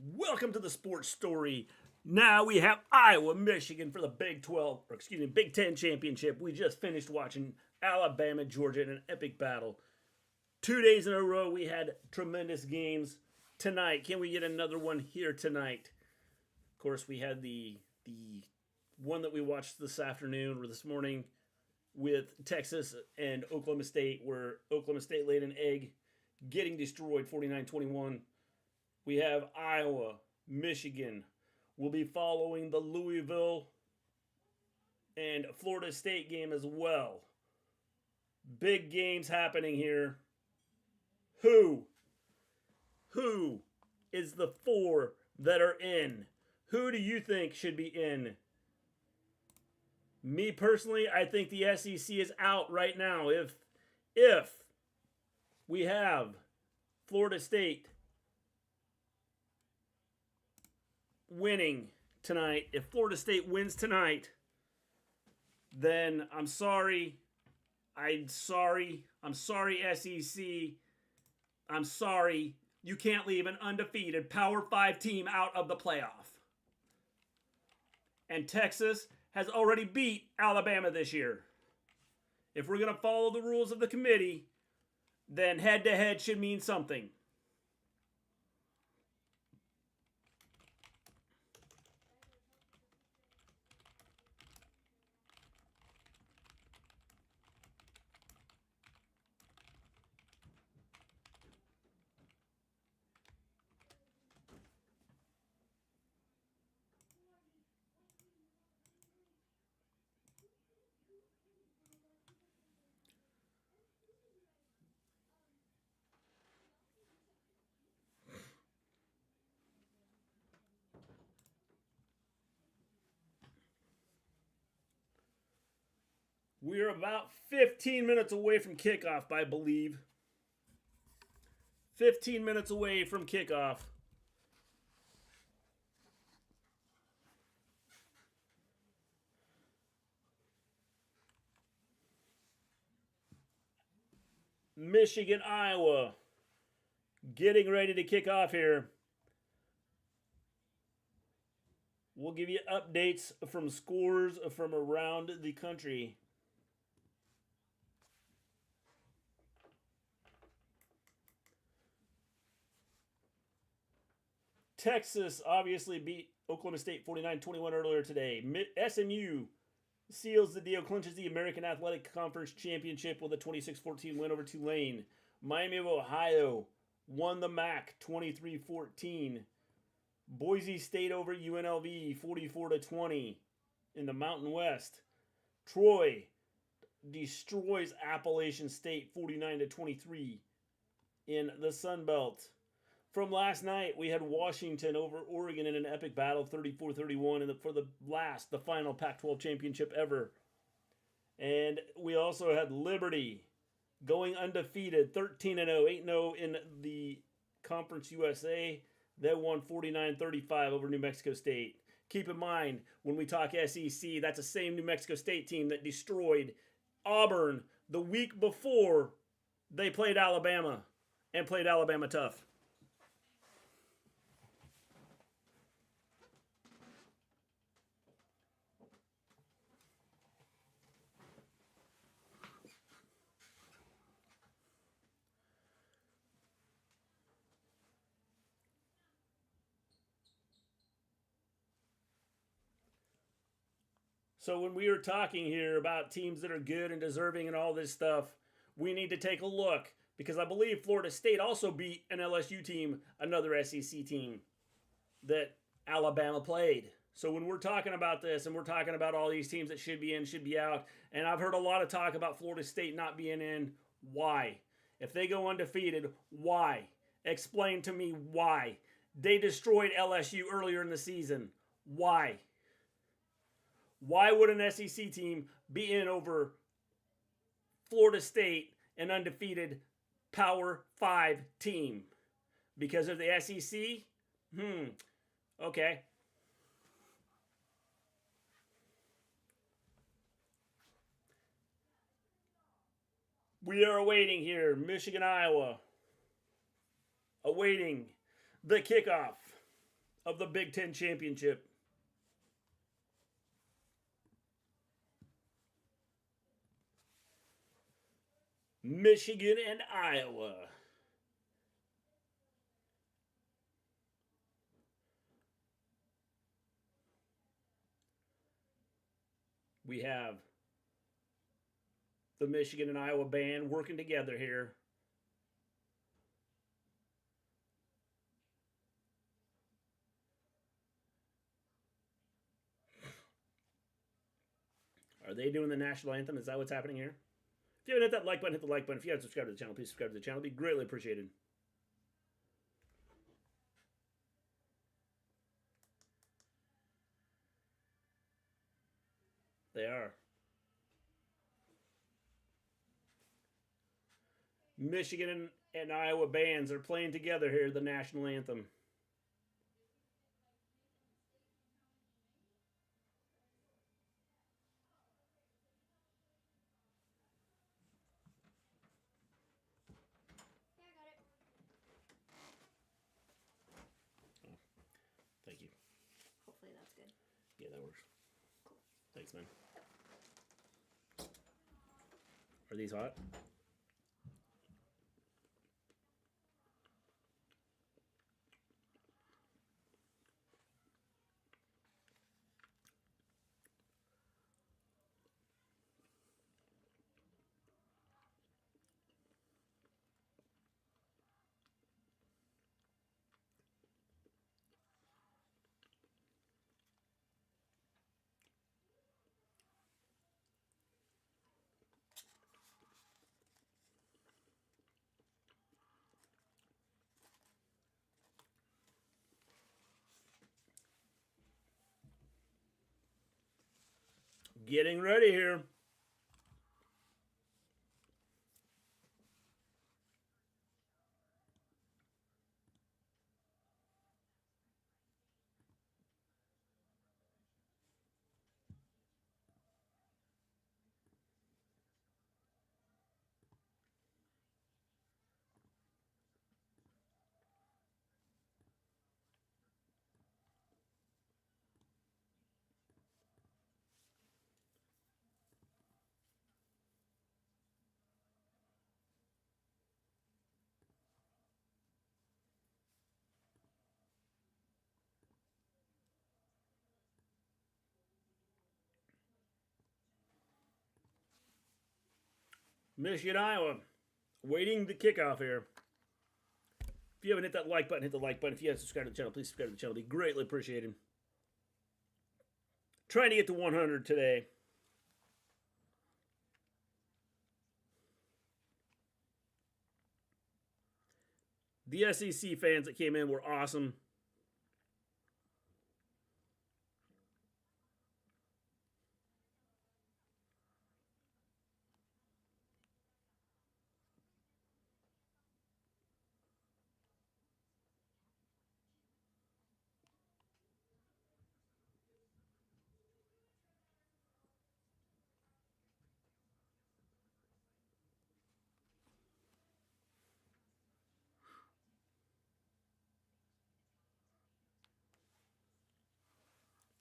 Welcome to the sports story. Now we have Iowa, Michigan for the Big Ten championship. We just finished watching Alabama, Georgia in an epic battle. 2 days in a row, we had tremendous games. Tonight, can we get another one here tonight? Of course, we had the one that we watched this afternoon or this morning with Texas and Oklahoma State, where Oklahoma State laid an egg, getting destroyed 49-21. We have Iowa, Michigan. We'll be following the Louisville and Florida State game as well. Big games happening here. Who is the four that are in? Who do you think should be in? Me personally, I think the SEC is out right now. If we have Florida State winning tonight, if Florida State wins tonight, then I'm sorry, SEC. I'm sorry. You can't leave an undefeated Power 5 team out of the playoff. And Texas has already beat Alabama this year. If we're going to follow the rules of the committee, then head-to-head should mean something. We are about 15 minutes away from kickoff, I believe. 15 minutes away from kickoff. Michigan, Iowa. Getting ready to kick off here. We'll give you updates from scores from around the country. Texas obviously beat Oklahoma State 49-21 earlier today. SMU seals the deal, clinches the American Athletic Conference Championship with a 26-14 win over Tulane. Miami of Ohio won the MAC 23-14. Boise State over UNLV 44-20 in the Mountain West. Troy destroys Appalachian State 49-23 in the Sun Belt. From last night, we had Washington over Oregon in an epic battle, 34-31, for the final Pac-12 championship ever. And we also had Liberty going undefeated, 13-0, 8-0 in the Conference USA. They won 49-35 over New Mexico State. Keep in mind, when we talk SEC, that's the same New Mexico State team that destroyed Auburn the week before they played Alabama and played Alabama tough. So when we are talking here about teams that are good and deserving and all this stuff, we need to take a look, because I believe Florida State also beat an LSU team, another SEC team that Alabama played. So when we're talking about this and we're talking about all these teams that should be in, should be out, and I've heard a lot of talk about Florida State not being in, why? If they go undefeated, why? Explain to me why. They destroyed LSU earlier in the season. Why? Why would an SEC team be in over Florida State, an undefeated Power 5 team? Because of the SEC? Okay. We are awaiting here, Michigan, Iowa. Awaiting the kickoff. of the Big Ten Championship. Michigan and Iowa. We have the Michigan and Iowa band working together here. Are they doing the national anthem? Is that what's happening here? If you haven't hit that like button, hit the like button. If you haven't subscribed to the channel, please subscribe to the channel. It'd be greatly appreciated. They are. Michigan and Iowa bands are playing together here, the national anthem. Thank you. Hopefully that's good. Yeah, that works. Cool. Thanks, man. Are these hot? Getting ready here. Michigan, Iowa, waiting the kickoff here. If you haven't hit that like button, hit the like button. If you haven't subscribed to the channel, please subscribe to the channel. It'd be greatly appreciated. Trying to get to 100 today. The SEC fans that came in were awesome.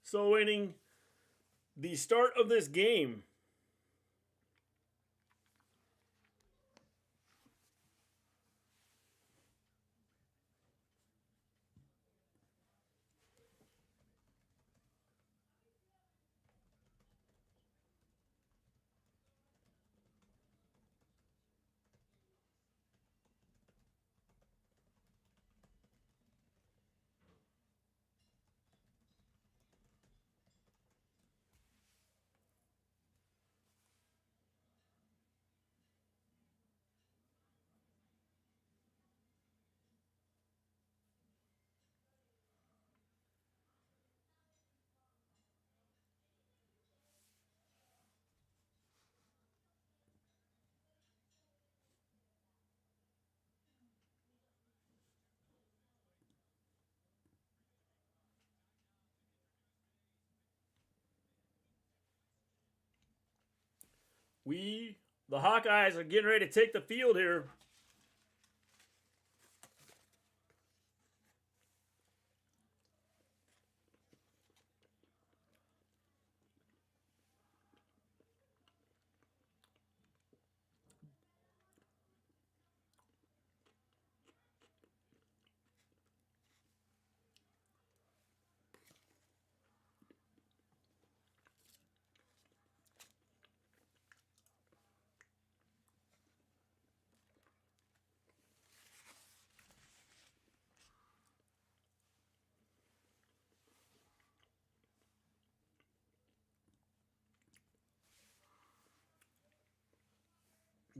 So winning the start of this game. The Hawkeyes, are getting ready to take the field here.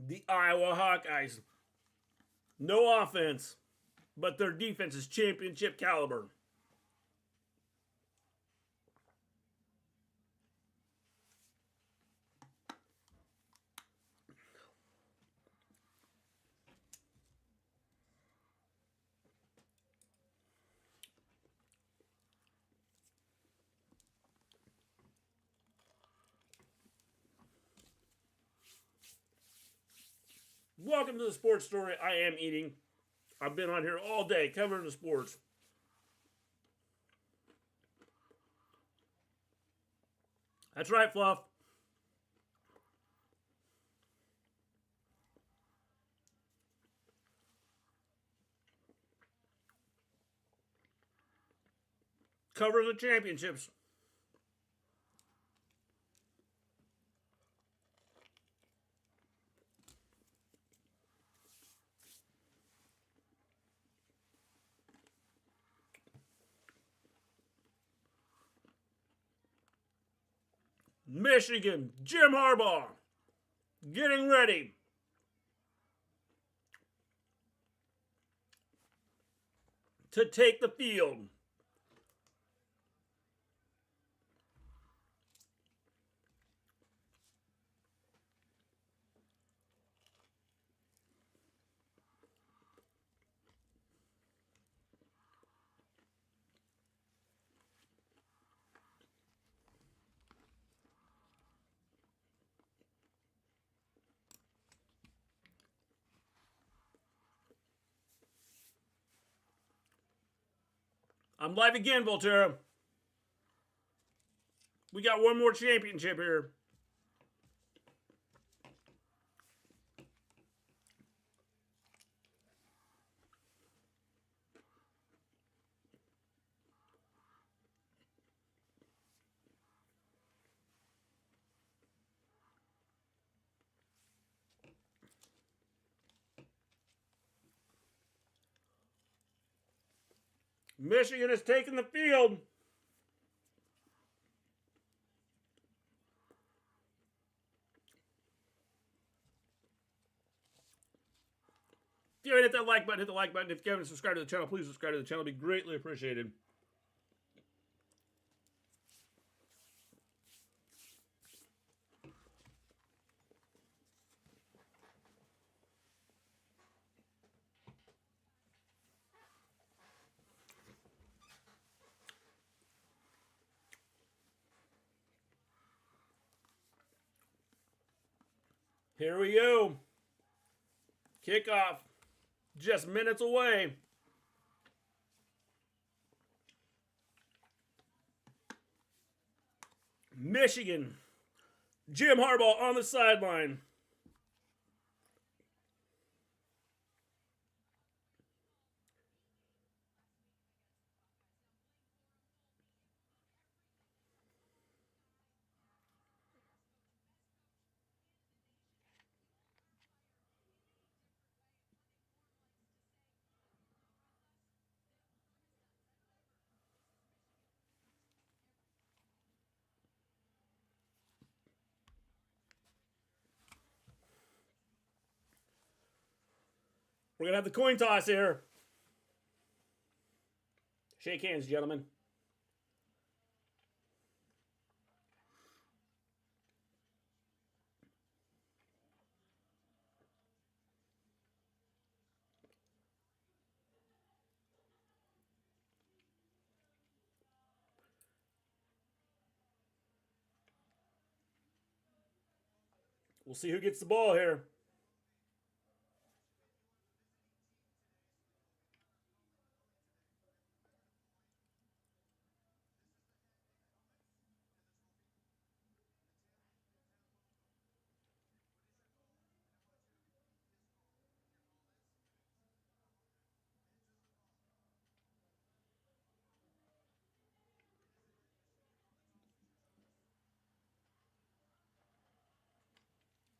The Iowa Hawkeyes. No offense, but their defense is championship caliber. Welcome to the sports story. I am eating. I've been on here all day covering the sports. That's right, Fluff. Cover the championships. Michigan, Jim Harbaugh, getting ready to take the field. I'm live again, Volterra. We got one more championship here. Michigan has taken the field. If you haven't hit that like button, hit the like button. If you haven't subscribed to the channel, please subscribe to the channel. It'd be greatly appreciated. Here we go. Kickoff. Just minutes away. Michigan. Jim Harbaugh on the sideline. We're going to have the coin toss here. Shake hands, gentlemen. We'll see who gets the ball here.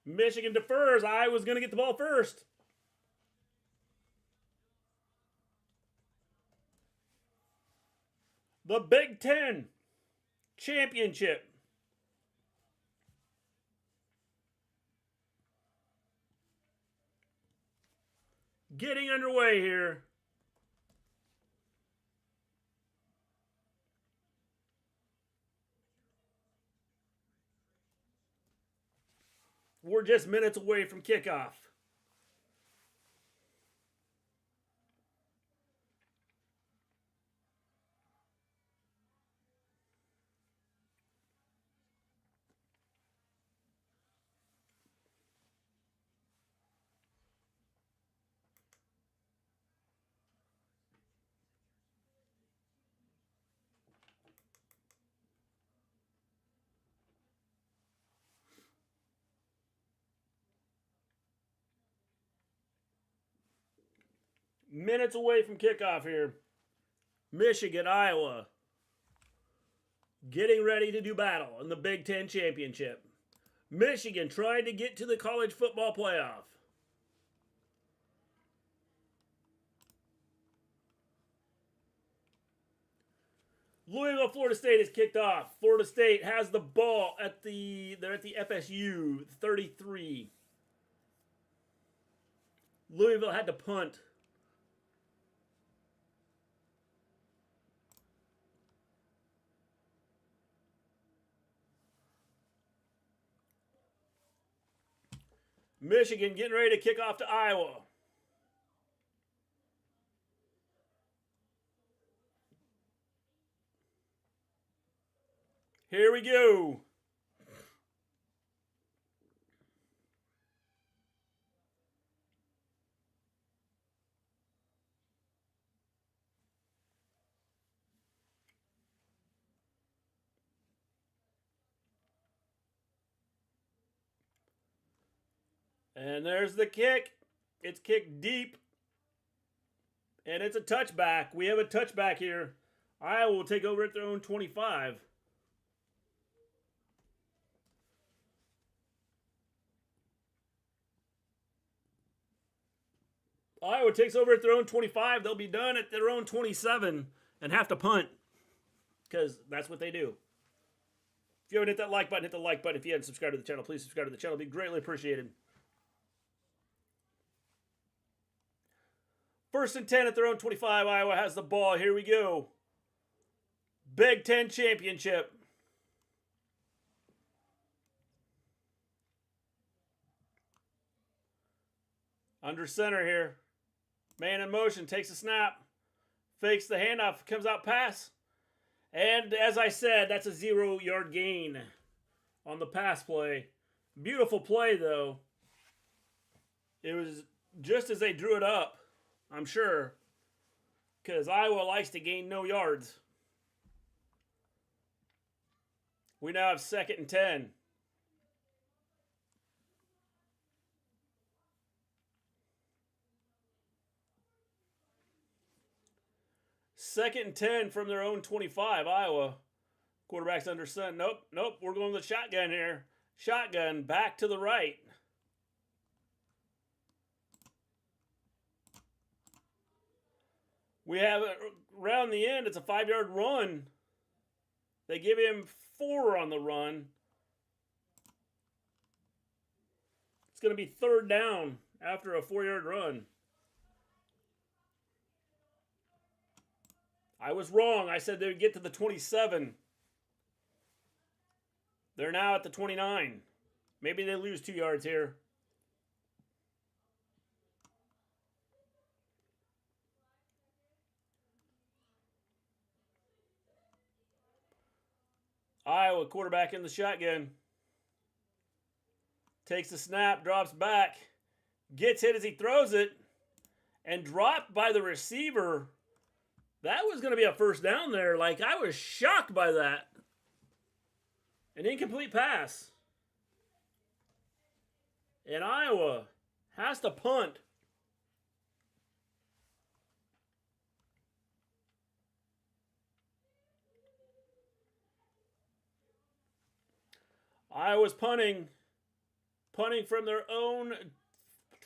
Michigan defers. Iowa's going to get the ball first. The Big Ten Championship. getting underway here. We're just minutes away from kickoff. Minutes away from kickoff here. Michigan, Iowa. Getting ready to do battle in the Big Ten Championship. Michigan trying to get to the college football playoff. Louisville, Florida State is kicked off. Florida State has the ball they're at the FSU 33. Louisville had to punt. Michigan getting ready to kick off to Iowa. Here we go. And there's the kick. It's kicked deep. And it's a touchback. We have a touchback here. Iowa will take over at their own 25. Iowa takes over at their own 25. They'll be done at their own 27 and have to punt. Because that's what they do. If you haven't hit that like button, hit the like button. If you haven't subscribed to the channel, please subscribe to the channel. It'd be greatly appreciated. 1st and 10 at their own 25. Iowa has the ball. Here we go. Big Ten Championship. Under center here. Man in motion. Takes a snap. Fakes the handoff. Comes out pass. And as I said, that's a 0-yard gain on the pass play. Beautiful play, though. It was just as they drew it up. I'm sure, because Iowa likes to gain no yards. We now have 2nd and 10. Second and 10 from their own 25, Iowa. Quarterback's under center. Nope, we're going with the shotgun here. Shotgun back to the right. We have it around the end. It's a 5-yard run. They give him 4 on the run. It's going to be 3rd down after a 4-yard run. I was wrong. I said they would get to the 27. They're now at the 29. Maybe they lose 2 yards here. Iowa quarterback in the shotgun. Takes the snap, drops back. Gets hit as he throws it. And dropped by the receiver. That was going to be a 1st down there. Like, I was shocked by that. An incomplete pass. And Iowa has to punt. Iowa's punting from their own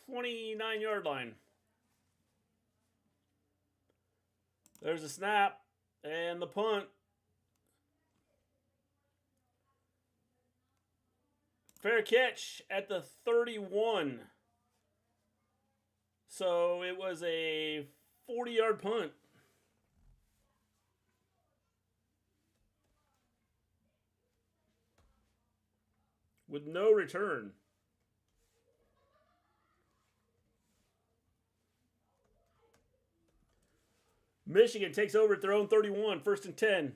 29-yard line. There's a snap and the punt. Fair catch at the 31. So it was a 40-yard punt. With no return. Michigan takes over at their own 31, 1st and 10.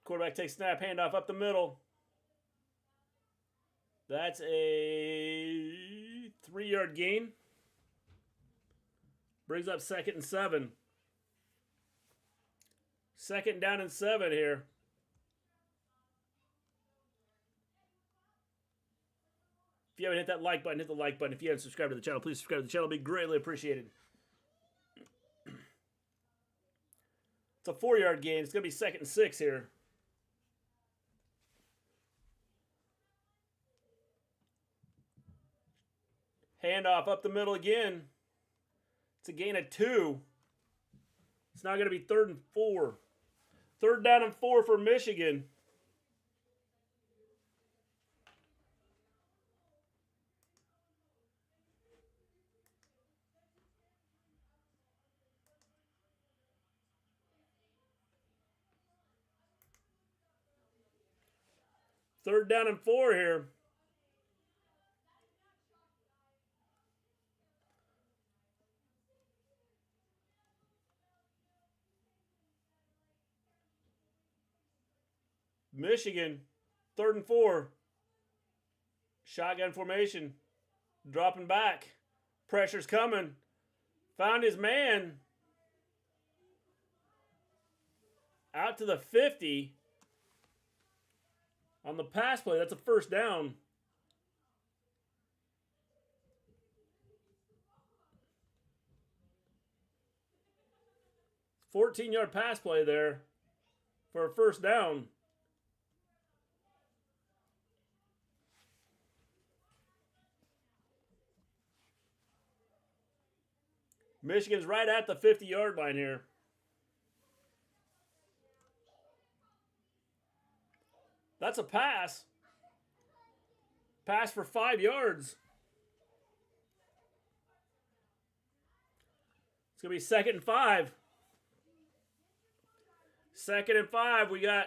Quarterback takes snap, handoff up the middle. That's a 3-yard gain. Brings up 2nd and 7. 2nd down and 7 here. If you haven't hit that like button, hit the like button. If you haven't subscribed to the channel, please subscribe to the channel. It'd be greatly appreciated. It's a 4-yard gain. It's going to be 2nd and 6 here. Handoff up the middle again. It's a gain of 2. It's now going to be 3rd and 4. 3rd down and 4 for Michigan. Third down and 4 here. Michigan, 3rd and 4. Shotgun formation. Dropping back. Pressure's coming. Found his man. Out to the 50. On the pass play, that's a 1st down. $14-yard pass play there for a 1st down. Michigan's right at the 50-yard line here. That's a pass. Pass for 5 yards. It's going to be 2nd and 5. 2nd and 5. We got...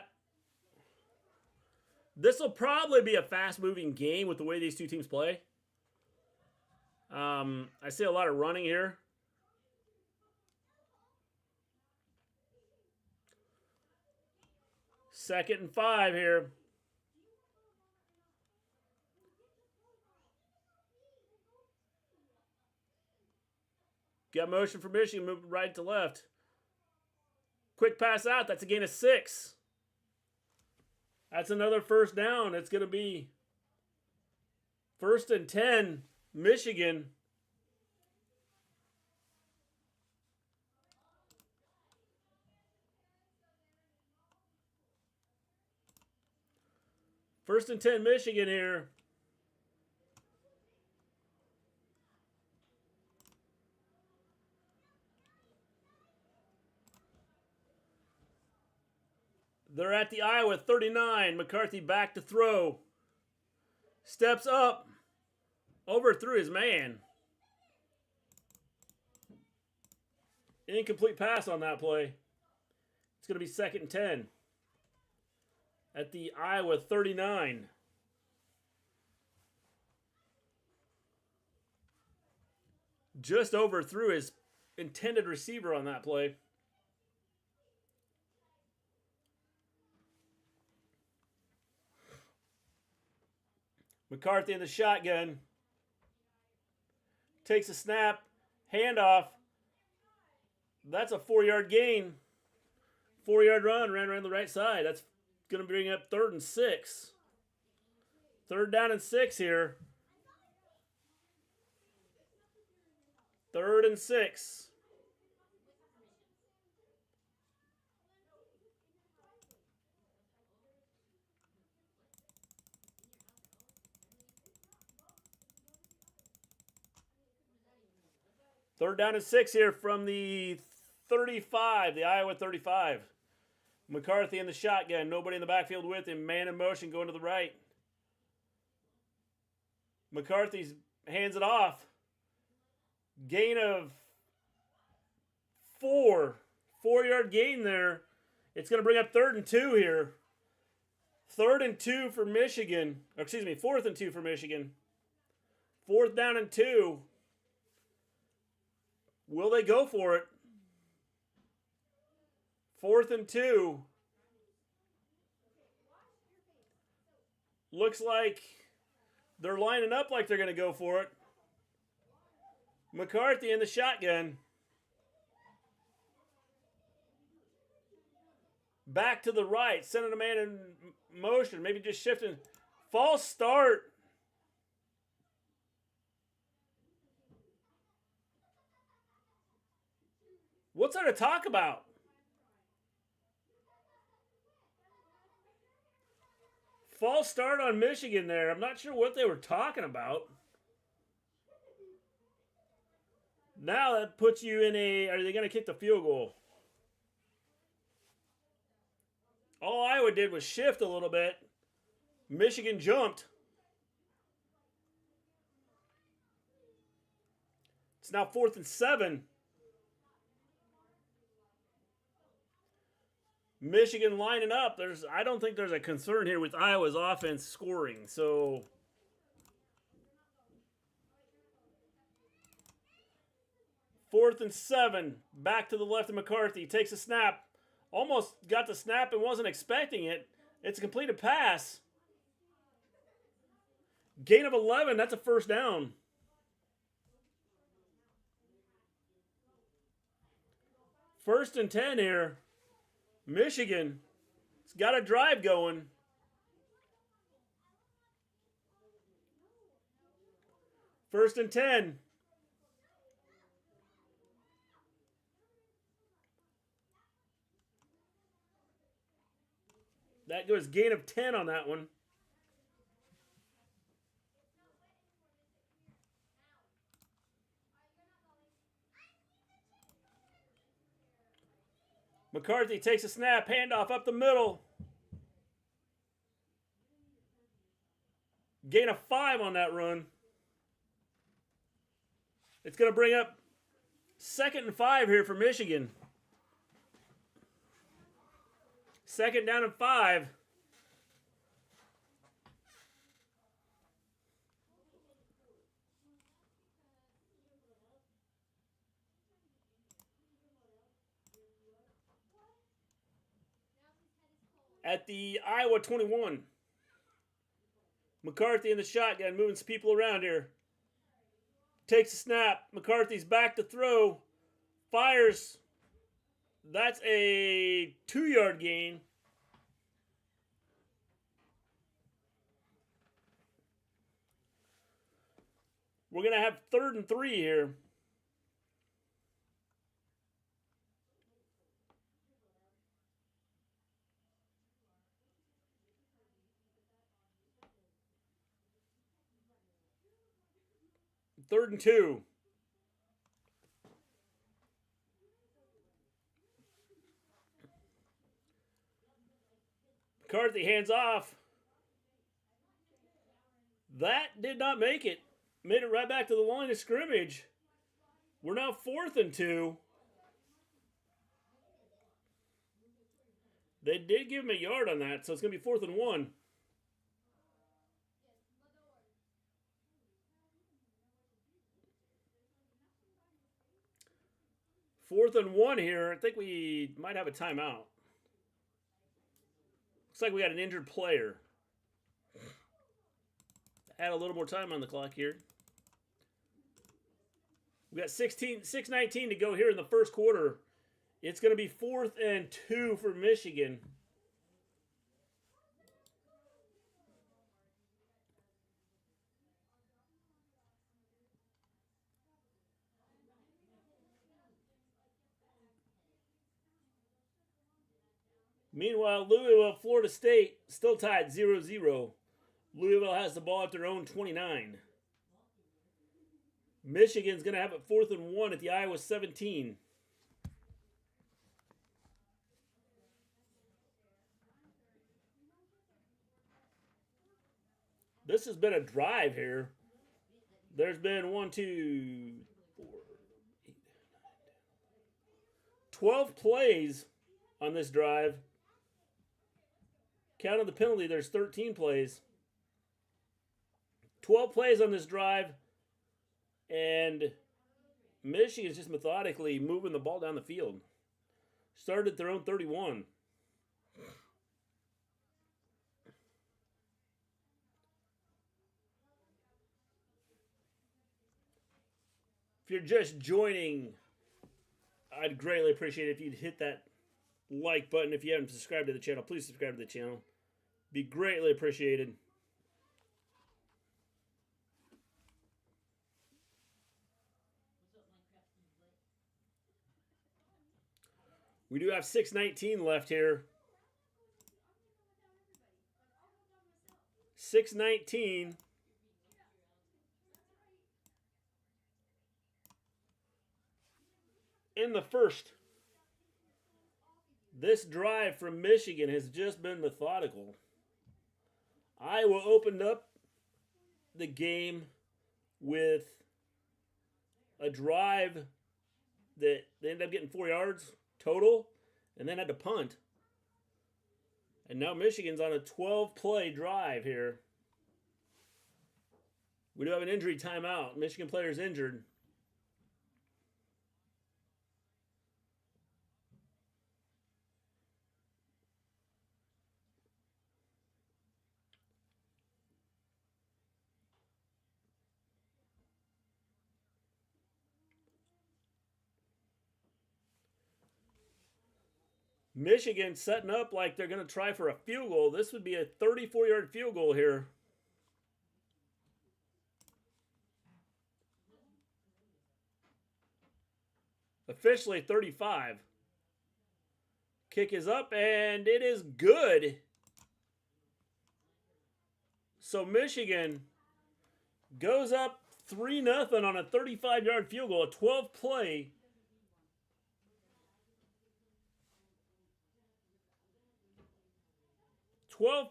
This will probably be a fast-moving game with the way these two teams play. I see a lot of running here. Second and 5 here. Got motion for Michigan, moving right to left. Quick pass out. That's a gain of 6. That's another 1st down. It's going to be 1st and 10, Michigan. First and 10, Michigan here. They're at the Iowa 39. McCarthy back to throw. Steps up. Overthrew his man. Incomplete pass on that play. It's going to be 2nd and 10. At the Iowa 39. Just overthrew his intended receiver on that play. McCarthy in the shotgun. Takes a snap. Handoff. That's a 4-yard gain. 4-yard run. Ran around the right side. That's going to bring up 3rd and 6. 3rd down and 6 here. 3rd and 6. Third down and 6 here from the 35, the Iowa 35. McCarthy in the shotgun. Nobody in the backfield with him. Man in motion going to the right. McCarthy's hands it off. Gain of 4. 4-yard gain there. It's going to bring up 3rd and 2 here. 3rd and 2 for Michigan. Or excuse me, 4th and 2 for Michigan. 4th down and 2. Will they go for it? 4th and 2. Looks like they're lining up like they're going to go for it. McCarthy in the shotgun. Back to the right. Sending a man in motion. Maybe just shifting. False start. What's there to talk about? False start on Michigan there. I'm not sure what they were talking about. Now that puts you in a... Are they going to kick the field goal? All Iowa did was shift a little bit. Michigan jumped. It's now 4th and 7. Michigan lining up. I don't think there's a concern here with Iowa's offense scoring. So 4th and 7. Back to the left of McCarthy. Takes a snap. Almost got the snap and wasn't expecting it. It's a completed pass. Gain of 11. That's a first down. First and 10 here. Michigan. It's got a drive going. First and 10. That goes gain of 10 on that one. McCarthy takes a snap, handoff up the middle. Gain of 5 on that run. It's going to bring up 2nd and 5 here for Michigan. 2nd down and 5. At the Iowa 21. McCarthy in the shotgun, moving some people around here. Takes a snap. McCarthy's back to throw. Fires. That's a 2-yard gain. We're going to have 3rd and 3 here. Third and 2. McCarthy hands off. That did not make it. Made it right back to the line of scrimmage. We're now 4th and 2. They did give him a yard on that, so it's going to be 4th and 1. 4th and 1 here. I think we might have a timeout. Looks like we got an injured player. Add a little more time on the clock here. We got 6:19 to go here in the first quarter. It's going to be 4th and 2 for Michigan. Meanwhile, Louisville, Florida State, still tied 0-0. Louisville has the ball at their own 29. Michigan's going to have it 4th and 1 at the Iowa 17. This has been a drive here. There's been 1, 2, 4, 8, 12 plays on this drive. Counting the penalty, there's 13 plays. 12 plays on this drive. And Michigan's just methodically moving the ball down the field. Started at their own 31. If you're just joining, I'd greatly appreciate it if you'd hit that like button. If you haven't subscribed to the channel, please subscribe to the channel. Be greatly appreciated. We do have 6:19 left here. 6:19. In the first. This drive from Michigan has just been methodical. Iowa opened up the game with a drive that they ended up getting 4 yards total and then had to punt. And now Michigan's on a 12-play drive here. We do have an injury timeout. Michigan player's injured. Michigan setting up like they're going to try for a field goal. This would be a 34-yard field goal here. Officially 35. Kick is up, and it is good. So Michigan goes up 3-0 on a 35-yard field goal, a 12-play.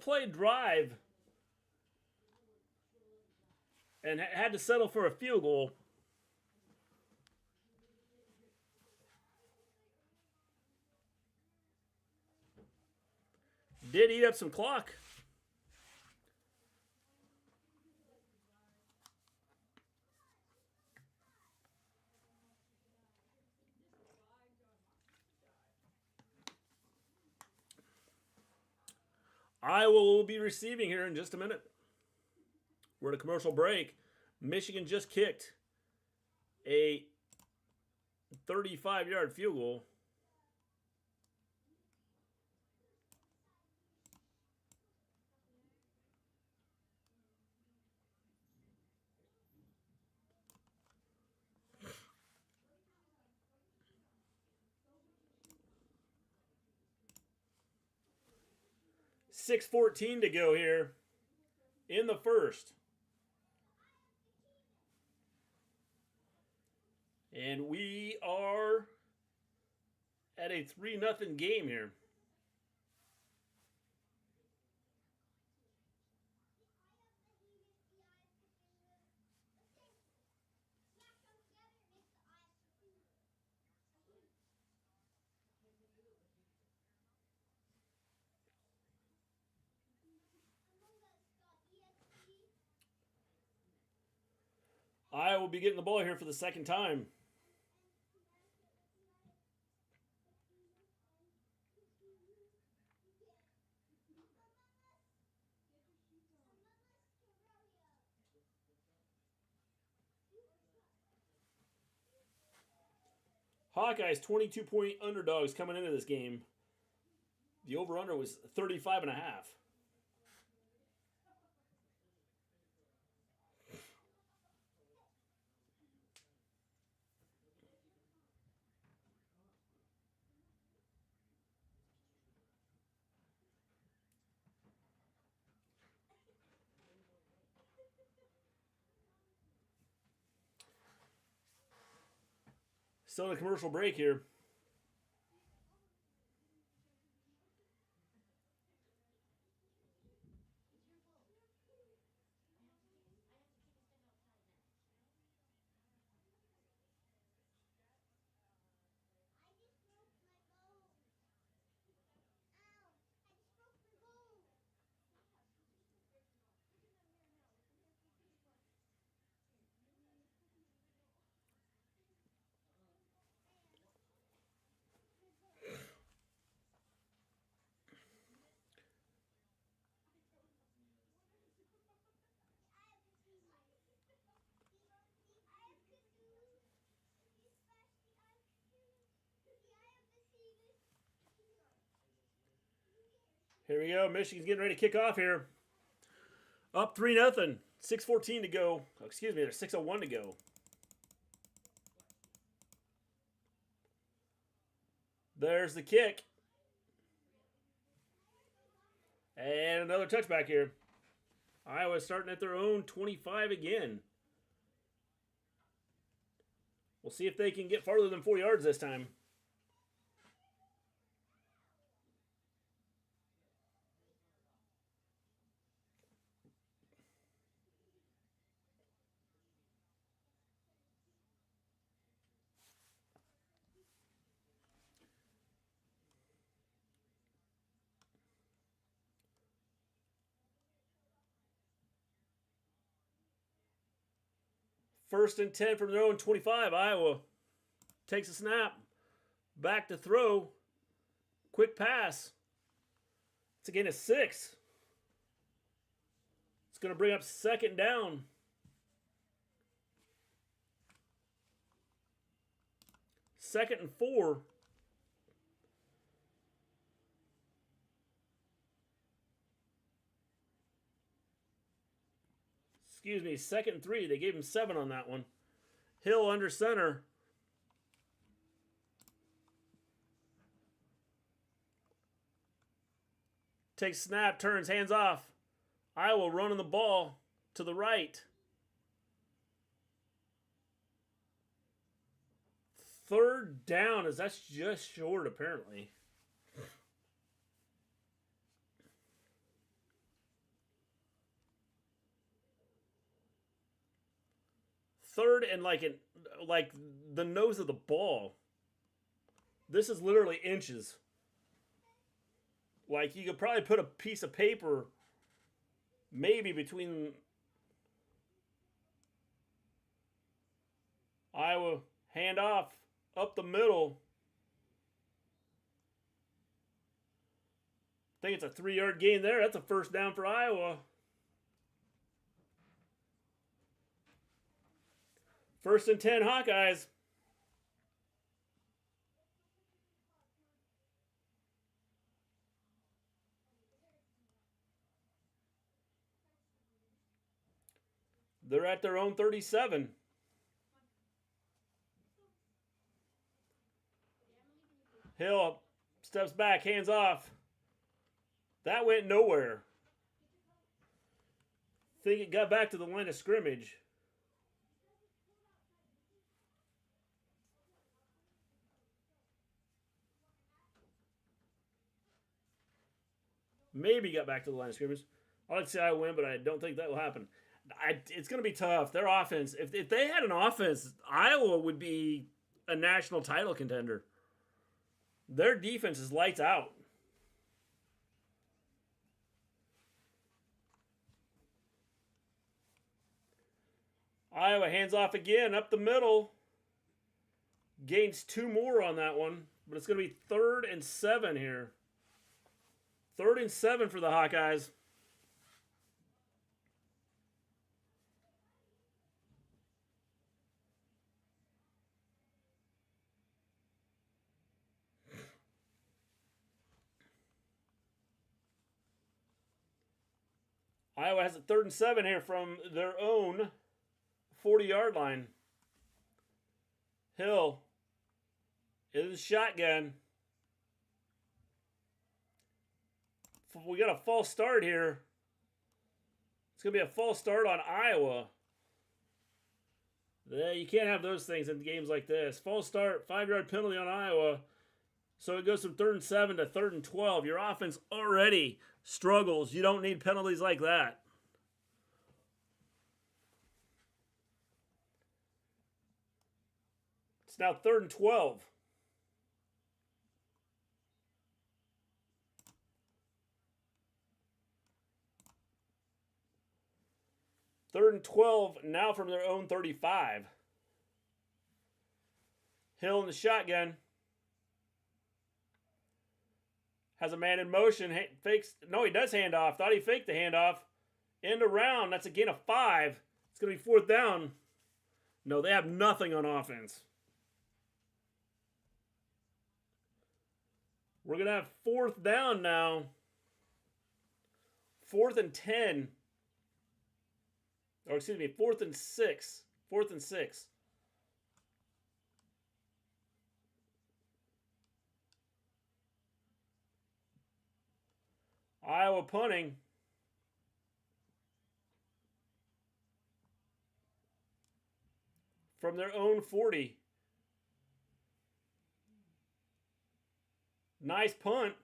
Play drive and had to settle for a field goal. Did eat up some clock. Iowa will be receiving here in just a minute. We're at a commercial break. Michigan just kicked a 35-yard field goal. .6:14 to go here in the first. And we are at a 3-0 game here. Iowa will be getting the ball here for the second time. Hawkeyes 22-point underdogs coming into this game. The over-under was 35.5. Still in a commercial break here. Here we go. Michigan's getting ready to kick off here. Up 3-0. 6:14 to go. Oh, excuse me, there's 6:01 to go. There's the kick. And another touchback here. Iowa starting at their own 25 again. We'll see if they can get farther than 4 yards this time. First and 10 from their own 25. Iowa takes a snap. Back to throw. Quick pass. It's a gain of 6. It's going to bring up second down. Second and 4. Excuse me, second and 3. They gave him 7 on that one. Hill under center. Takes snap, turns, hands off. Iowa running the ball to the right. Third down, as that's just short apparently. Third and like the nose of the ball. This is literally inches. Like you could probably put a piece of paper maybe between Iowa handoff up the middle. I think it's a 3-yard gain there. That's a first down for Iowa. First and 10 Hawkeyes. They're at their own 37. Hill steps back, hands off. That went nowhere. Think it got back to the line of scrimmage. Maybe got back to the line of scrimmage. I'd like to say I win, but I don't think that will happen. It's going to be tough. Their offense, if they had an offense, Iowa would be a national title contender. Their defense is lights out. Iowa hands off again, up the middle. Gains 2 more on that one, but it's going to be 3rd and 7 here. 3rd and 7 for the Hawkeyes. Iowa has a 3rd and 7 here from their own 40-yard line. Hill is shotgun. We got a false start here. It's going to be a false start on Iowa. You can't have those things in games like this. False start, 5-yard penalty on Iowa. So it goes from 3rd and 7 to 3rd and 12. Your offense already struggles. You don't need penalties like that. It's now 3rd and 12. Third and 12 now from their own 35. Hill in the shotgun. Has a man in motion. Fakes. No, he does hand off. Thought he faked the handoff. End around. That's a gain of 5. It's going to be 4th down. No, they have nothing on offense. We're going to have 4th down now. 4th and 10. Or excuse me, 4th and 6. 4th and 6. Iowa punting. From their own 40. Nice punt.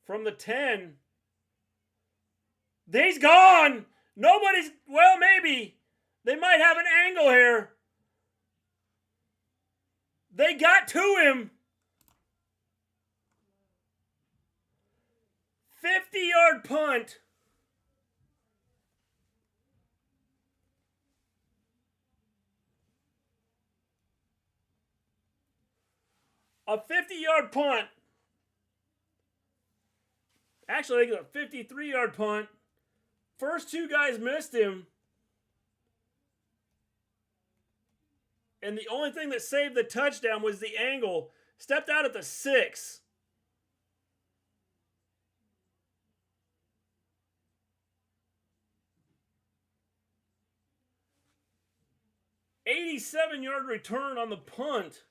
From the 10. He's gone. Nobody's, well, maybe. They might have an angle here. They got to him. 50-yard punt. A 50-yard punt. Actually, I think it's a 53-yard punt. First 2 guys missed him. And the only thing that saved the touchdown was the angle. Stepped out at the 6. $87-yard return on the punt.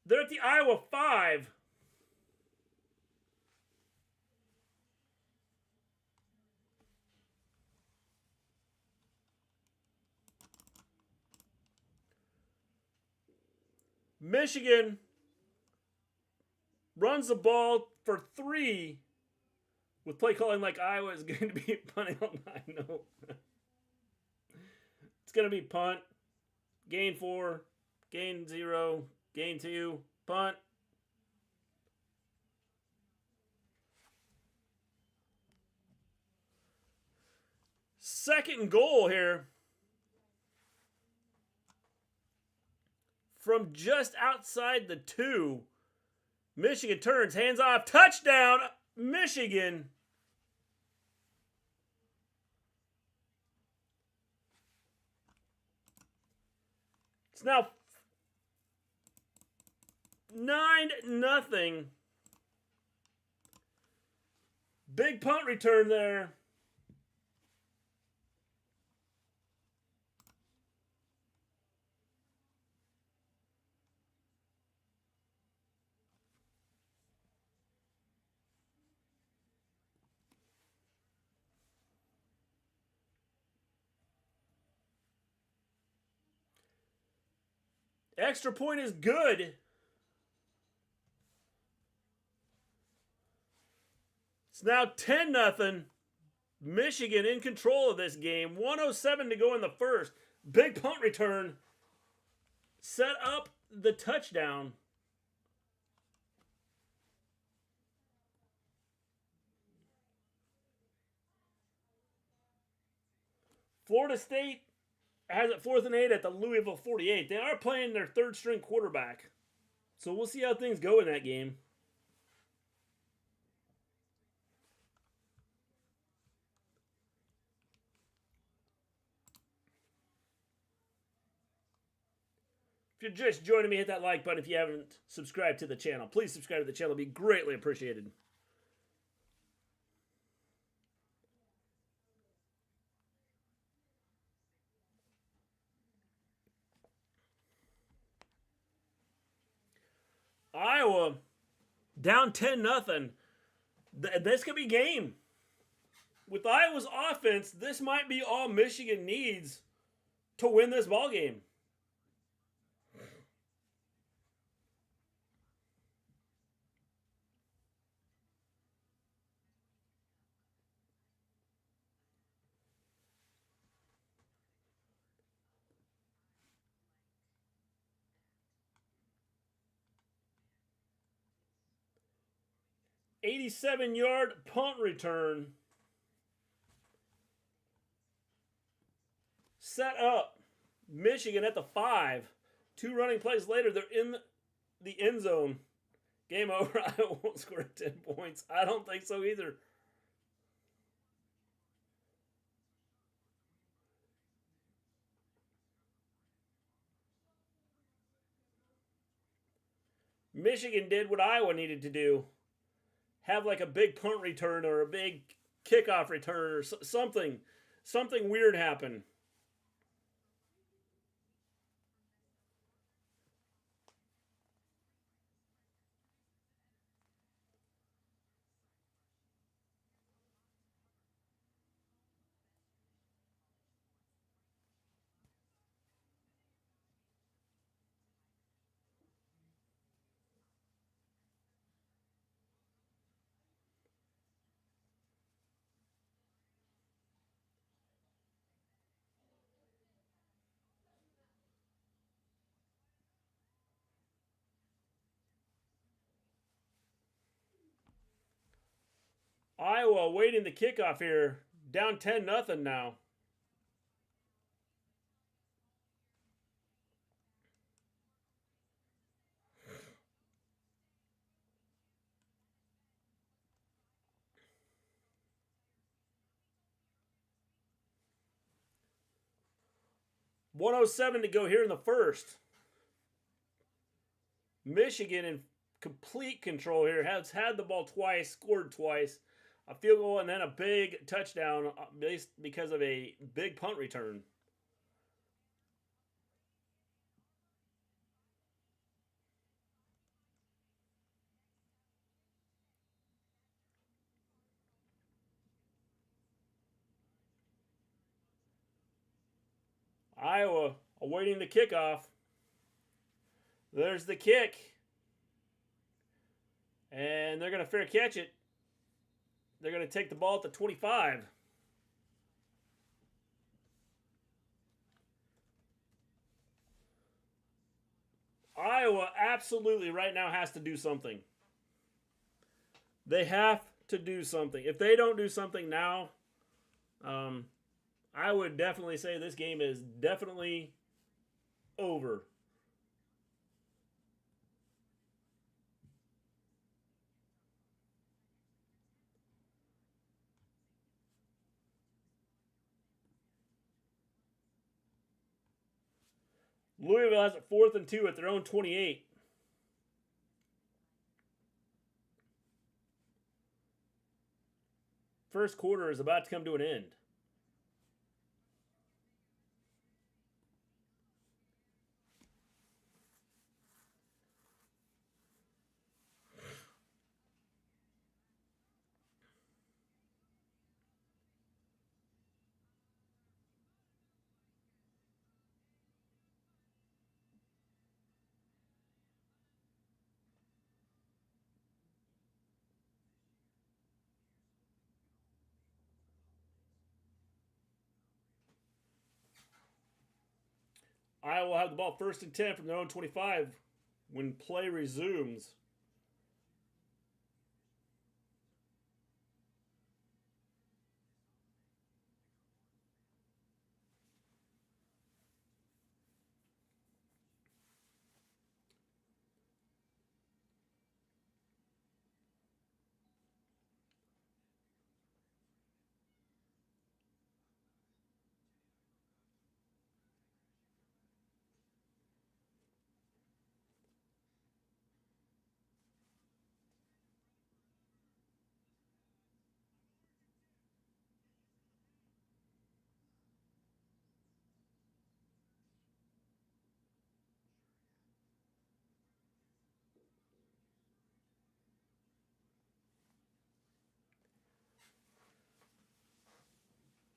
They're at the Iowa 5. Michigan runs the ball for 3 with play calling like Iowa is going to be punting all night. No. It's going to be punt, gain 4, gain 0, gain 2, punt. Second and goal here. From just outside the 2. Michigan turns, hands off, touchdown, Michigan. It's now 9-0. Big punt return there. Extra point is good. It's now 10-0. Michigan in control of this game. 1:07 to go in the first. Big punt return. Set up the touchdown. Florida State has it 4th and 8 at the Louisville 48. They are playing their 3rd string quarterback. So we'll see how things go in that game. If you're just joining me, hit that like button if you haven't subscribed to the channel. Please subscribe to the channel. It'd be greatly appreciated. Iowa down 10-0. This could be game. With Iowa's offense, this might be all Michigan needs to win this ball game. "87-yard punt return. Set up. Michigan at the 5. 2 running plays later, they're in the end zone. Game over. Iowa won't score 10 points. I don't think so either. Michigan did what Iowa needed to do. Have like a big punt return or a big kickoff return or something. Something weird happen. Iowa waiting the kickoff here. Down 10-0 now. .107 to go here in the first. Michigan in complete control here. Has had the ball twice, scored twice. A field goal and then a big touchdown because of a big punt return. Iowa awaiting the kickoff. There's the kick. And they're going to fair catch it. They're going to take the ball at the 25. Iowa absolutely right now has to do something. They have to do something. If they don't do something now, I would definitely say this game is definitely over. Louisville has it 4th and 2 at their own 28. First quarter is about to come to an end. Iowa will have the ball 1st and 10 from their own 25 when play resumes.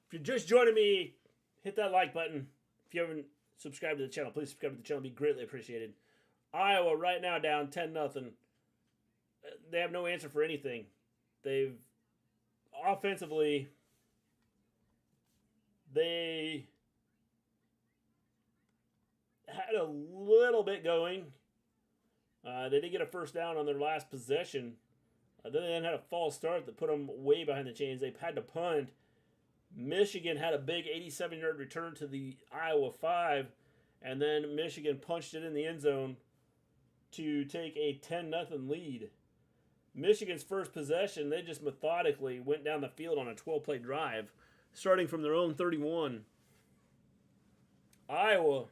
If you're just joining me, hit that like button. If you haven't subscribed to the channel, please subscribe to the channel. It'd be greatly appreciated. Iowa right now down 10-0. They have no answer for anything. They've offensively, they had a little bit going. They did get a first down on their last possession. Then they had a false start that put them way behind the chains. They had to punt. Michigan had a big 87-yard return to the Iowa 5, and then Michigan punched it in the end zone to take a 10-0 lead. Michigan's first possession, they just methodically went down the field on a 12-play drive, starting from their own 31. Iowa,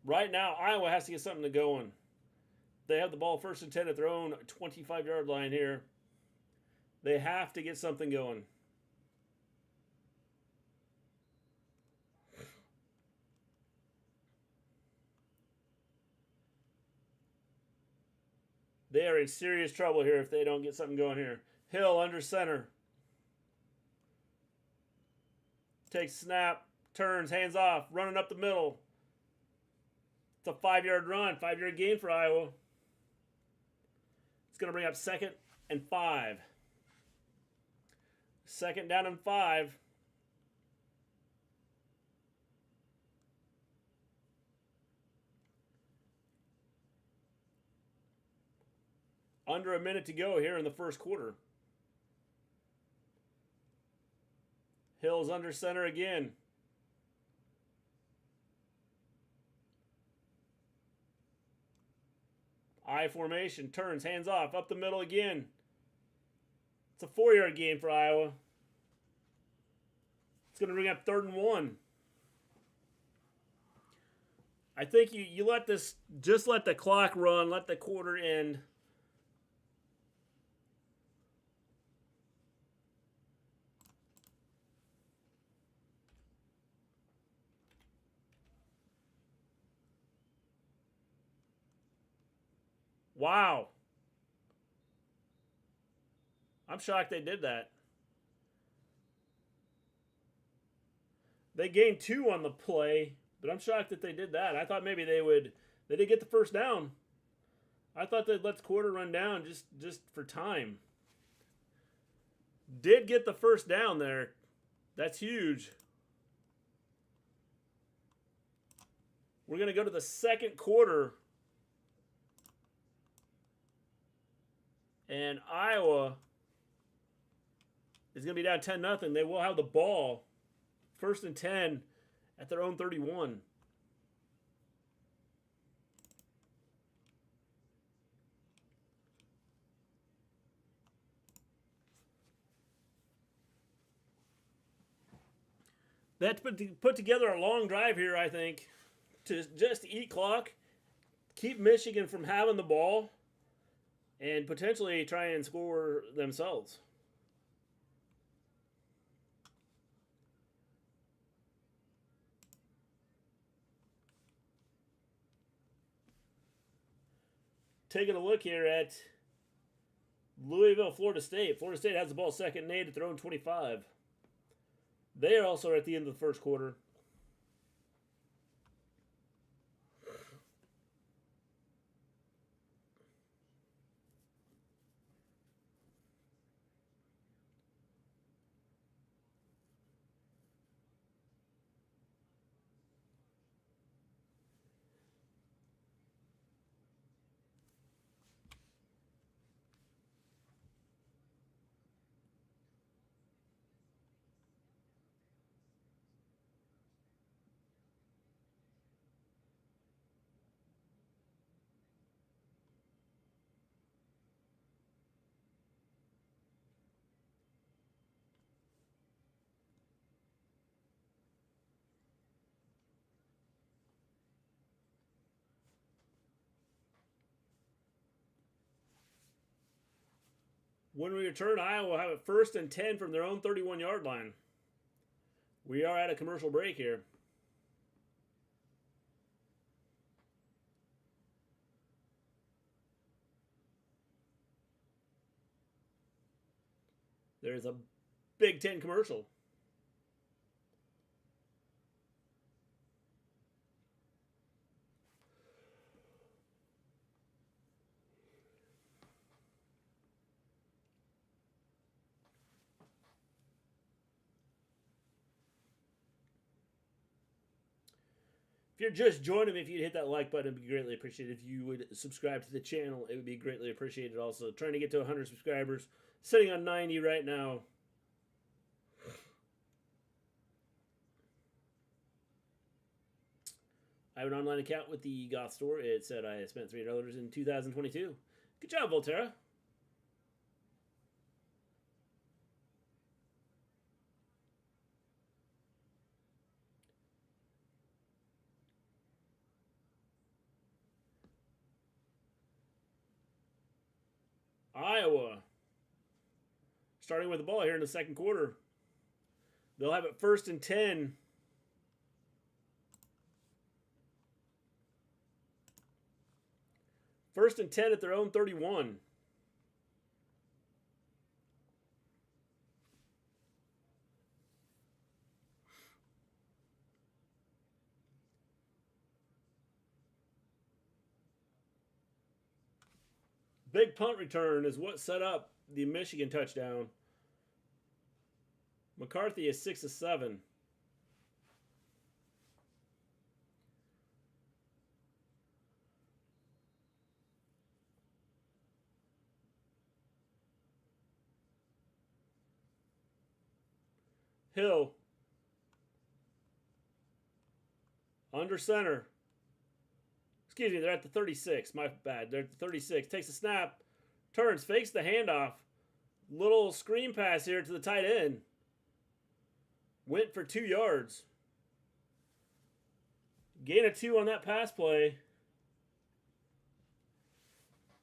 right now, Iowa has to get something to going. They have the ball 1st and 10 at their own 25-yard line here. They have to get something going. They are in serious trouble here if they don't get something going here. Hill under center. Takes snap, turns, hands off, running up the middle. It's a 5-yard run, 5-yard gain for Iowa. It's going to bring up 2nd and 5. 2nd down and 5. Under a minute to go here in the first quarter. Hill's under center again. I formation, turns, hands off, up the middle again. It's a 4-yard gain for Iowa. It's going to bring up 3rd and 1. I think you let this, just let the clock run, let the quarter end. Wow. I'm shocked they did that. They gained 2 on the play, but I'm shocked that they did that. I thought maybe they did get the first down. I thought they'd let the quarter run down just for time. Did get the first down there. That's huge. We're going to go to the second quarter. And Iowa is going to be down 10-0. They will have the ball 1st and 10 at their own 31. They have to put together a long drive here, I think, to just eat clock, keep Michigan from having the ball, and potentially try and score themselves. Taking a look here at Louisville, Florida State. Florida State has the ball 2nd and 8 at their own 25. They are also at the end of the first quarter. When we return, Iowa will have it 1st and 10 from their own 31-yard line. We are at a commercial break here. There's a Big Ten commercial. If you're just joining me, if you'd hit that like button, it'd be greatly appreciated. If you would subscribe to the channel, it would be greatly appreciated also. Trying to get to 100 subscribers. Sitting on 90 right now. I have an online account with the Goth store. It said I spent $300 in 2022. Good job, Volterra. Iowa. Starting with the ball here in the second quarter. They'll have it 1st and 10. First and 10 at their own 31. Big punt return is what set up the Michigan touchdown. McCarthy is 6 of 7. Hill. Under center. Excuse me, they're at the 36. My bad. They're at the 36. Takes a snap. Turns. Fakes the handoff. Little screen pass here to the tight end. Went for 2 yards. Gain of 2 on that pass play.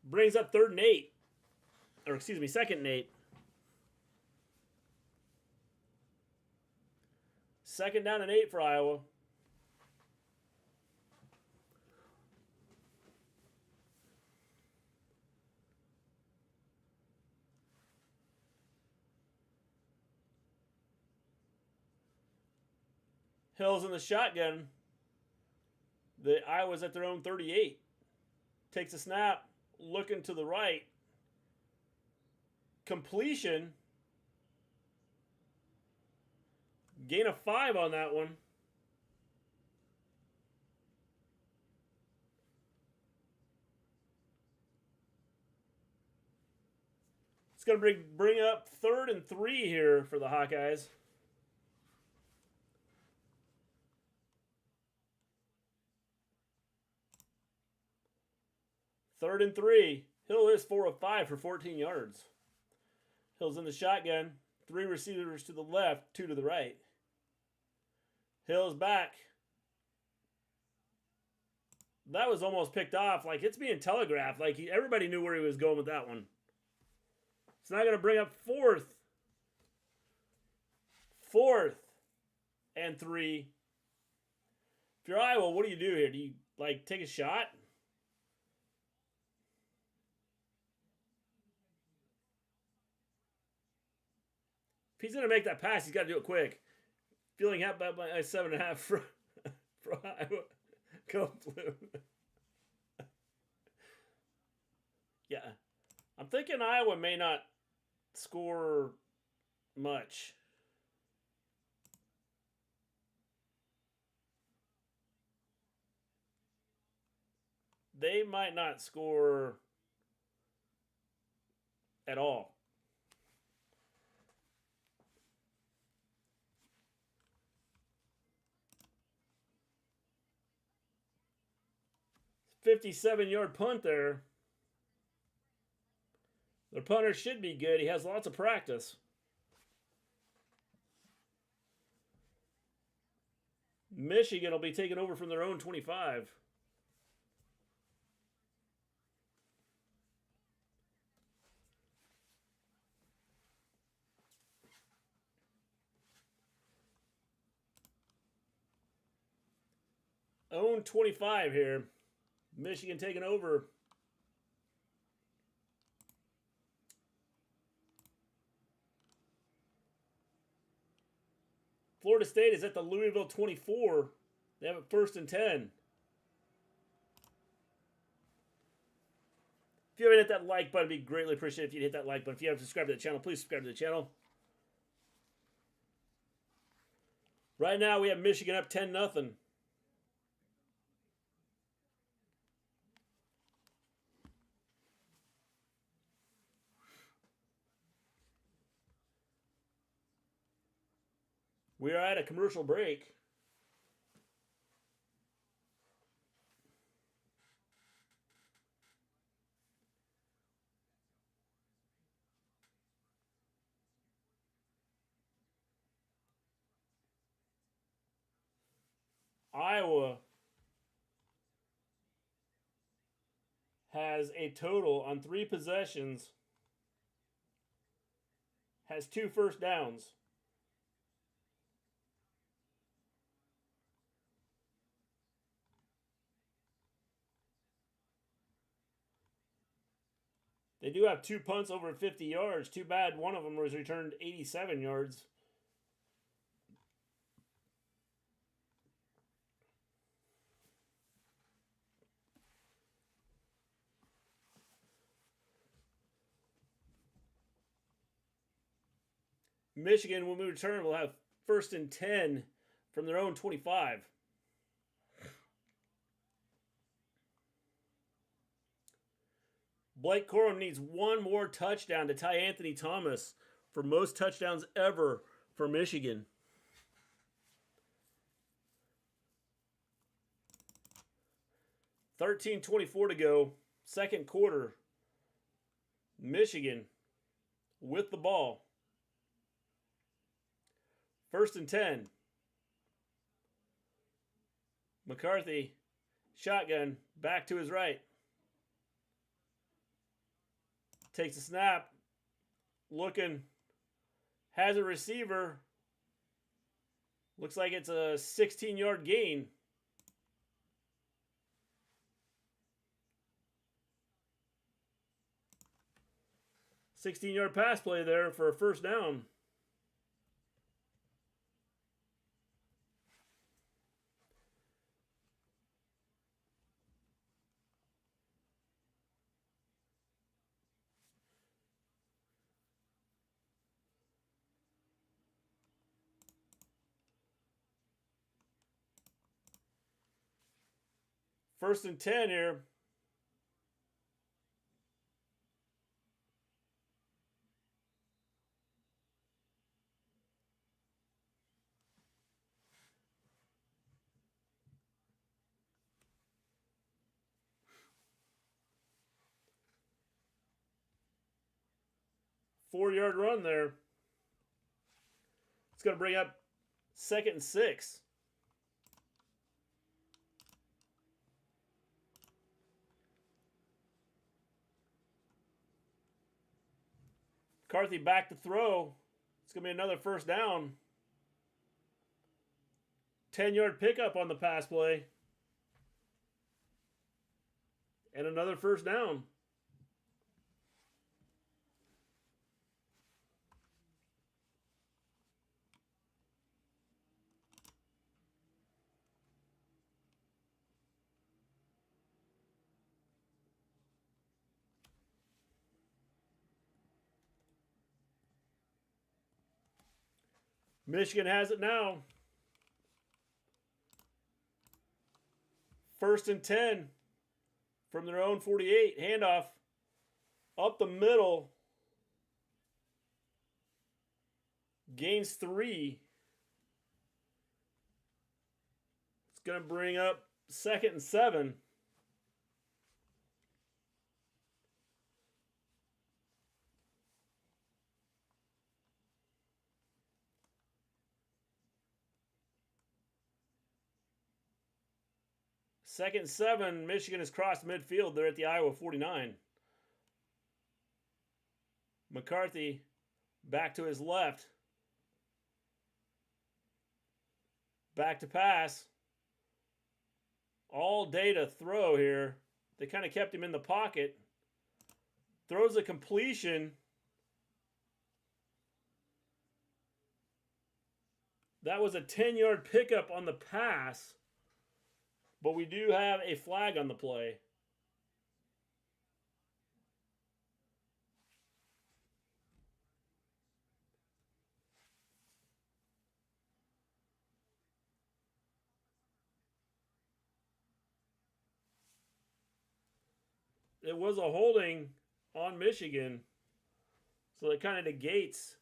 Brings up 3rd and 8. Or excuse me, 2nd and 8. 2nd down and 8 for Iowa. Hill's in the shotgun. The Iowa's at their own 38. Takes a snap. Looking to the right. Completion. Gain of 5 on that one. It's going to bring up 3rd and 3 here for the Hawkeyes. Third and 3. Hill is 4 of 5 for 14 yards. Hill's in the shotgun. 3 receivers to the left, 2 to the right. Hill's back. That was almost picked off. Like, it's being telegraphed. Like, everybody knew where he was going with that one. It's not going to bring up 4th. 4th and 3. If you're Iowa, what do you do here? Do you, like, take a shot? If he's going to make that pass, he's got to do it quick. Feeling happy about my 7.5 for Iowa. Go Blue. Yeah. I'm thinking Iowa may not score much. They might not score at all. $57-yard punt there. Their punter should be good. He has lots of practice. Michigan will be taking over from their own 25. Own 25 here. Michigan taking over. Florida State is at the Louisville 24. They have it 1st and 10. If you haven't hit that like button, it'd be greatly appreciated if you'd hit that like button. If you haven't subscribed to the channel, please subscribe to the channel. Right now, we have Michigan up 10-0. We are at a commercial break. Iowa has a total on 3 possessions, has 2 first downs. They do have 2 punts over 50 yards. Too bad one of them was returned 87 yards. Michigan, when we return, will have 1st and 10 from their own 25. Blake Corum needs 1 more touchdown to tie Anthony Thomas for most touchdowns ever for Michigan. $13:24 to go, second quarter. Michigan with the ball. 1st and 10. McCarthy, shotgun, back to his right. Takes a snap, looking, has a receiver. Looks like it's a 16-yard gain. $16-yard pass play there for a first down. First and 10 here. Four-yard run there. It's going to bring up 2nd and 6. McCarthy back to throw. It's going to be another first down. 10-yard pickup on the pass play. And another first down. Michigan has it now. 1st and 10 from their own 48. Handoff up the middle. Gains 3. It's going to bring up 2nd and 7. Second and 7, Michigan has crossed midfield. They're at the Iowa 49. McCarthy back to his left. Back to pass. All day to throw here. They kind of kept him in the pocket. Throws a completion. That was a 10-yard pickup on the pass. But we do have a flag on the play. It was a holding on Michigan. So it kind of negates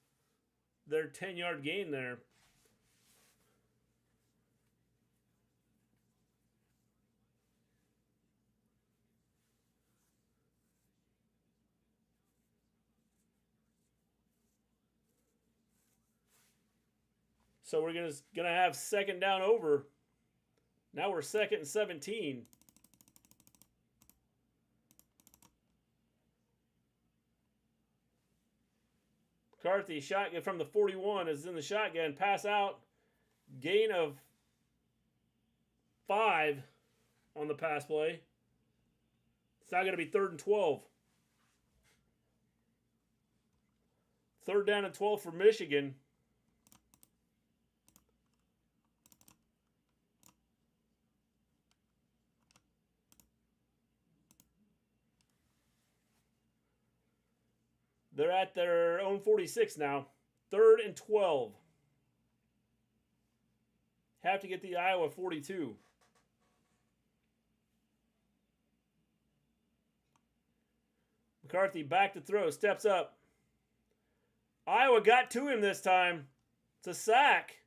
their 10-yard gain there. So we're gonna have second down over. Now we're 2nd and 17. McCarthy, shotgun from the 41 is in the shotgun. Pass out. Gain of 5 on the pass play. It's now going to be 3rd and 12. 3rd down and 12 for Michigan. They're at their own 46 now. 3rd and 12. Have to get the Iowa 42. McCarthy back to throw. Steps up. Iowa got to him this time. It's a sack.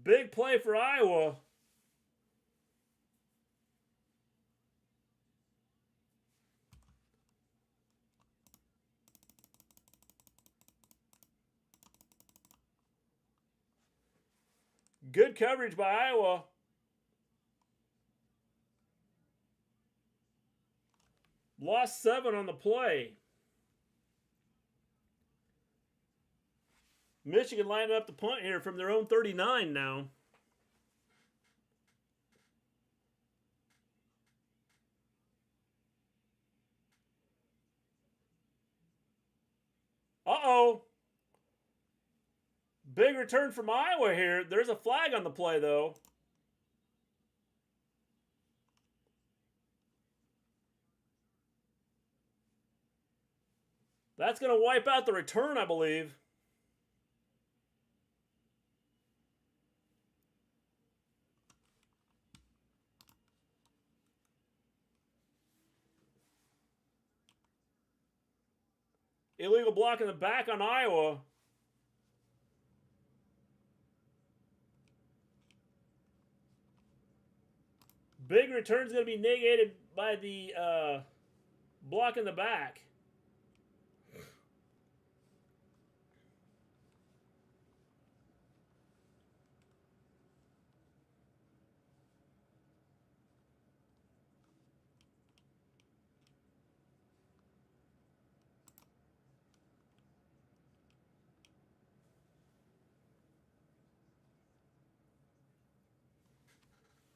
Big play for Iowa. Good coverage by Iowa. Lost 7 on the play. Michigan lining up the punt here from their own 39 now. Uh-oh. Big return from Iowa here. There's a flag on the play, though. That's going to wipe out the return, I believe. Illegal block in the back on Iowa. Big return's going to be negated by the block in the back.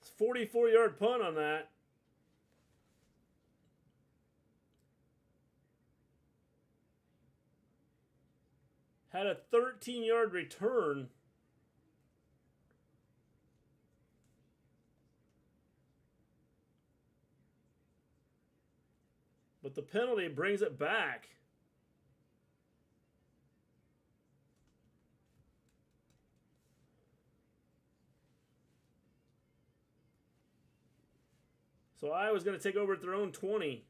It's a 44-yard punt on that. Had a 13-yard return. But the penalty brings it back. So Iowa's going to take over at their own 20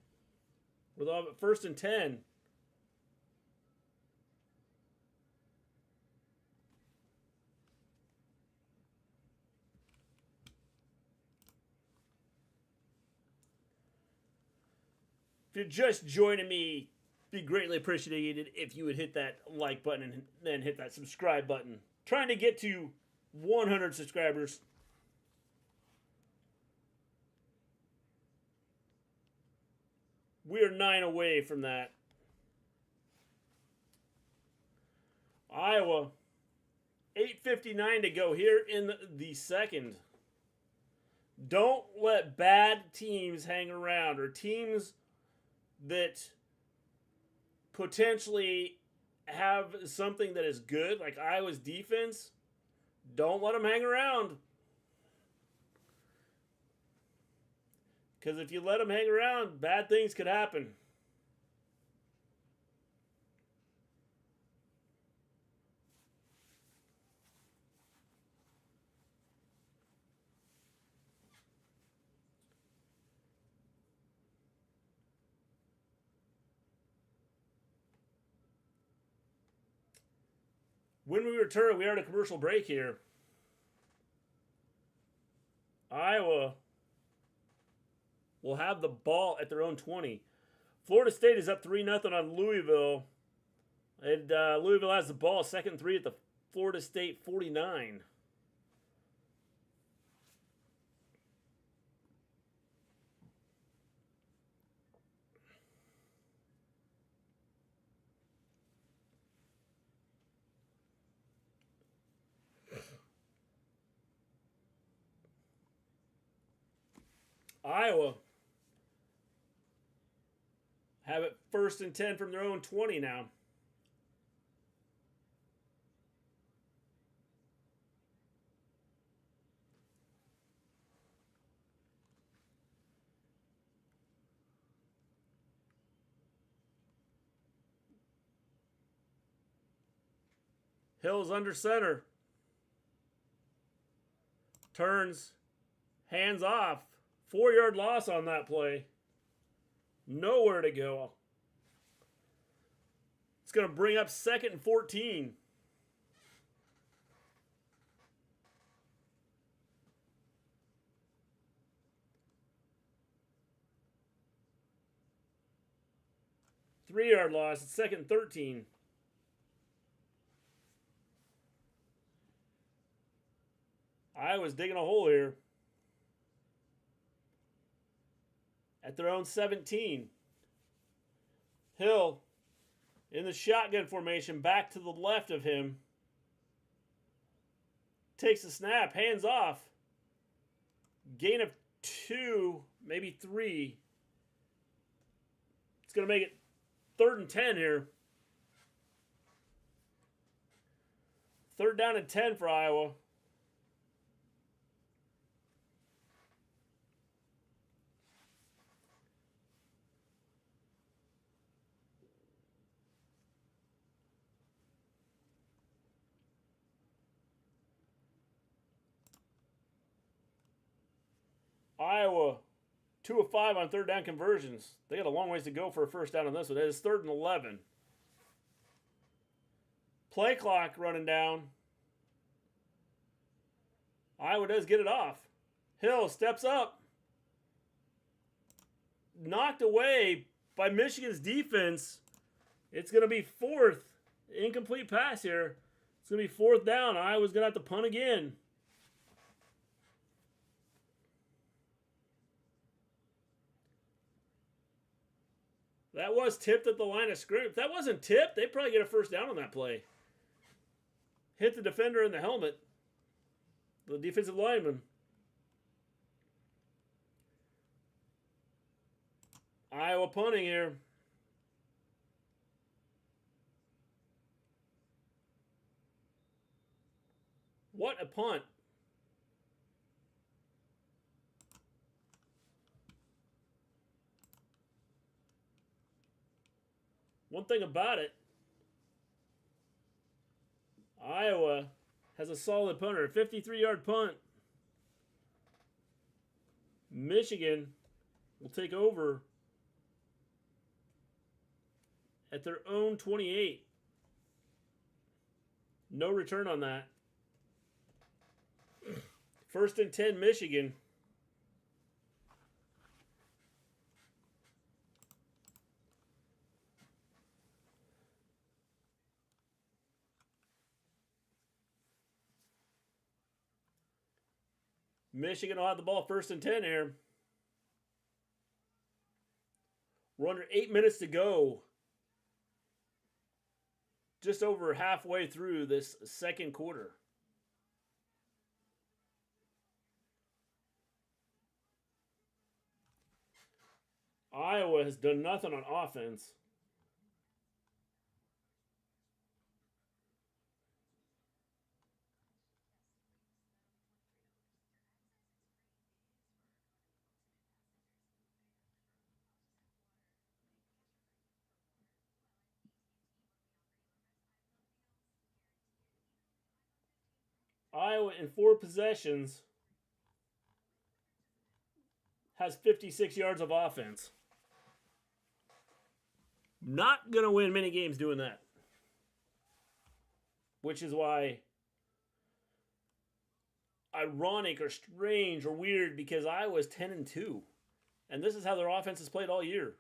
with all but 1st and 10. If you're just joining me, be greatly appreciated if you would hit that like button and then hit that subscribe button. Trying to get to 100 subscribers. We are 9 away from that. Iowa, 8:59 to go here in the second. Don't let bad teams hang around, or teams that potentially have something that is good, like Iowa's defense. Don't let them hang around. Because if you let them hang around, bad things could happen. When we return, we are at a commercial break here. Iowa will have the ball at their own 20. Florida State is up 3-0 on Louisville. And Louisville has the ball, 2nd and 3 at the Florida State 49. Iowa have it 1st and 10 from their own 20 now. Hill's under center. Turns. Hands off. 4-yard loss on that play. Nowhere to go. It's going to bring up 2nd and 14. Three-yard loss. It's 2nd and 13. Iowa's digging a hole here. At their own 17. Hill in the shotgun formation, back to the left of him. Takes the snap, hands off. Gain of 2, maybe 3. It's going to make it 3rd and 10 here. 3rd down and 10 for Iowa. Iowa, 2 of 5 on 3rd down conversions. They got a long ways to go for a 1st down on this one. It is 3rd and 11. Play clock running down. Iowa does get it off. Hill steps up. Knocked away by Michigan's defense. It's going to be 4th. Incomplete pass here. It's going to be 4th down. Iowa's going to have to punt again. That was tipped at the line of scrimmage. If that wasn't tipped, they'd probably get a 1st down on that play. Hit the defender in the helmet. The defensive lineman. Iowa punting here. What a punt. One thing about it, Iowa has a solid punter, 53-yard punt. Michigan will take over at their own 28. No return on that. 1st and 10, Michigan. Michigan will have the ball 1st and 10 here. We're under 8 minutes to go. Just over halfway through this 2nd quarter. Iowa has done nothing on offense. Iowa in 4 possessions has 56 yards of offense. Not going to win many games doing that. Which is why ironic or strange or weird, because Iowa's 10-2. And this is how their offense has played all year.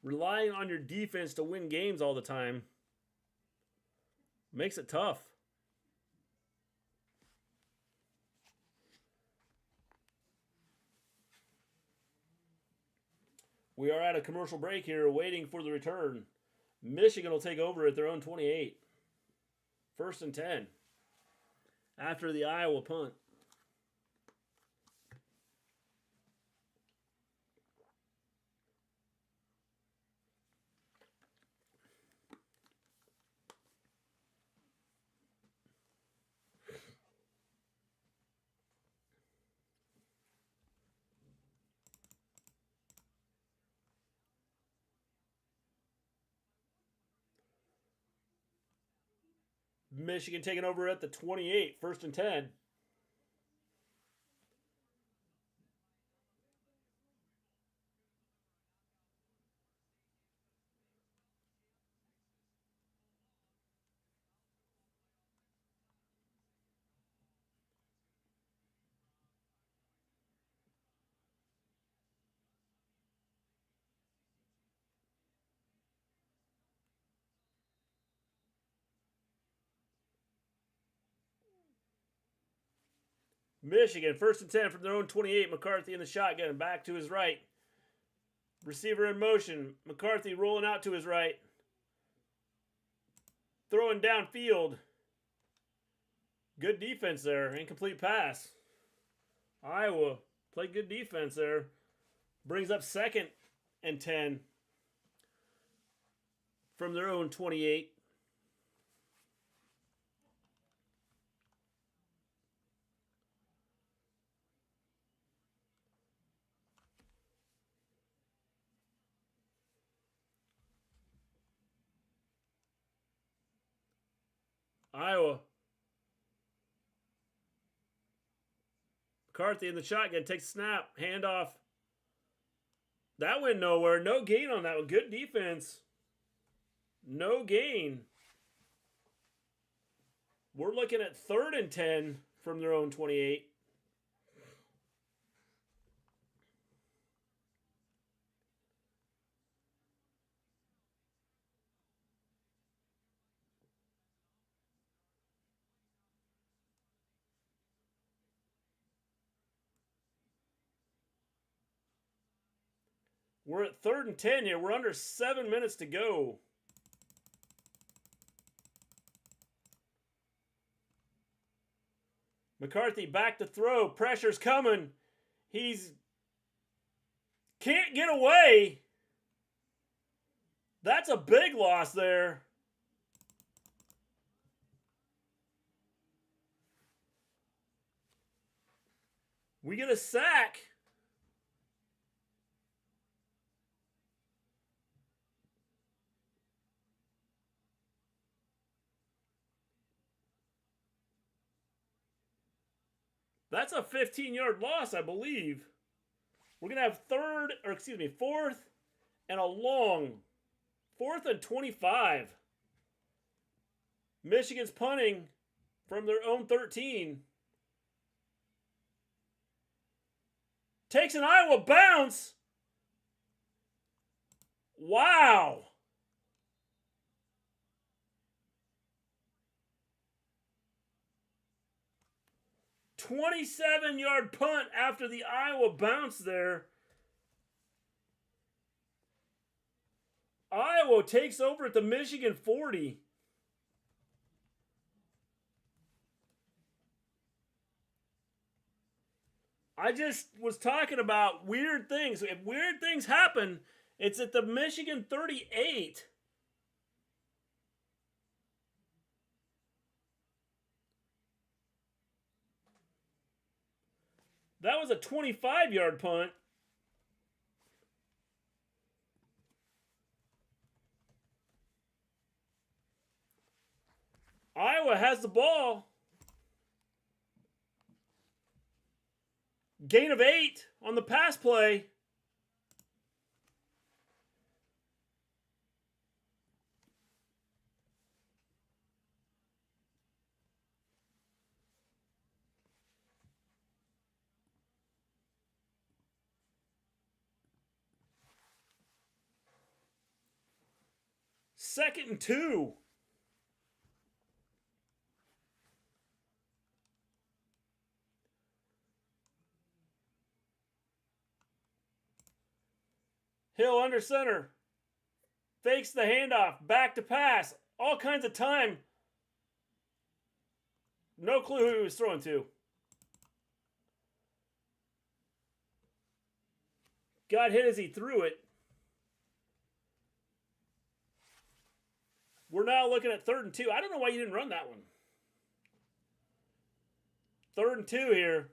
Relying on your defense to win games all the time makes it tough. We are at a commercial break here, waiting for the return. Michigan will take over at their own 28. 1st and 10. After the Iowa punt. Michigan taking over at the 28, 1st and 10. Michigan, 1st and 10 from their own 28. McCarthy in the shotgun, back to his right. Receiver in motion. McCarthy rolling out to his right. Throwing downfield. Good defense there. Incomplete pass. Iowa played good defense there. Brings up 2nd and 10 from their own 28. Iowa. McCarthy in the shotgun. Takes a snap. Handoff. That went nowhere. No gain on that one. Good defense. No gain. We're looking at 3rd and 10 from their own 28. We're at 3rd and 10 here. We're under 7 minutes to go. McCarthy back to throw. Pressure's coming. He's can't get away. That's a big loss there. We get a sack. That's a 15-yard loss, I believe. We're going to have 4th and a long. 4th and 25. Michigan's punting from their own 13. Takes an Iowa bounce. Wow. 27-yard punt after the Iowa bounce there. Iowa takes over at the Michigan 40. I just was talking about weird things. If weird things happen, it's at the Michigan 38. That was a 25-yard punt. Iowa has the ball. Gain of 8 on the pass play. 2nd and 2. Hill under center. Fakes the handoff. Back to pass. All kinds of time. No clue who he was throwing to. Got hit as he threw it. We're now looking at 3rd and 2. I don't know why you didn't run that one. 3rd and 2 here.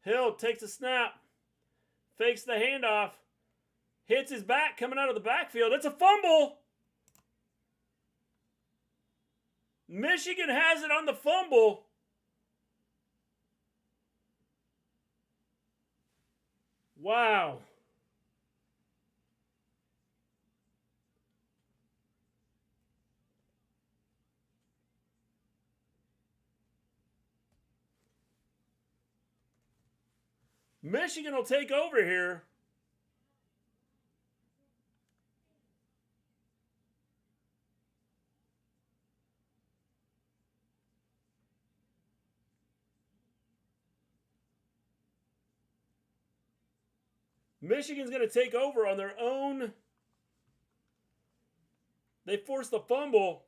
Hill takes a snap. Fakes the handoff. Hits his back coming out of the backfield. It's a fumble. Michigan has it on the fumble. Wow. Michigan will take over here. Michigan's going to take over on their own. They forced the fumble.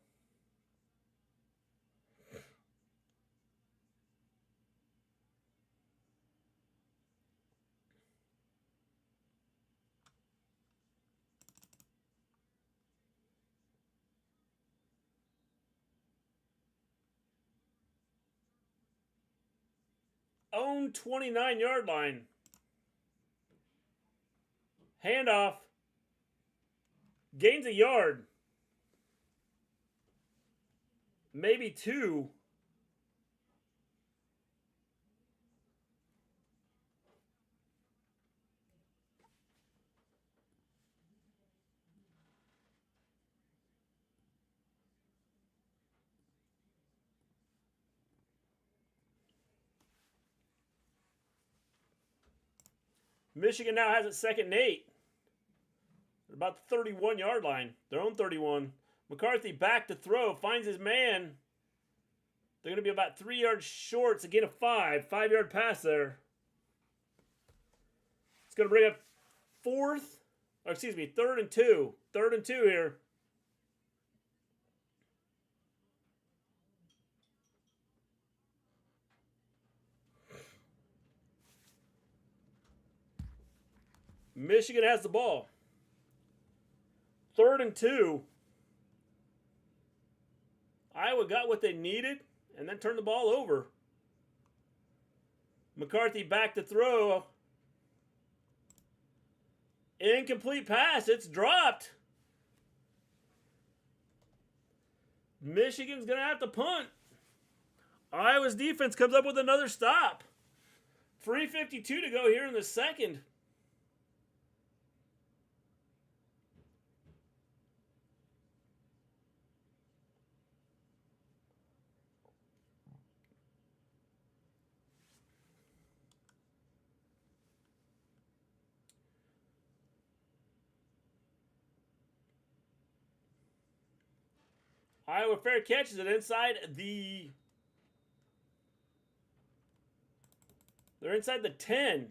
Own 29-yard line. Handoff. Gains a yard. Maybe 2. Michigan now has it 2nd and 8. They're about the 31-yard line. Their own 31. McCarthy back to throw. Finds his man. They're going to be about 3 yards short. It's a gain of 5. 5-yard pass there. It's going to bring up 3rd and 2. 3rd and 2 here. Michigan has the ball. 3rd and 2. Iowa got what they needed and then turned the ball over. McCarthy back to throw. Incomplete pass. It's dropped. Michigan's going to have to punt. Iowa's defense comes up with another stop. 3:52 to go here in the second. Iowa fair catches it inside the... They're inside the 10.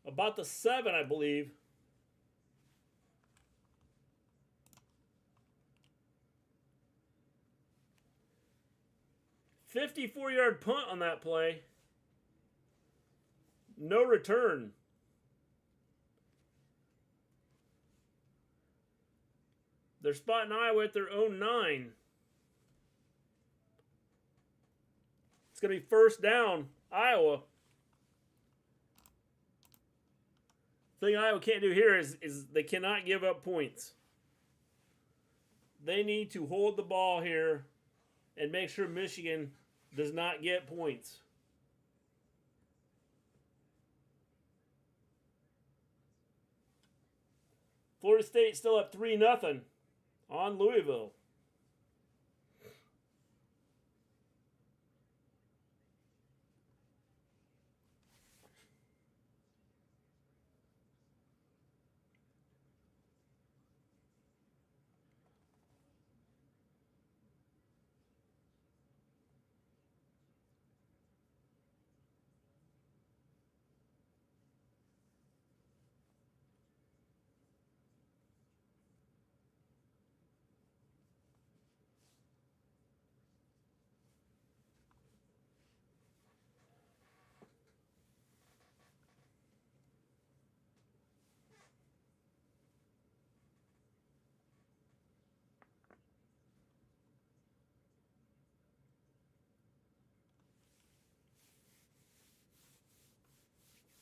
About the 7, I believe. $54-yard punt on that play. No return. They're spotting Iowa at their own 9. It's going to be 1st down, Iowa. The thing Iowa can't do here is they cannot give up points. They need to hold the ball here and make sure Michigan does not get points. Florida State still up 3-0 on Louisville.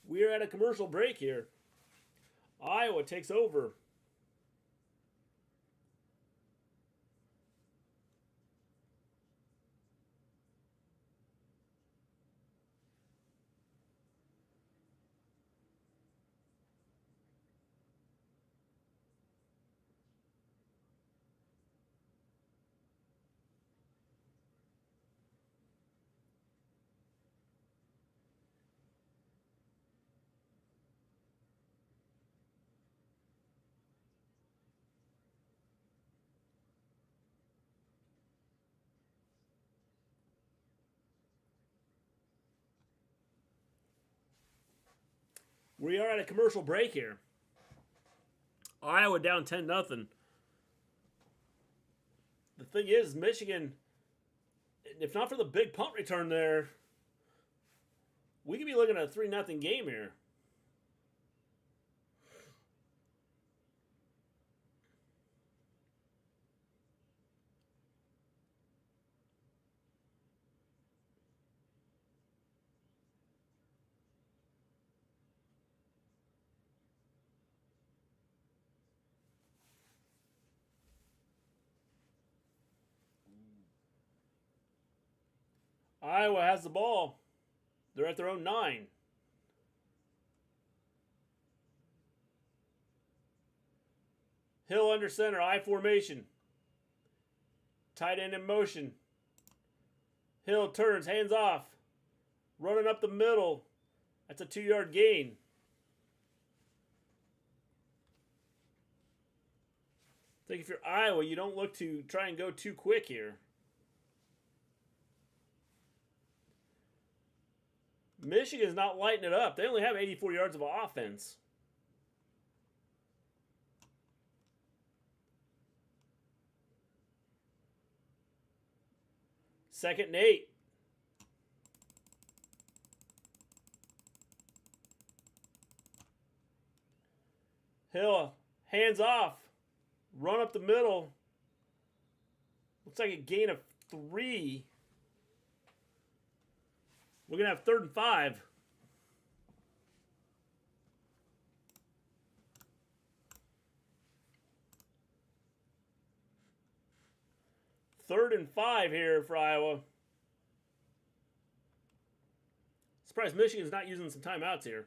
We are at a commercial break here. Iowa takes over. We are at a commercial break here. Iowa down 10-0. The thing is, Michigan, if not for the big punt return there, we could be looking at a 3-0 game here. Iowa has the ball. They're at their own 9. Hill under center, I formation. Tight end in motion. Hill turns, hands off. Running up the middle. That's a 2-yard gain. I think if you're Iowa, you don't look to try and go too quick here. Michigan's not lighting it up. They only have 84 yards of offense. Second and 8. Hill, hands off. Run up the middle. Looks like a gain of 3. We're going to have 3rd and 5. Third and 5 here for Iowa. Surprised Michigan's not using some timeouts here.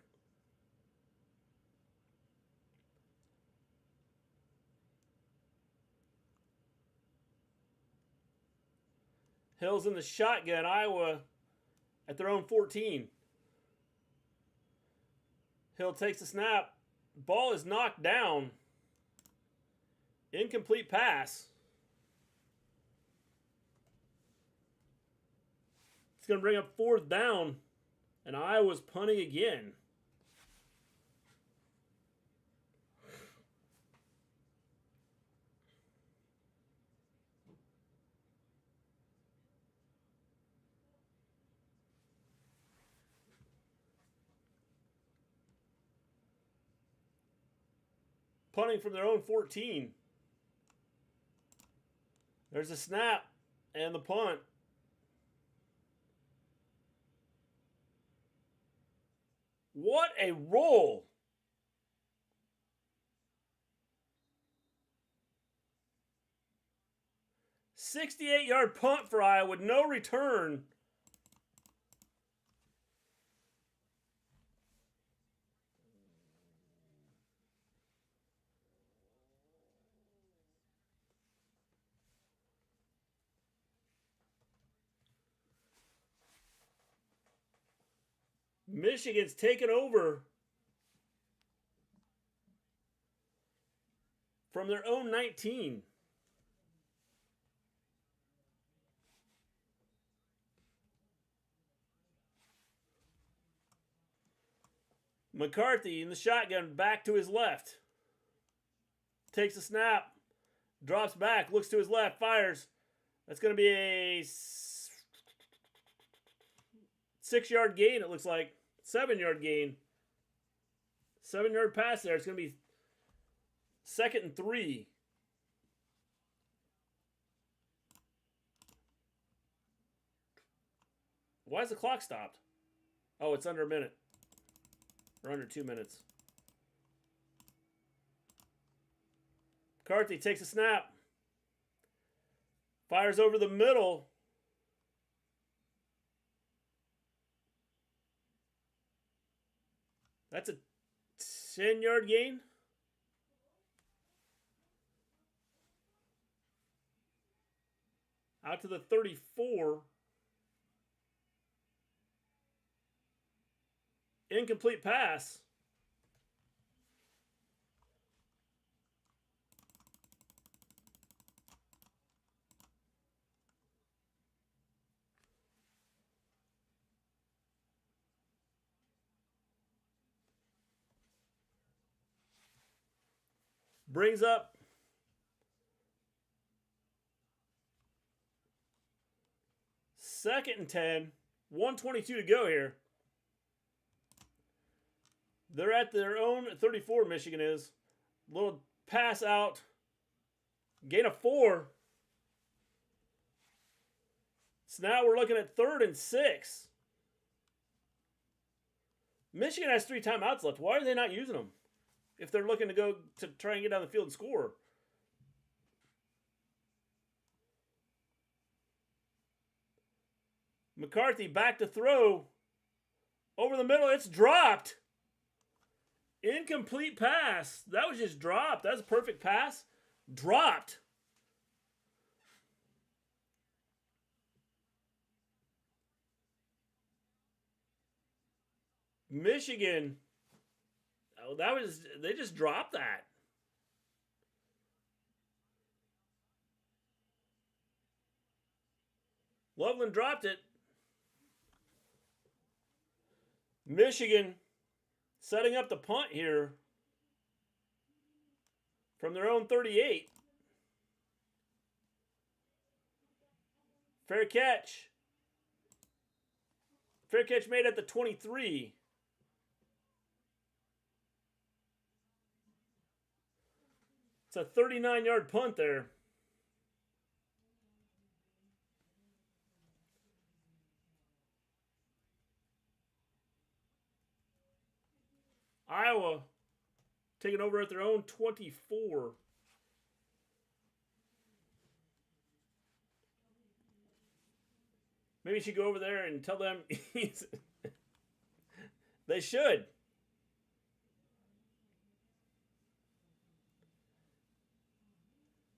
Hill's in the shotgun. Iowa at their own 14. Hill takes the snap. Ball is knocked down. Incomplete pass. It's going to bring up 4th down. And Iowa's punting again. Punting from their own 14. There's a snap and the punt. What a roll. "68-yard punt for Iowa with no return. Michigan's taken over from their own 19. McCarthy in the shotgun, back to his left. Takes a snap, drops back, looks to his left, fires. That's going to be a 6-yard gain, it looks like. 7-yard gain. 7-yard pass there. It's going to be 2nd and 3. Why is the clock stopped? Oh, it's under a minute. Or under 2 minutes. McCarthy takes a snap. Fires over the middle. That's a 10-yard gain. Out to the 34. Incomplete pass. Brings up second and 10. 1:22 to go here. They're at their own 34, Michigan is. Little pass out. Gain of 4. So now we're looking at 3rd and 6. Michigan has 3 timeouts left. Why are they not using them? If they're looking to go to try and get down the field and score. McCarthy back to throw. Over the middle, it's dropped. Incomplete pass. That was just dropped. That was a perfect pass. Dropped. Michigan. Oh, they just dropped that. Loveland dropped it. Michigan setting up the punt here from their own 38. Fair catch. Fair catch made at the 23. It's a 39-yard punt there. Iowa taking over at their own 24. Maybe you should go over there and tell them they should.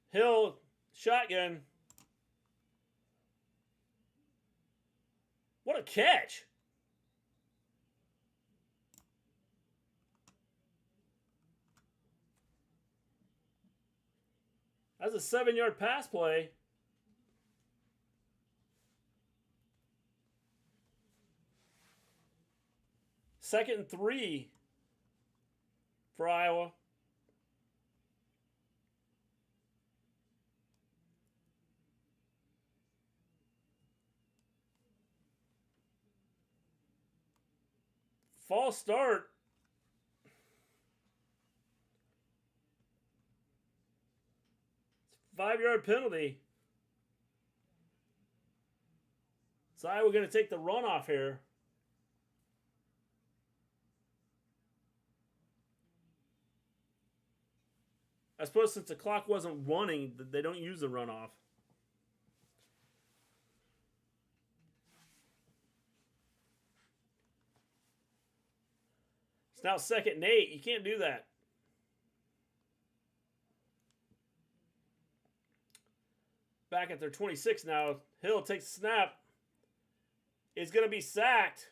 Hill, shotgun. What a catch. That's a 7-yard pass play. Second and 3 for Iowa. False start. It's a 5-yard penalty. So Iowa going to take the runoff here. I suppose since the clock wasn't running, they don't use the runoff. It's now 2nd and 8. You can't do that. Back at their 26 now. Hill takes a snap. Is going to be sacked.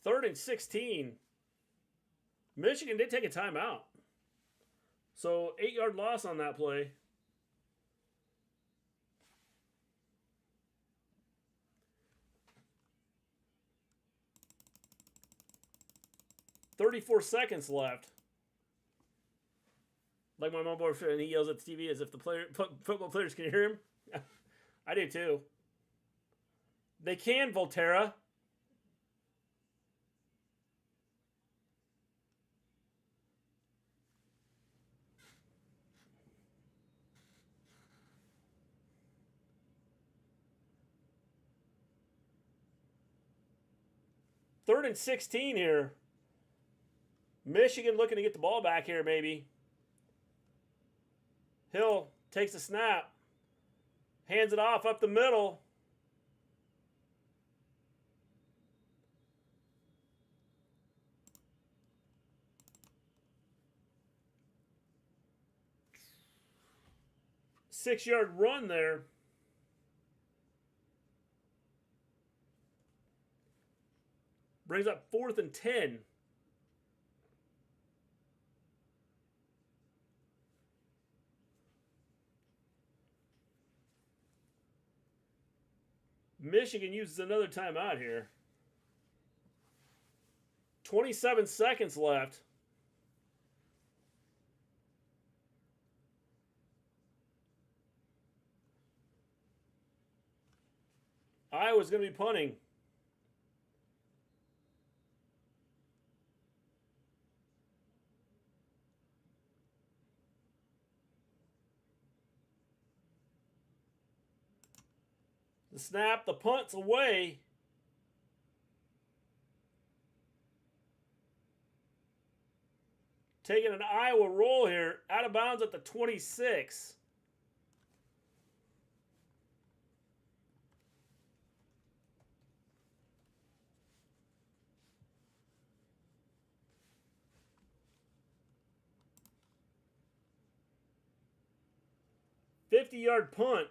3rd and 16. Michigan did take a timeout. So 8-yard loss on that play. "34 seconds left." Like my mom boy, and he yells at the TV as if the football players can hear him. I do too. They can, Volterra. Third and 16 here. Michigan looking to get the ball back here, maybe. Hill takes the snap. Hands it off up the middle. Six-yard run there. Brings up 4th and 10. Michigan uses another timeout here. 27 seconds left. Iowa's going to be punting. The snap, the punt's away. Taking an Iowa roll here, out of bounds at the 26. "50-yard punt."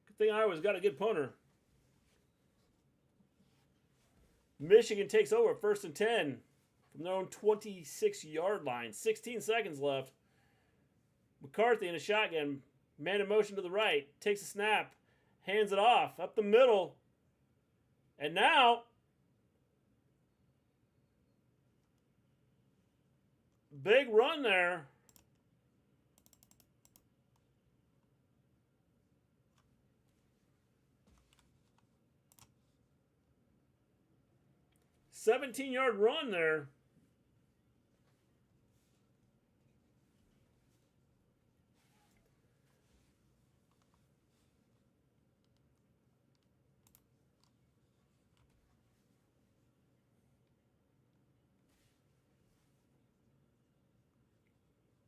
Good thing Iowa's got a good punter. Michigan takes over 1st and 10 from their own 26-yard line. 16 seconds left. McCarthy in a shotgun. Man in motion to the right. Takes a snap. Hands it off. Up the middle. And now, big run there. "17-yard run there.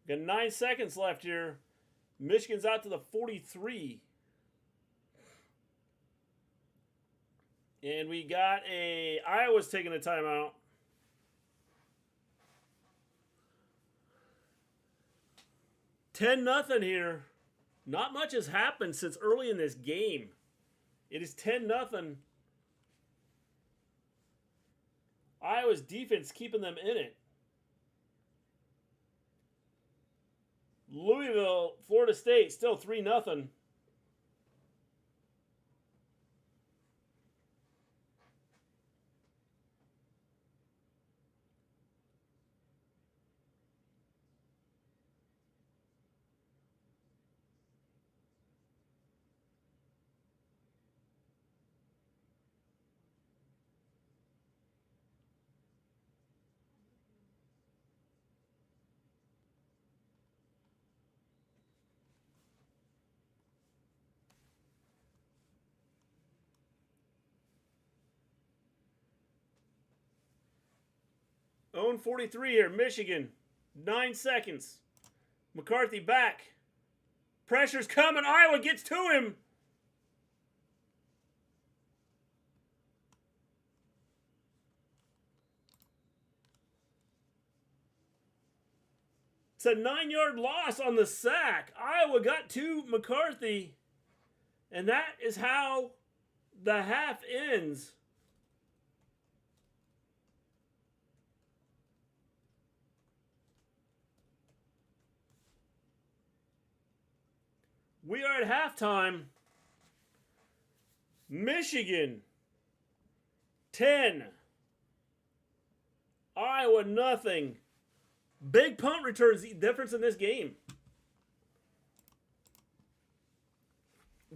Got 9 seconds left here. Michigan's out to the 43. And we got Iowa's taking a timeout. $10-0 here. Not much has happened since early in this game. It is 10-0. Iowa's defense keeping them in it. Louisville, Florida State, still 3-0. Own 43 here, Michigan. 9 seconds. McCarthy back. Pressure's coming. Iowa gets to him. It's a 9-yard loss on the sack. Iowa got to McCarthy. And that is how the half ends. We are at halftime. Michigan 10. Iowa nothing. Big punt returns the difference in this game.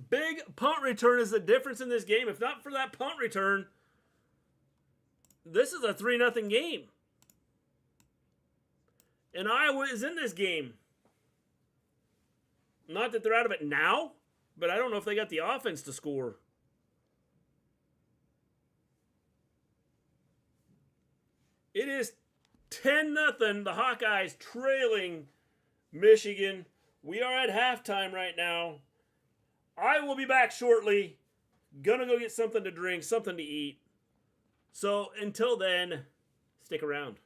Big punt return is the difference in this game. If not for that punt return, this is a 3-0 game. And Iowa is in this game. Not that they're out of it now, but I don't know if they got the offense to score. It is 10-0. The Hawkeyes trailing Michigan. We are at halftime right now. I will be back shortly. Gonna go get something to drink, something to eat. So until then, stick around.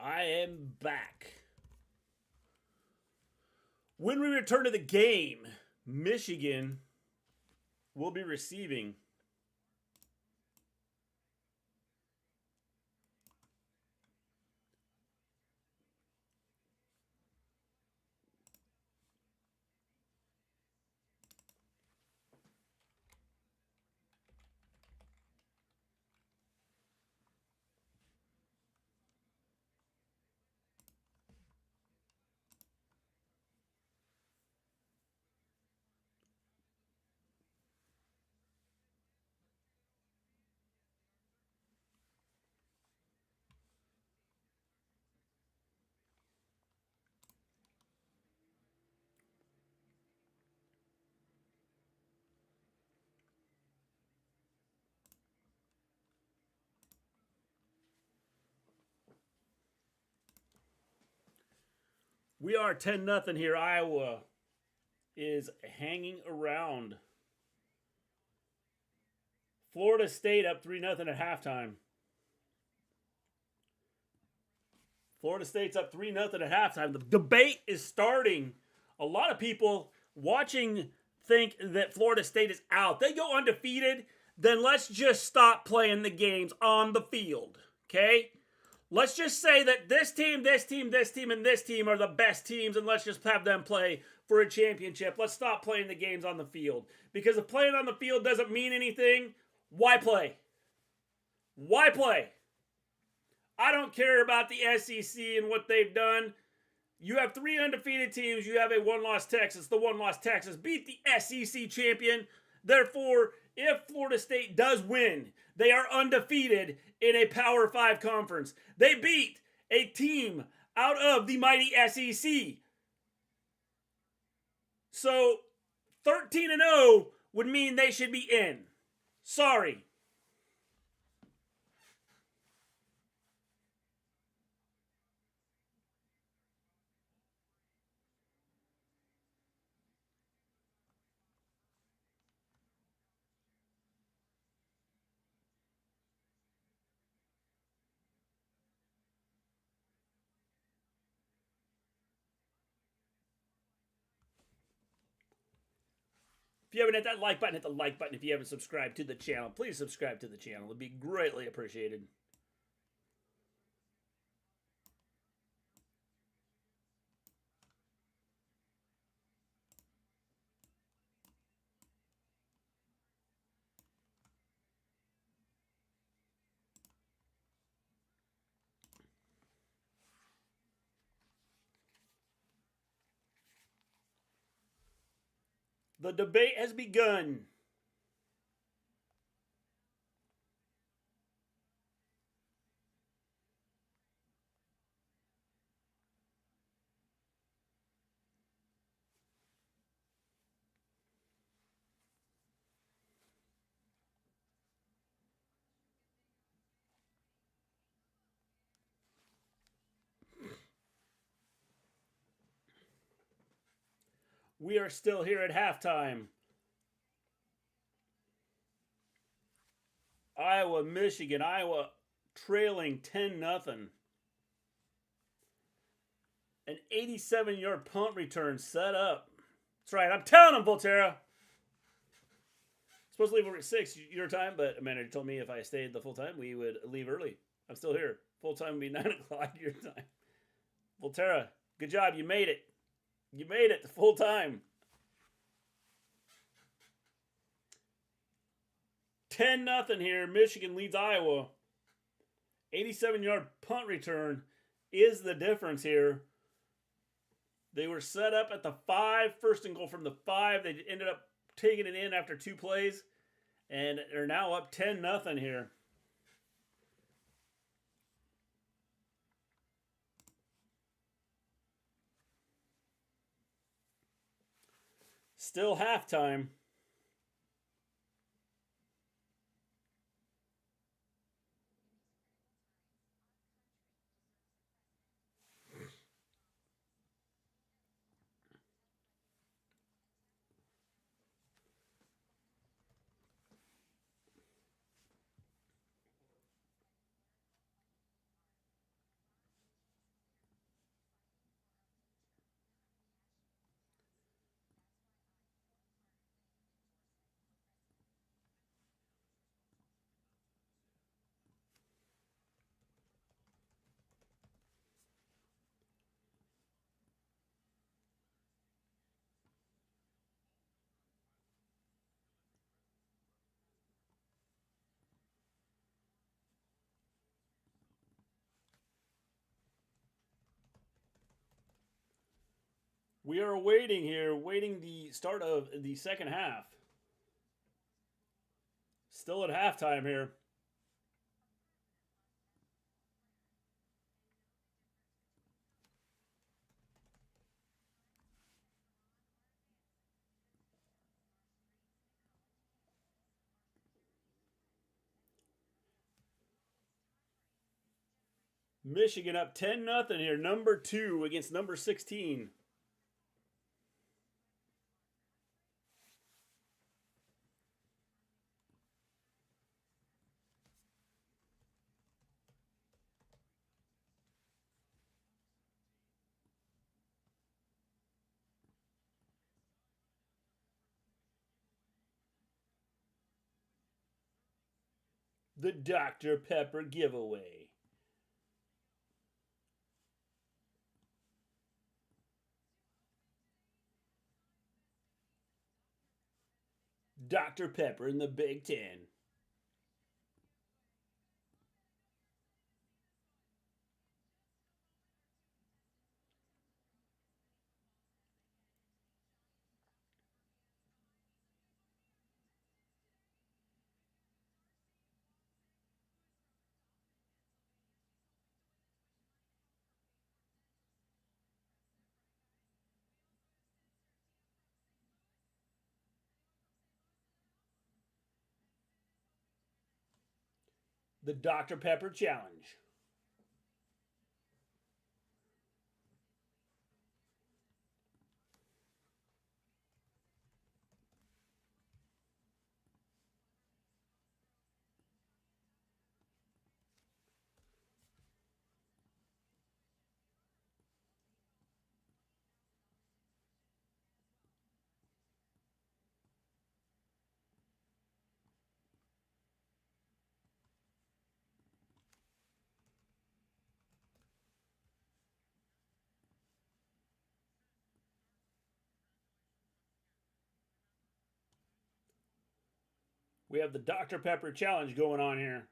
I am back. When we return to the game, Michigan will be receiving we are 10-0 here. Iowa is hanging around. Florida State up 3-0 at halftime. Florida State's up 3-0 at halftime. The debate is starting. A lot of people watching think that Florida State is out. They go undefeated, then let's just stop playing the games on the field. Okay? Let's just say that this team, and this team are the best teams, and let's just have them play for a championship. Let's stop playing the games on the field. Because if playing on the field doesn't mean anything, why play? Why play? I don't care about the SEC and what they've done. You have 3 undefeated teams. You have a one-loss Texas. The one-loss Texas beat the SEC champion. Therefore, if Florida State does win, they are undefeated in a Power 5 conference. They beat a team out of the mighty SEC. So, 13-0 would mean they should be in. Sorry. If you haven't hit that like button, hit the like button. If you haven't subscribed to the channel, please subscribe to the channel. It would be greatly appreciated. The debate has begun. We are still here at halftime. Iowa, Michigan. Iowa trailing 10-0. An 87-yard punt return set up. That's right. I'm telling them, Volterra. Supposed to leave over at 6 your time, but Amanda told me if I stayed the full time, we would leave early. I'm still here. Full time would be 9 o'clock your time. Volterra, good job. You made it. You made it to full time. 10-0 here. Michigan leads Iowa. 87-yard punt return is the difference here. They were set up at the 5, first and goal from the 5. They ended up taking it in after 2 plays, and they're now up 10-0 here. Still halftime. We are waiting here, waiting the start of the second half. Still at halftime here. Michigan up 10-0 here. Number 2 against number 16. The Dr. Pepper giveaway. Dr. Pepper in the Big Ten. The Dr. Pepper Challenge. We have the Dr. Pepper Challenge going on here.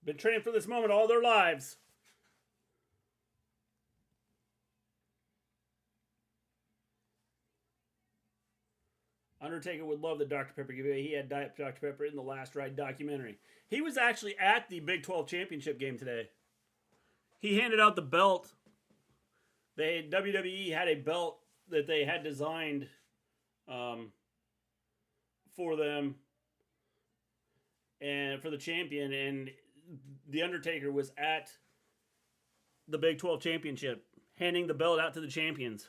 Been training for this moment all their lives. Undertaker would love the Dr. Pepper giveaway. He had Diet Dr. Pepper in the Last Ride documentary. He was actually at the Big 12 championship game today. He handed out the belt. WWE had a belt that they had designed for them and for the champion, and the Undertaker was at the Big 12 championship handing the belt out to the champions.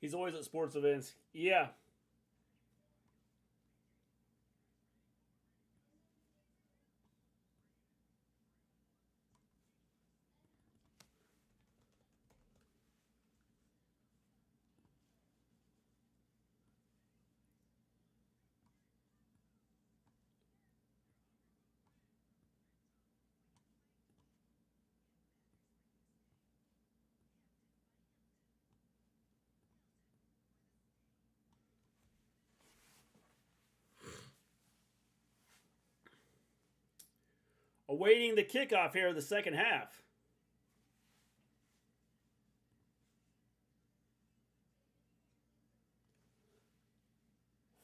He's always at sports events. Yeah. Awaiting the kickoff here of the second half.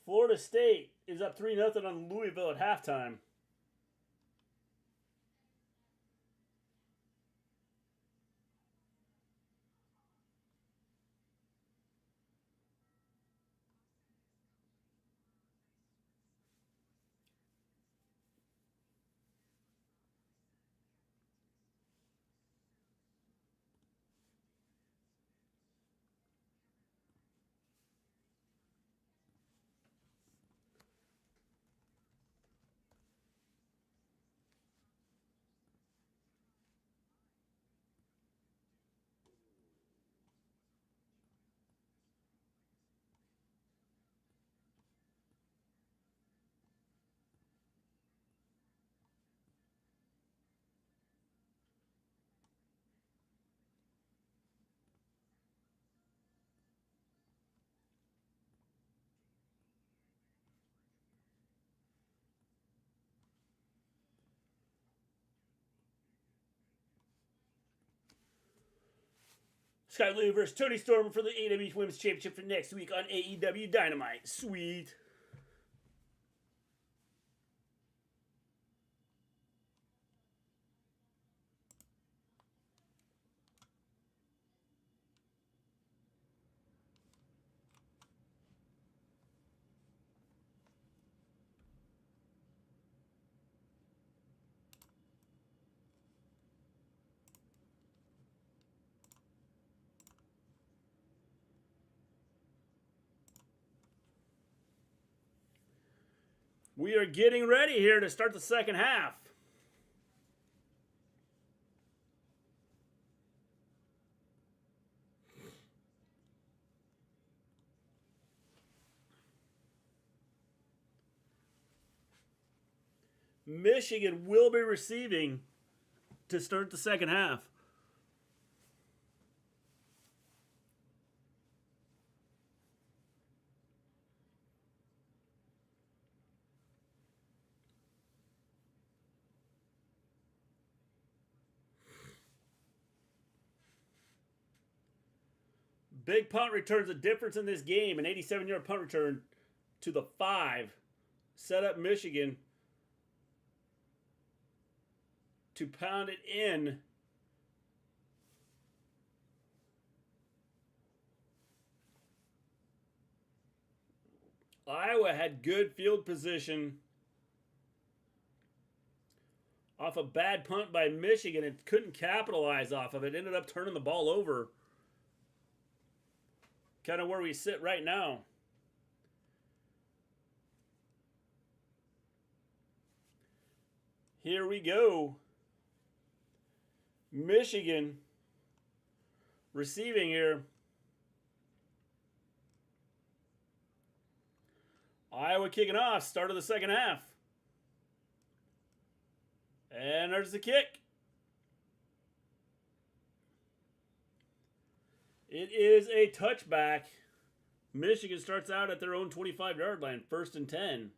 Florida State is up 3-0 on Louisville at halftime. Sky Blue versus Tony Storm for the AEW Women's Championship for next week on AEW Dynamite. Sweet. We are getting ready here to start the second half. Michigan will be receiving to start the second half. Big punt returns a difference in this game. An 87-yard punt return to the 5. Set up Michigan to pound it in. Iowa had good field position off a bad punt by Michigan. It couldn't capitalize off of it. Ended up turning the ball over. Kind of where we sit right now. Here we go. Michigan receiving here. Iowa kicking off. Start of the second half. And there's the kick. It is a touchback. Michigan starts out at their own 25-yard line. 1st and 10.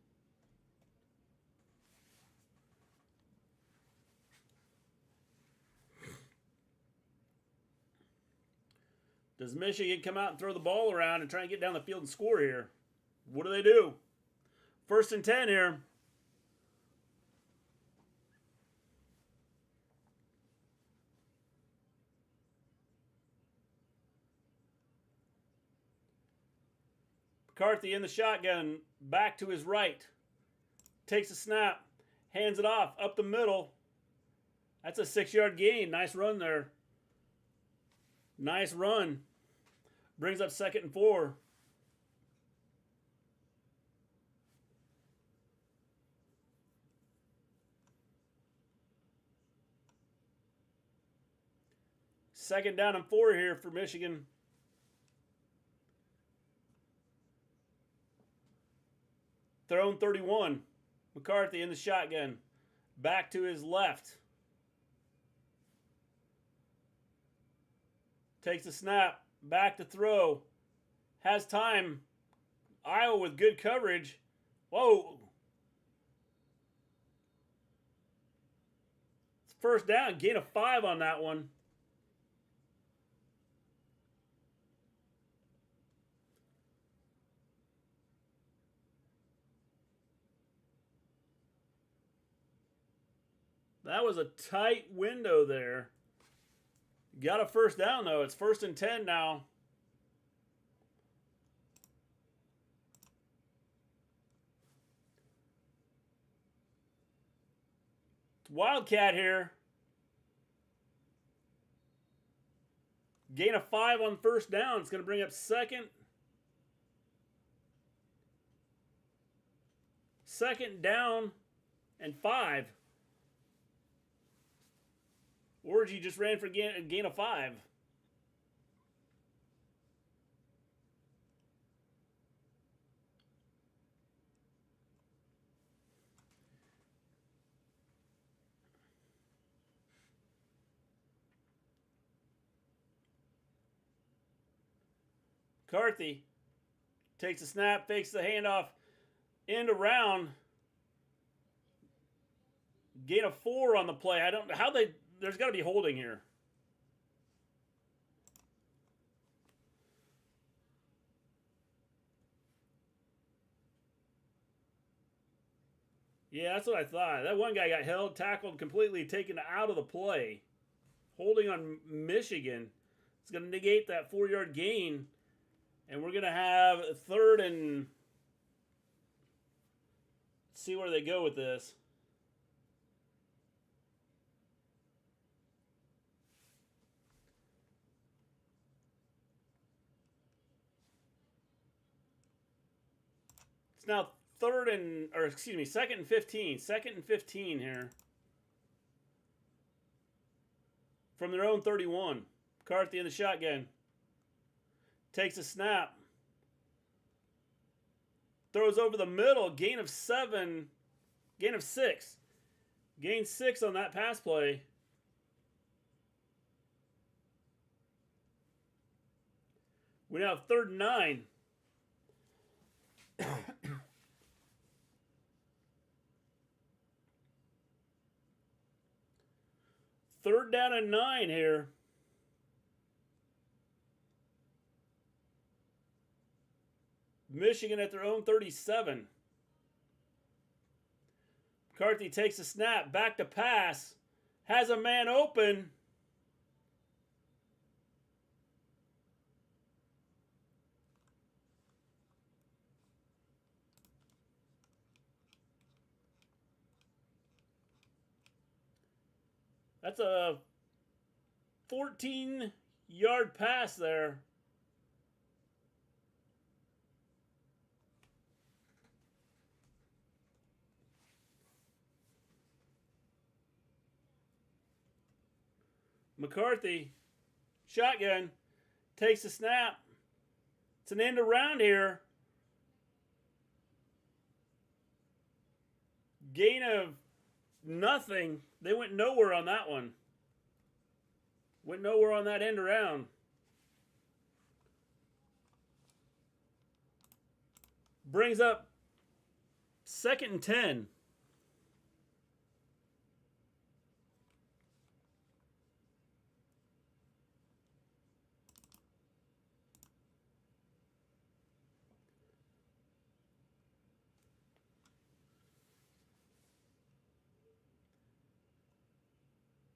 Does Michigan come out and throw the ball around and try and get down the field and score here? What do? 1st and 10 here. McCarthy in the shotgun, back to his right. Takes a snap, hands it off, up the middle. That's a 6-yard gain. Nice run there. Nice run. Brings up 2nd and 4. Second down and 4 here for Michigan. Their own 31. McCarthy in the shotgun. Back to his left. Takes a snap. Back to throw. Has time. Iowa with good coverage. Whoa. It's 1st down. Gain of 5 on that one. That was a tight window there. Got a first down, though. It's 1st and 10 now. It's Wildcat here. Gain of 5 on first down. It's going to bring up second down and 5. Orgy just ran for a gain of 5. McCarthy takes a snap, fakes the handoff, end around. Gain of 4 on the play. I don't know how they. There's got to be holding here. Yeah, that's what I thought. That one guy got held, tackled, completely taken out of the play. Holding on Michigan. It's going to negate that 4-yard gain. And we're going to have 3rd and... Let's see where they go with this. It's now 2nd and 15. 2nd and 15 here. From their own 31. McCarthy in the shotgun. Takes a snap. Throws over the middle. Gain of 7. Gain of 6. Gain 6 on that pass play. We now have 3rd and 9. Third down and 9 here. Michigan at their own 37. McCarthy takes a snap, back to pass, has a man open. That's a 14-yard pass there. McCarthy, shotgun, takes a snap. It's an end around here. Gain of nothing. They went nowhere on that one. Went nowhere on that end around. Brings up 2nd and 10.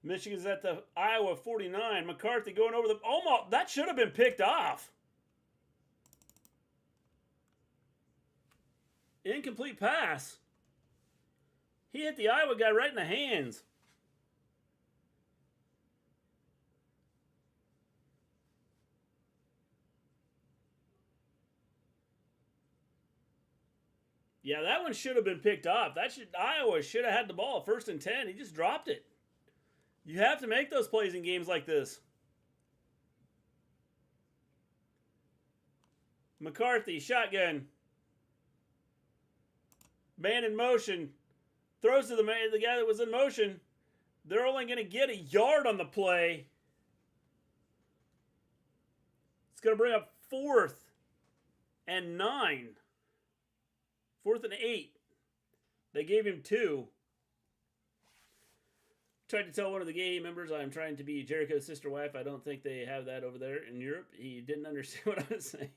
Michigan's at the Iowa 49. McCarthy going over the... Almost, that should have been picked off. Incomplete pass. He hit the Iowa guy right in the hands. Yeah, that one should have been picked off. Iowa should have had the ball 1st and 10. He just dropped it. You have to make those plays in games like this. McCarthy, shotgun. Man in motion. Throws to the guy that was in motion. They're only going to get a yard on the play. It's going to bring up 4th and 9. 4th and 8. They gave him 2. Tried to tell one of the game members I'm trying to be Jericho's sister wife. I don't think they have that over there in Europe. He didn't understand what I was saying.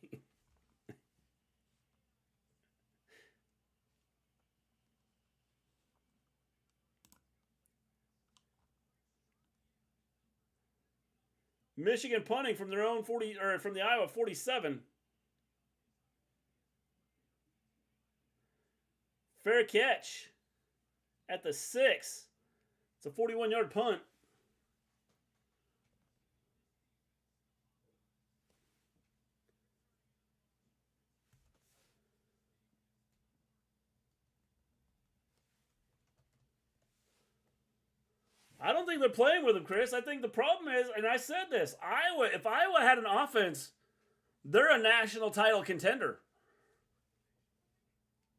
Michigan punting from their own 40 or from the Iowa 47. Fair catch at the 6. It's a 41-yard punt. I don't think they're playing with him, Chris. I think the problem is, and I said this, Iowa, if Iowa had an offense, they're a national title contender.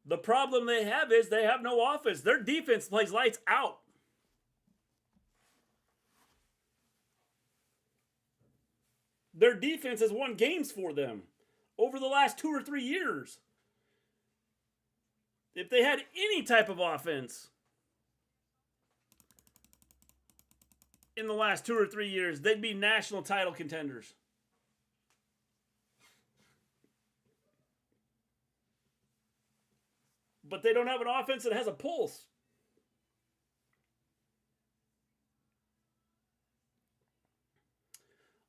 The problem they have is they have no offense. Their defense plays lights out. Their defense has won games for them over the last 2 or 3 years. If they had any type of offense in the last 2 or 3 years, they'd be national title contenders. But they don't have an offense that has a pulse.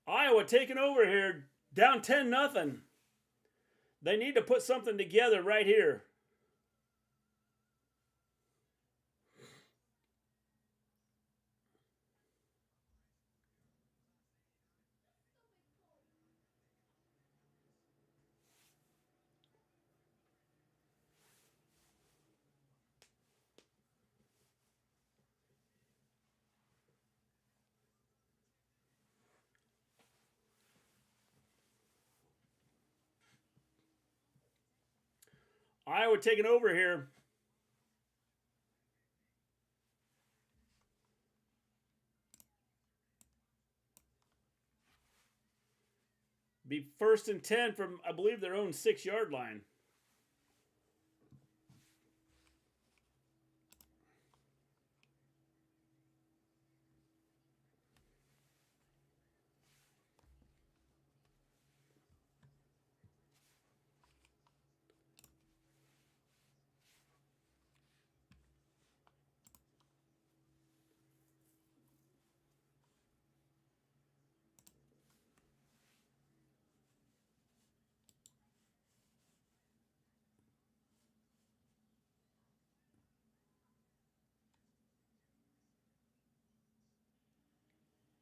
Iowa taking over here, down 10-0. They need to put something together right here. Iowa taking over here. Be 1st and 10 from, I believe, their own 6-yard line.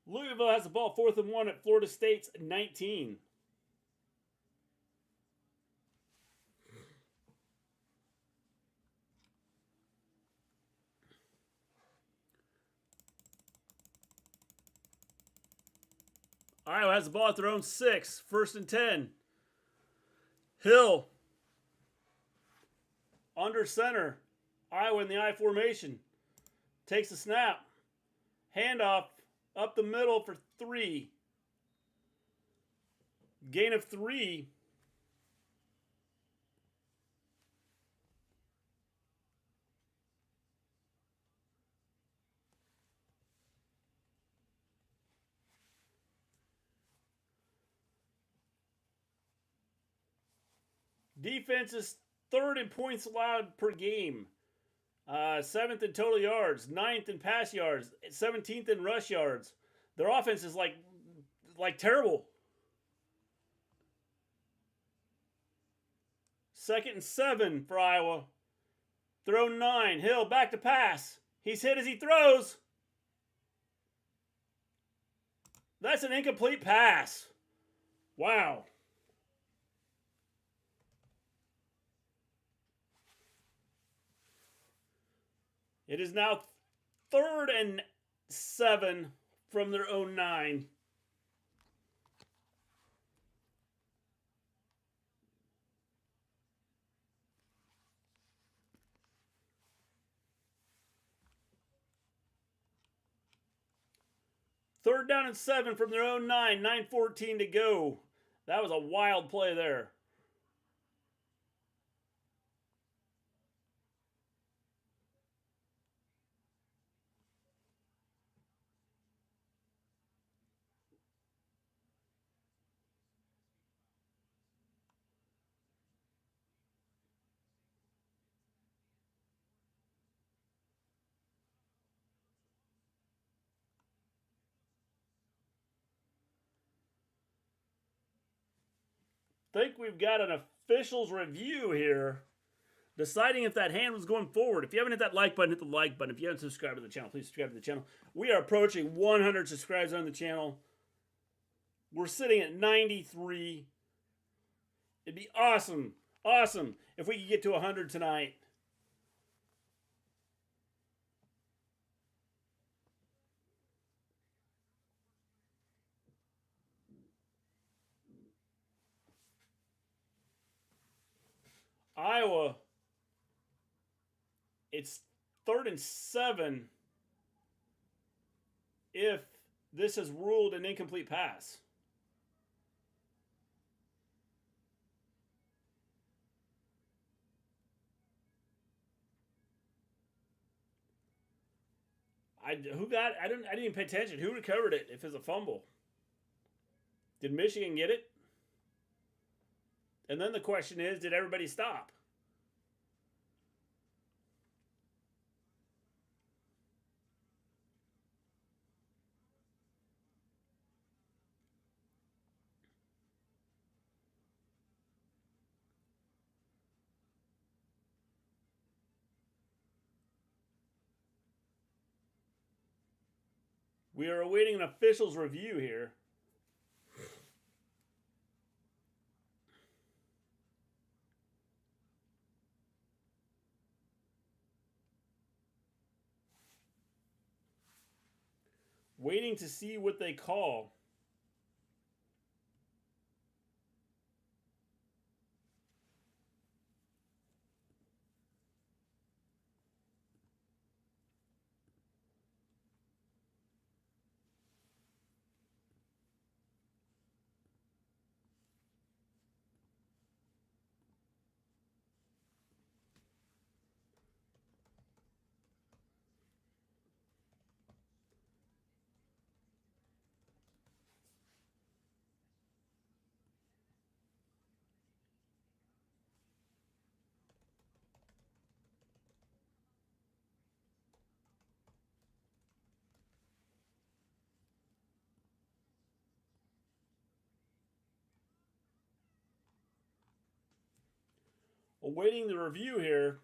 Louisville has the ball 4th and 1 at Florida State's 19. Iowa has the ball at their own 6, 1st and 10. Hill under center. Iowa in the I formation. Takes the snap. Handoff up the middle for 3. Gain of 3. Defense is 3rd in points allowed per game. 7th in total yards, 9th in pass yards, 17th in rush yards. Their offense is like terrible. 2nd and 7 for Iowa. Throw 9. Hill back to pass. He's hit as he throws. That's an incomplete pass. Wow. It is now 3rd and 7 from their own 9. Third down and 7 from their own 9. 9:14 to go. That was a wild play there. think we've got an officials review here, deciding if that hand was going forward. If you haven't hit that like button, hit the like button. If you haven't subscribed to the channel, please subscribe to the channel. We are approaching 100 subscribers on the channel. We're sitting at 93. It'd be awesome, awesome if we could get to 100 tonight. Iowa, it's 3rd and 7 if this is ruled an incomplete pass. I didn't even pay attention. Who recovered it if it's a fumble? Did Michigan get it? And then the question is, did everybody stop? We are awaiting an official's review here. Waiting to see what they call. Awaiting the review here.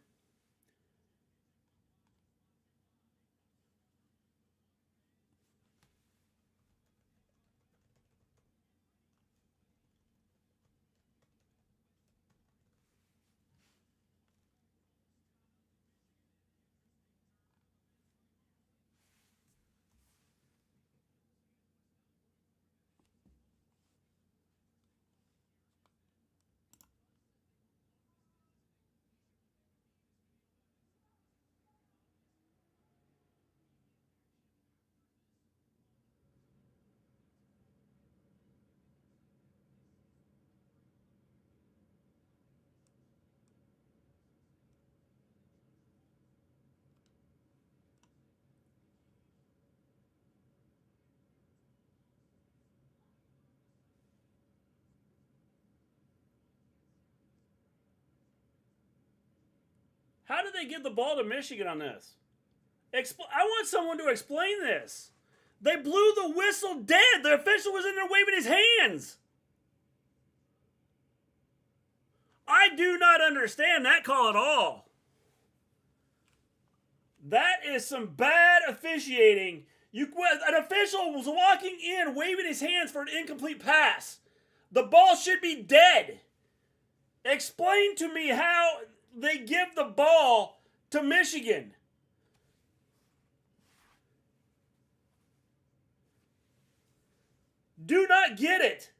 How did they give the ball to Michigan on this? I want someone to explain this. They blew the whistle dead. The official was in there waving his hands. I do not understand that call at all. That is some bad officiating. An official was walking in waving his hands for an incomplete pass. The ball should be dead. Explain to me how they give the ball to Michigan. Do not get it.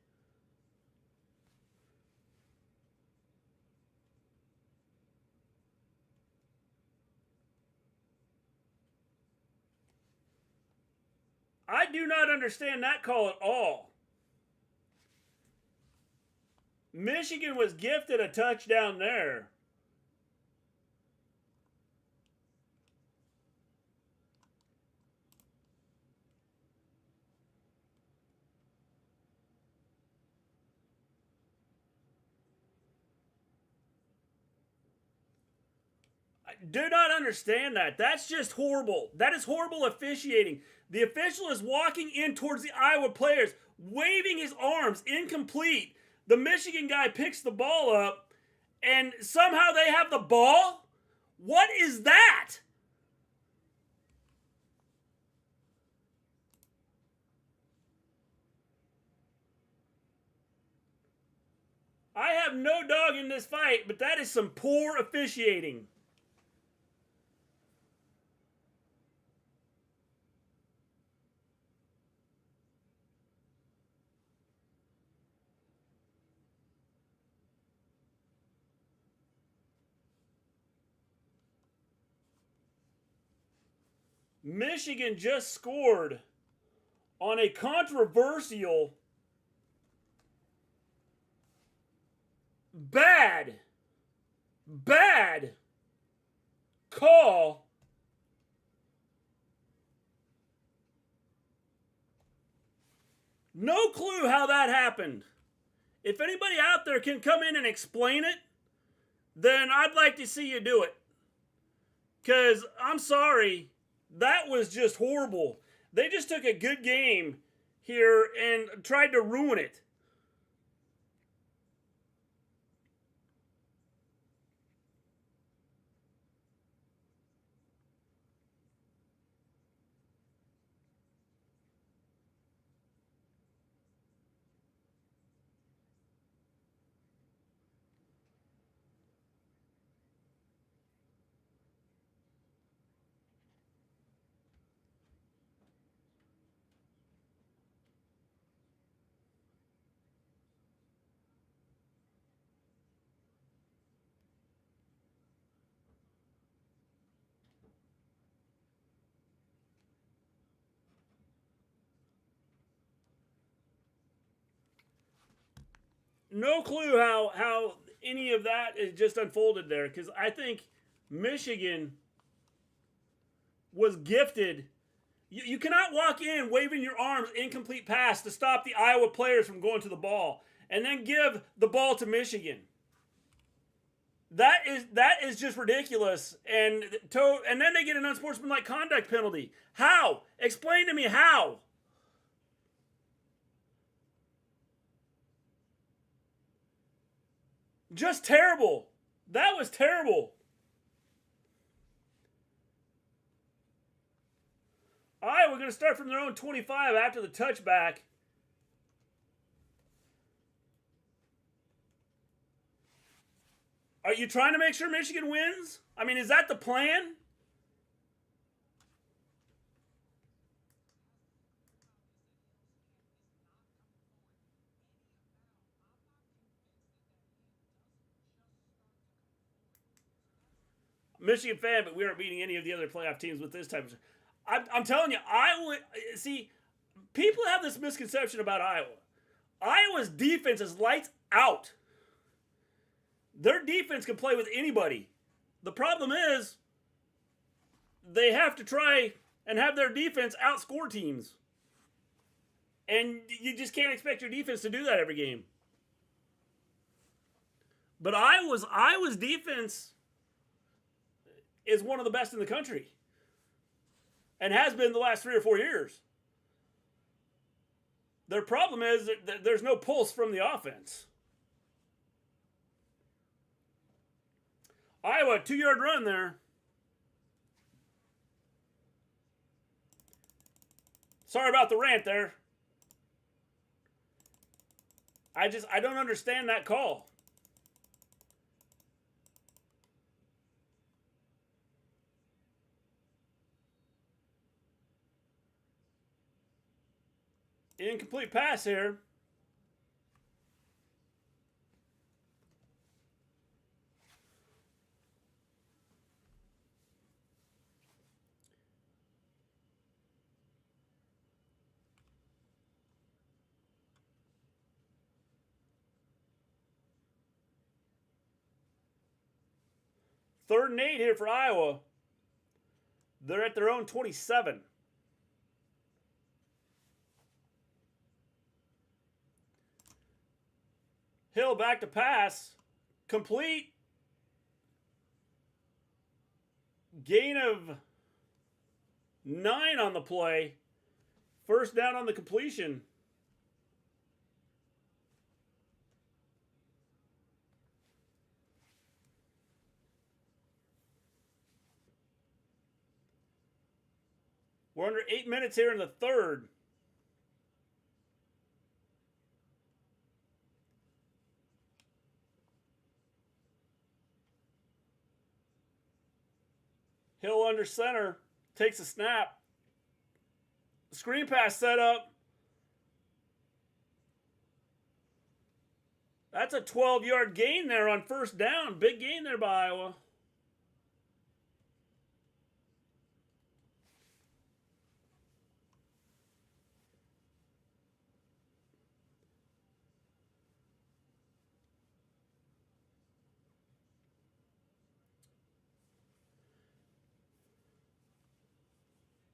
I do not understand that call at all. Michigan was gifted a touchdown there. I do not understand that. That's just horrible. That is horrible officiating. The official is walking in towards the Iowa players, waving his arms, incomplete. The Michigan guy picks the ball up, and somehow they have the ball? What is that? I have no dog in this fight, but that is some poor officiating. Michigan just scored on a controversial, bad call. No clue how that happened. If anybody out there can come in and explain it, then I'd like to see you do it. Because I'm sorry, that was just horrible. They just took a good game here and tried to ruin it. No clue how any of that is just unfolded there, because I think Michigan was gifted. You cannot walk in waving your arms, incomplete pass, to stop the Iowa players from going to the ball, and then give the ball to Michigan. That is just ridiculous, and then they get an unsportsmanlike conduct penalty. How? Explain to me how. Just terrible. That was terrible. Iowa going to start from their own 25 after the touchback. Are you trying to make sure Michigan wins? I mean, is that the plan? Michigan fan, but we aren't beating any of the other playoff teams with this type of. I'm telling you, Iowa. See, people have this misconception about Iowa. Iowa's defense is lights out. Their defense can play with anybody. The problem is they have to try and have their defense outscore teams. And you just can't expect your defense to do that every game. But Iowa's defense is one of the best in the country. And has been the last 3 or 4 years. Their problem is that there's no pulse from the offense. Iowa, 2-yard run there. Sorry about the rant there. I don't understand that call. Incomplete pass here. Third and 8 here for Iowa. They're at their own 27. Hill back to pass. Complete. Gain of 9 on the play. First down on the completion. We're under 8 minutes here in the third. Hill under center. Takes a snap. Screen pass set up. That's a 12-yard gain there on first down. Big gain there by Iowa.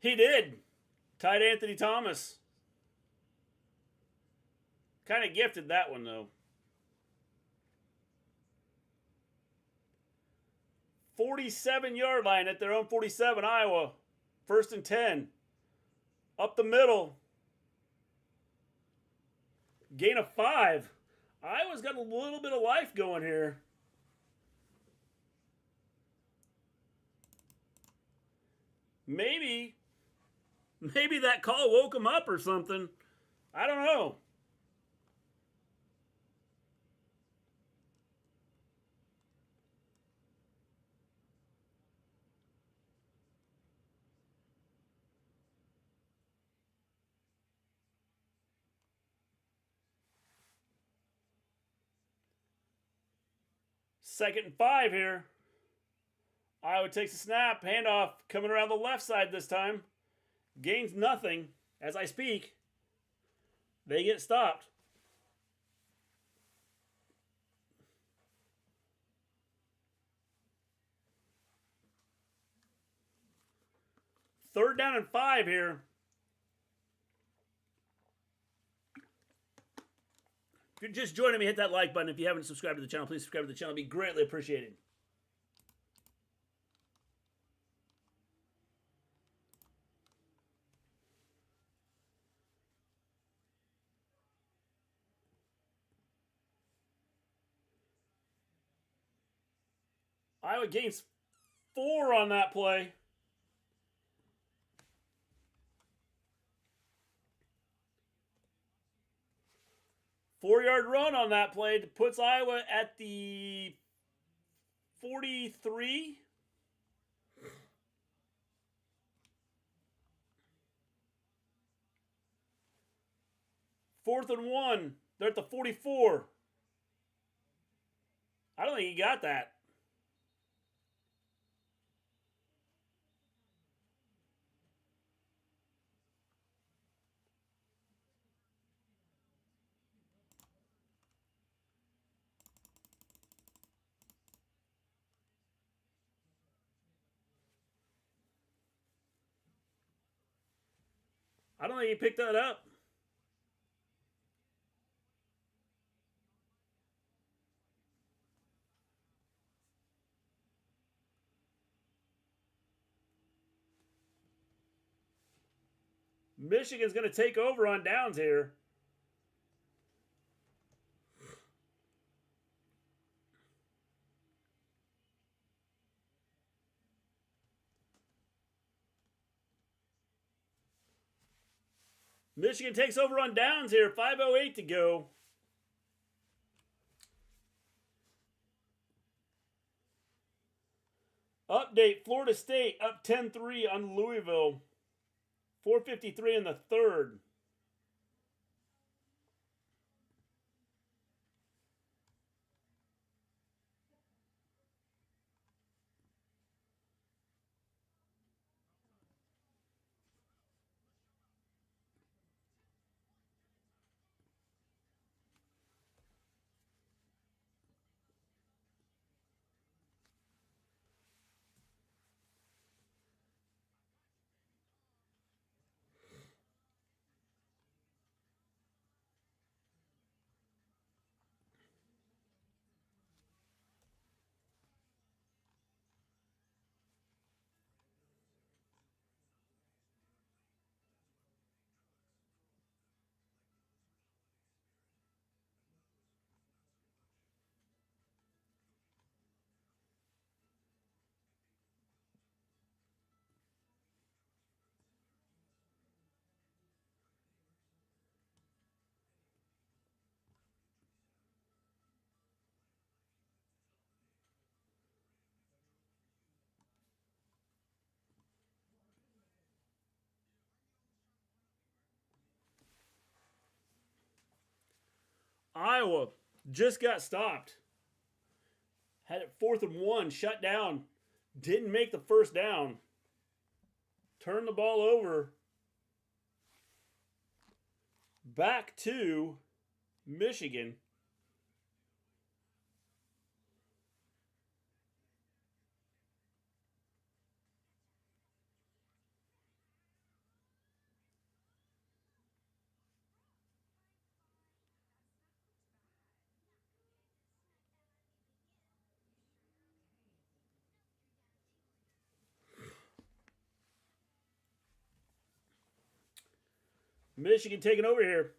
He did. Tied Anthony Thomas. Kind of gifted that one, though. 47-yard line at their own 47, Iowa. 1st and 10. Up the middle. Gain of 5. Iowa's got a little bit of life going here. Maybe that call woke him up or something. I don't know. Second and 5 here. Iowa takes a snap. Handoff coming around the left side this time. Gains nothing as I speak. They get stopped. Third down and 5 here. If you're just joining me, hit that like button. If you haven't subscribed to the channel, please subscribe to the channel. It'd be greatly appreciated. Iowa gains 4 on that play. Four-yard run on that play puts Iowa at the 43. Fourth and 1. They're at the 44. I don't think he got that. I don't think he picked that up. Michigan's going to take over on downs here. Michigan takes over on downs here. 5:08 to go. Update, Florida State up 10-3 on Louisville. 4:53 in the third. Iowa just got stopped. Had it 4th and 1, shut down. Didn't make the first down. Turned the ball over. Back to Michigan. Michigan taking over here.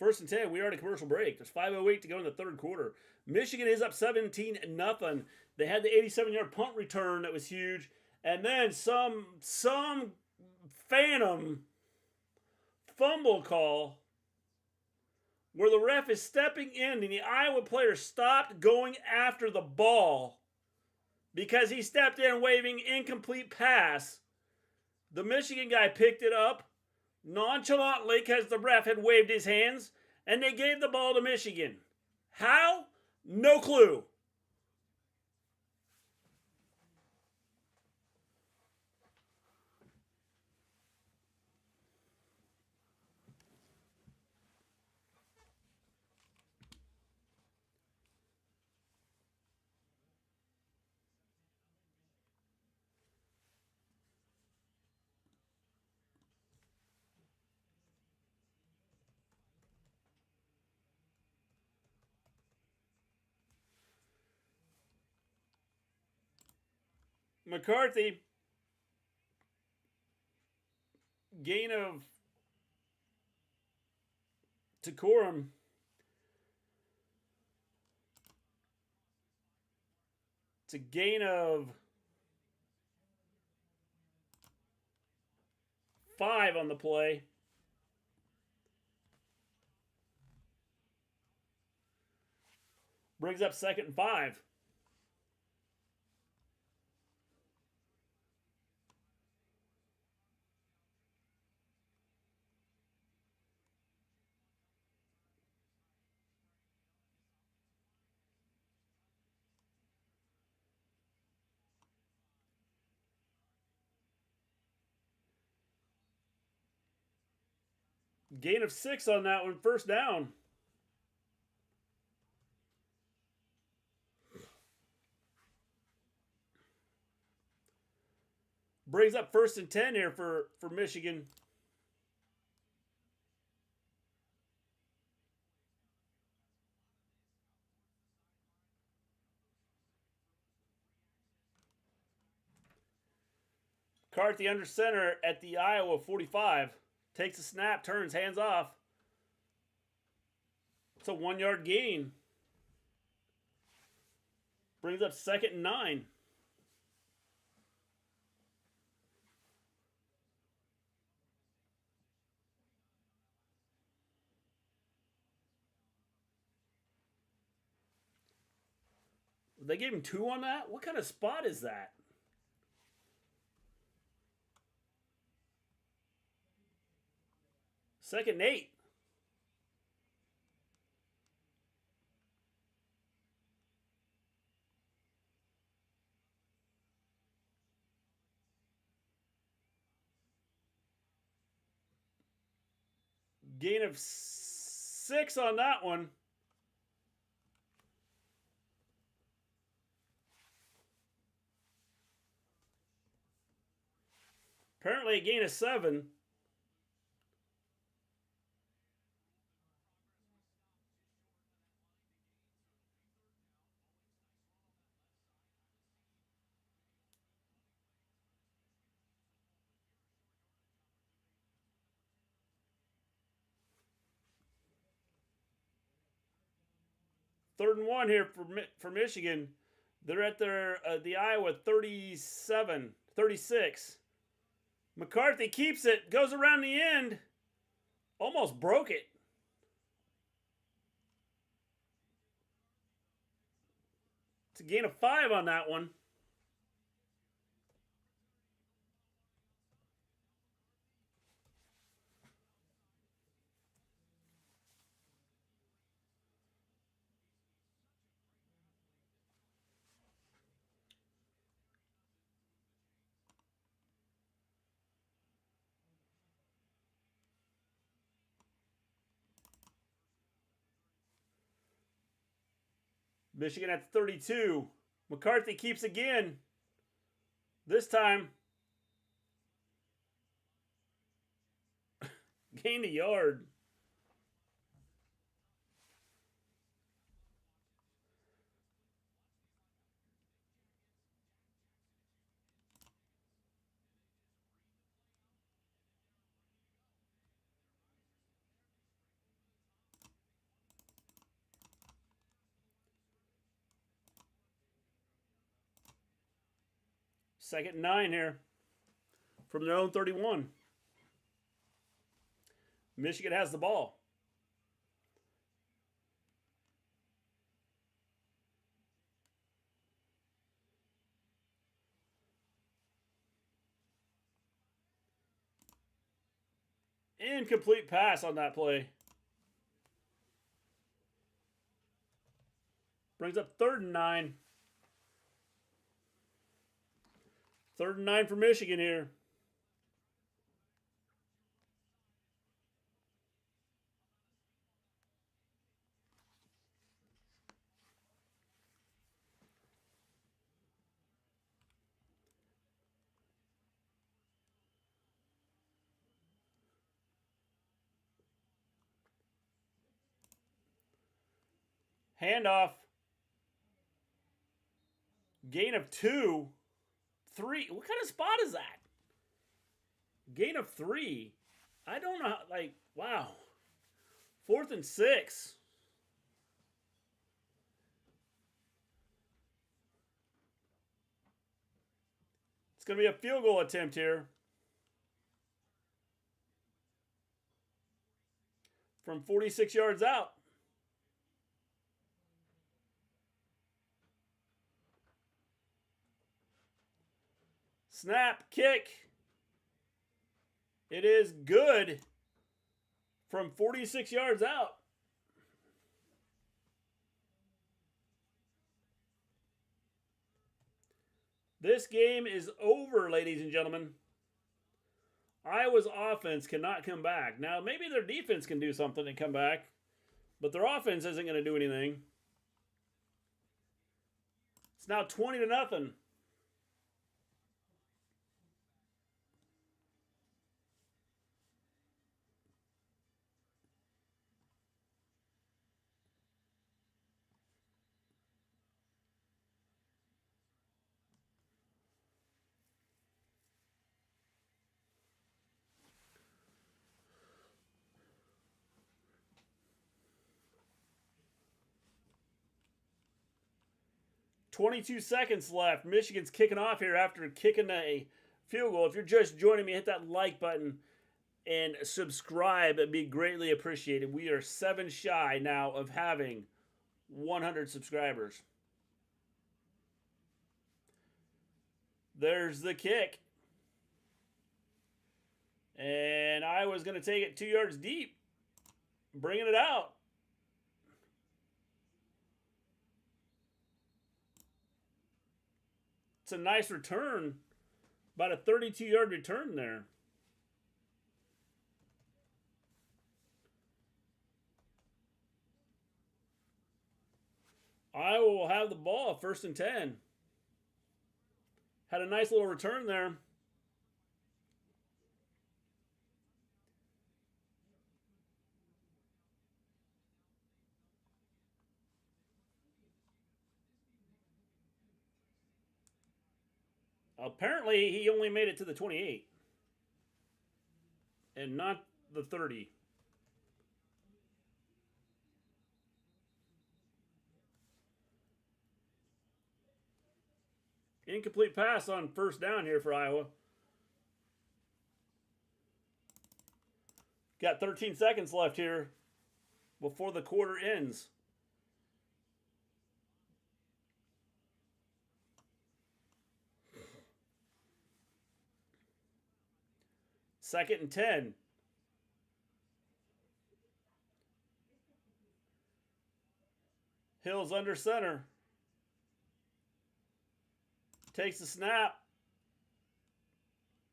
1st and 10. We are at a commercial break. There's 5:08 to go in the 3rd quarter. Michigan is up 17-0. They had the 87-yard punt return that was huge. And then some phantom fumble call where the ref is stepping in and the Iowa player stopped going after the ball because he stepped in waving incomplete pass. The Michigan guy picked it up nonchalantly because the ref had waved his hands, and they gave the ball to Michigan. How? No clue. McCarthy, gain of decorum. It's a gain of 5 on the play. Brings up 2nd and 5. Gain of 6 on that one. 1st down. Brings up 1st and 10 here for Michigan. McCarthy under center at the Iowa 45. Takes a snap, turns, hands off. It's a 1-yard gain. Brings up 2nd and 9. They gave him 2 on that? What kind of spot is that? Second and 8. Gain of 6 on that one. Apparently a gain of 7. Third and 1 here for Michigan. They're at the Iowa 36. McCarthy keeps it, goes around the end, almost broke it. It's a gain of 5 on that one. Michigan at 32. McCarthy keeps again. This time, gained a yard. Second and 9 here from their own 31. Michigan has the ball. Incomplete pass on that play. Brings up 3rd and 9. 3rd and 9 for Michigan here. Handoff. Gain of 2. 3. What kind of spot is that? Gain of 3. I don't know. Like, wow. 4th and 6. It's going to be a field goal attempt here. From 46 yards out. Snap, kick. It is good from 46 yards out. This game is over, ladies and gentlemen. Iowa's offense cannot come back. Now, maybe their defense can do something and come back, but their offense isn't going to do anything. It's now 20-0. 22 seconds left. Michigan's kicking off here after kicking a field goal. If you're just joining me, hit that like button and subscribe. It'd be greatly appreciated. We are 7 shy now of having 100 subscribers. There's the kick. And Iowa's going to take it 2 yards deep, bringing it out. It's a nice return, about a 32-yard return there. Iowa will have the ball, 1st and 10. Had a nice little return there. Apparently, he only made it to the 28 and not the 30. Incomplete pass on 1st down here for Iowa. Got 13 seconds left here before the quarter ends. Second and 10. Hill's under center. Takes the snap.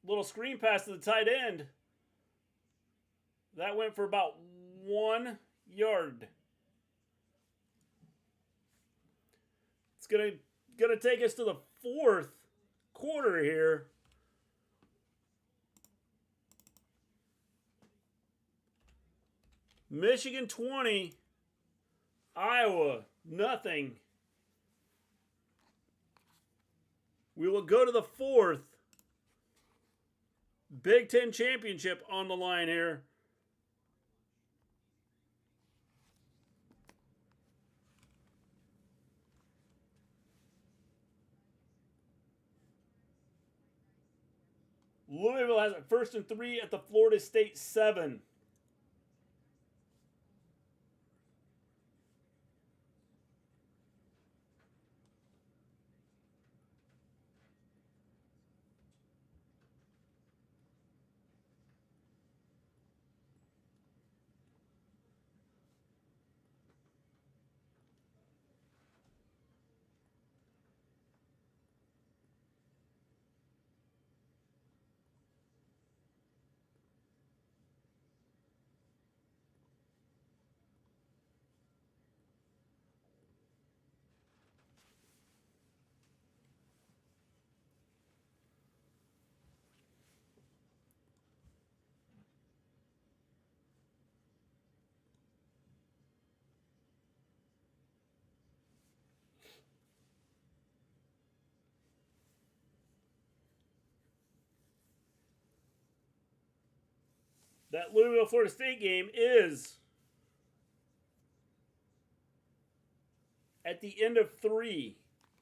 Little screen pass to the tight end. That went for about 1 yard. gonna take us to the fourth quarter here. Michigan 20, Iowa nothing. We will go to the fourth. Big Ten championship on the line here. Louisville has it 1st and 3 at the Florida State 7. That Louisville Florida State game is at the end of 3.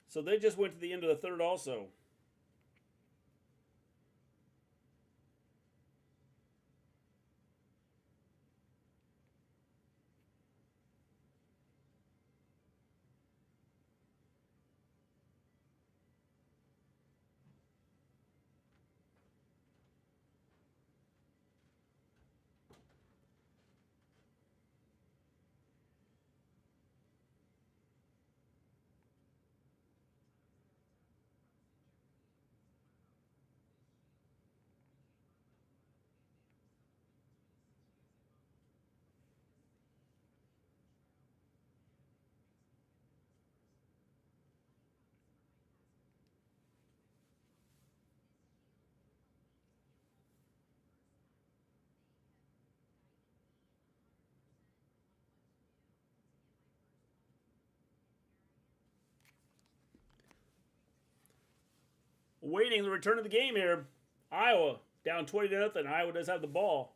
So they just went to the end of the third also. Waiting the return of the game here. Iowa down 20-0. Iowa does have the ball.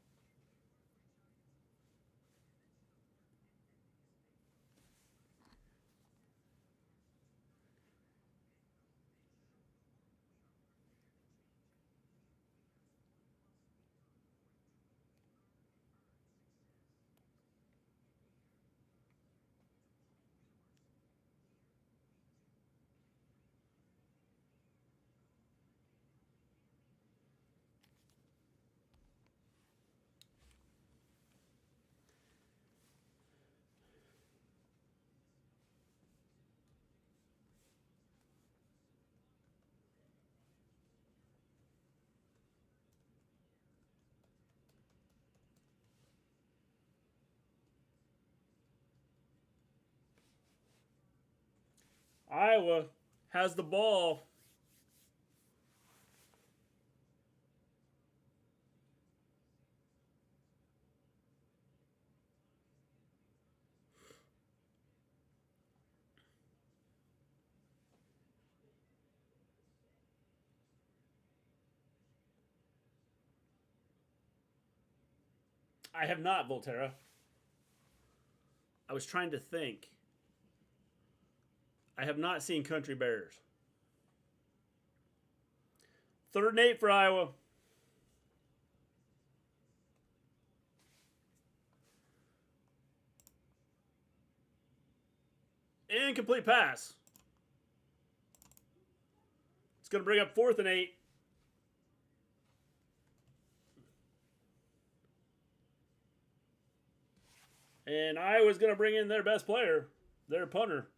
Iowa has the ball. I have not, Volterra. I was trying to think. I have not seen Country Bears. 3rd and 8 for Iowa. Incomplete pass. It's going to bring up 4th and 8. And Iowa's going to bring in their best player, their punter.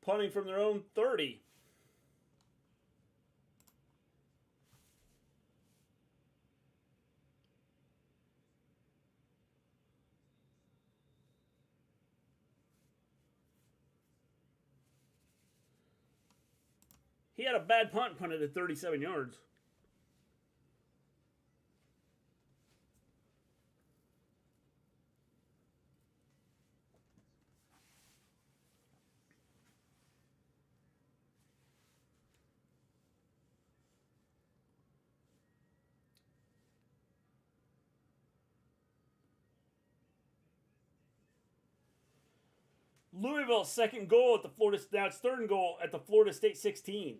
Punting from their own 30. He had a bad punt, punted at 37 yards. Louisville, second goal at the Florida. Now it's third and goal at the Florida State 16.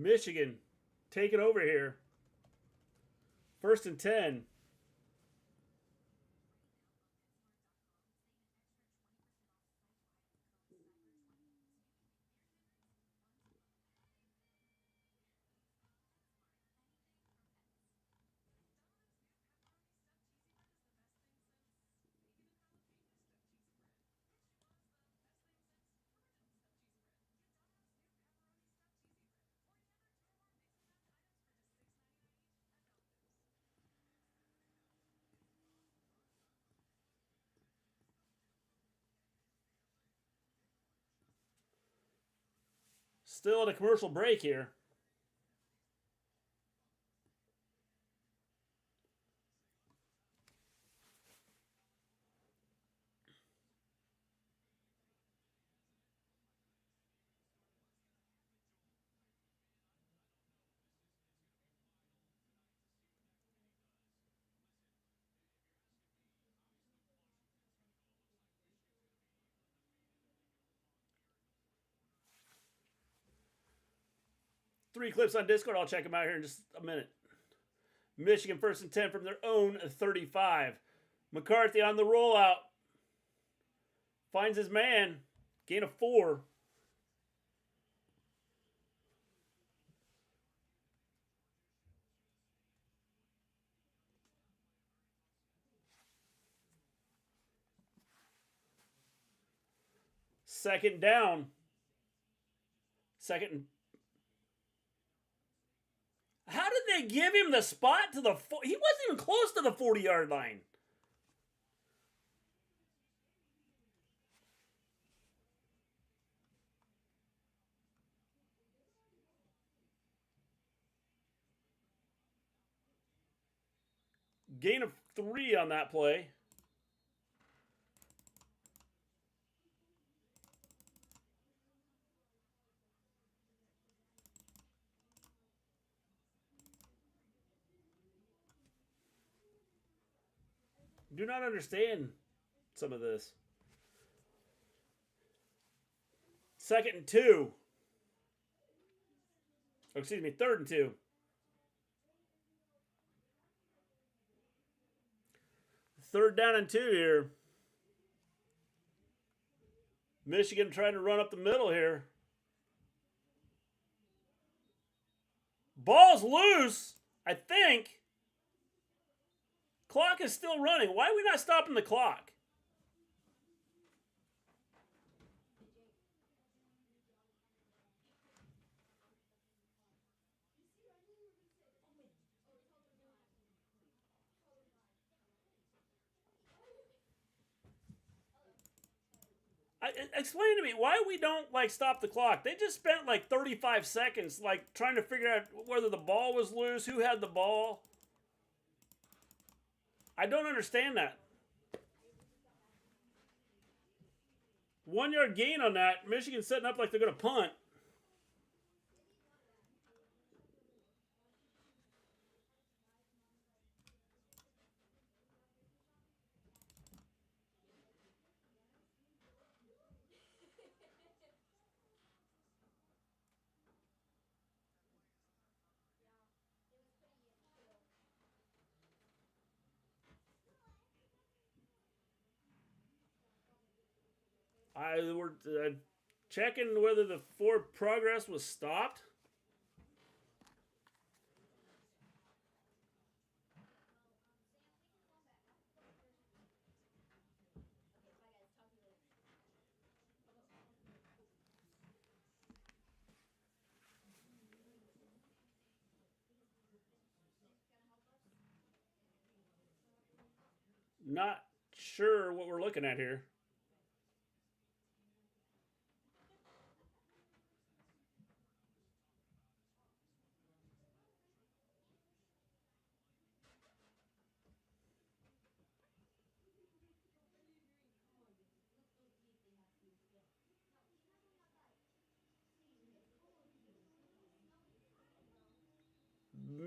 Michigan, take it over here. First and 10. Still at a commercial break here. Three clips on Discord. I'll check them out here in just a minute. Michigan first and 10 from their own 35. McCarthy on the rollout. Finds his man. Gain of 4. Second down. Second. How did they give him the spot to the... He wasn't even close to the 40-yard line. Gain of 3 on that play. Do not understand some of this. Second and 2. Oh, excuse me, third and 2. Third down and 2 here. Michigan trying to run up the middle here. Ball's loose, I think. Clock is still running. Why are we not stopping the clock? Explain to me why we don't stop the clock. They just spent 35 seconds trying to figure out whether the ball was loose, who had the ball. I don't understand that. 1 yard gain on that. Michigan setting up like they're going to punt. I were checking whether the forward progress was stopped. Not sure what we're looking at here.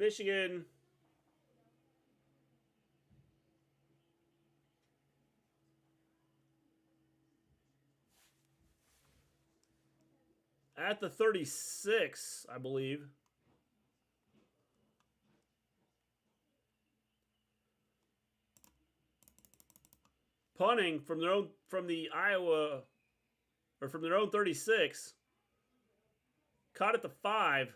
Michigan at the 36, I believe. Punting from their own, from the Iowa, or from their own 36. Caught at the 5.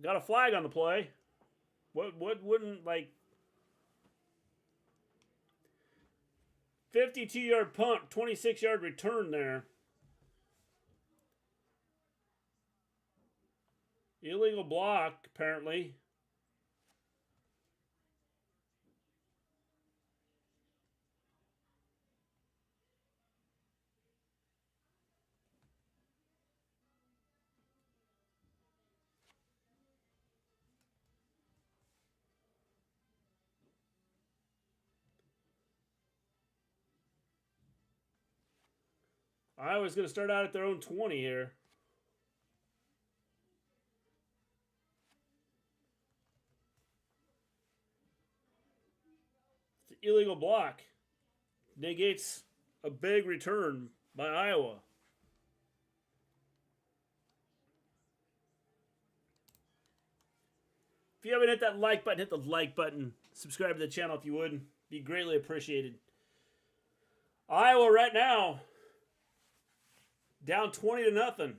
Got a flag on the play. What wouldn't, like, 52-yard punt, 26-yard return there. Illegal block, apparently. Iowa's going to start out at their own 20 here. It's an illegal block. Negates a big return by Iowa. If you haven't hit that like button, hit the like button. Subscribe to the channel if you would. Be greatly appreciated. Iowa right now down 20-0.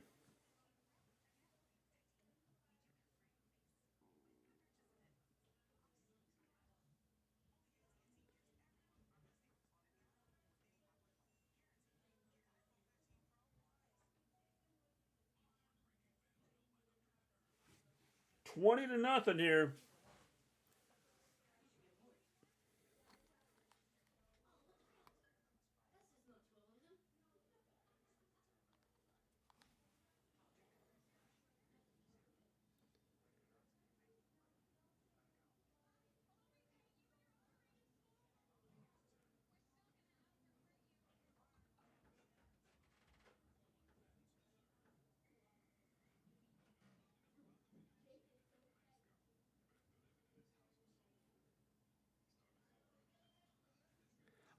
$20 to nothing here.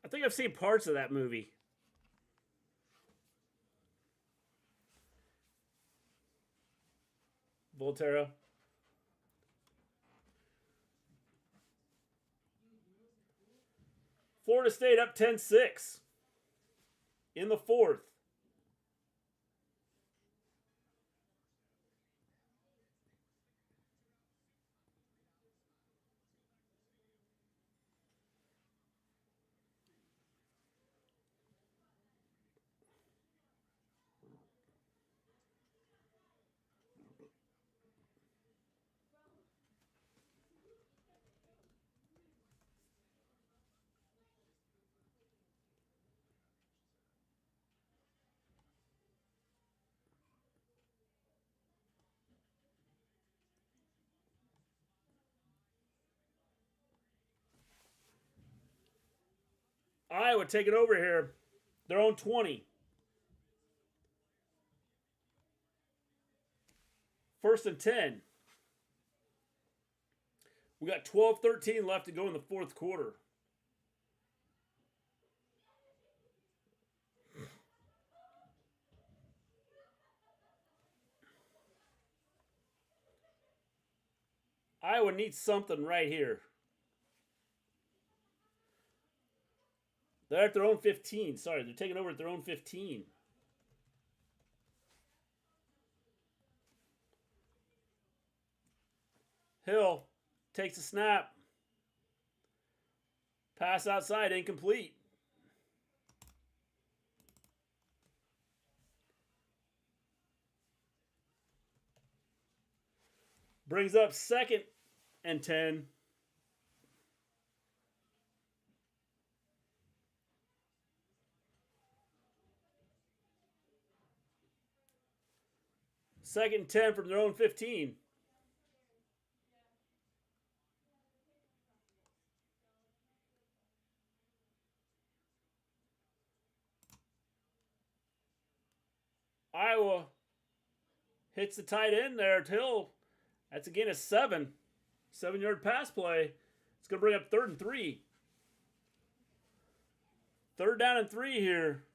I think I've seen parts of that movie. Volterra. Florida State up 10-6 in the 4th. Iowa taking over here. Their own 20. First and 10. We got 12-13 left to go in the fourth quarter. Iowa needs something right here. They're at their own 15. Sorry, they're taking over at their own 15. Hill takes a snap. Pass outside, incomplete. Brings up 2nd and 10. Second and 10 from their own 15. Iowa hits the tight end there. Hill. That's again a 7. 7-yard pass play. It's going to bring up 3rd and 3. 3rd down and 3 here.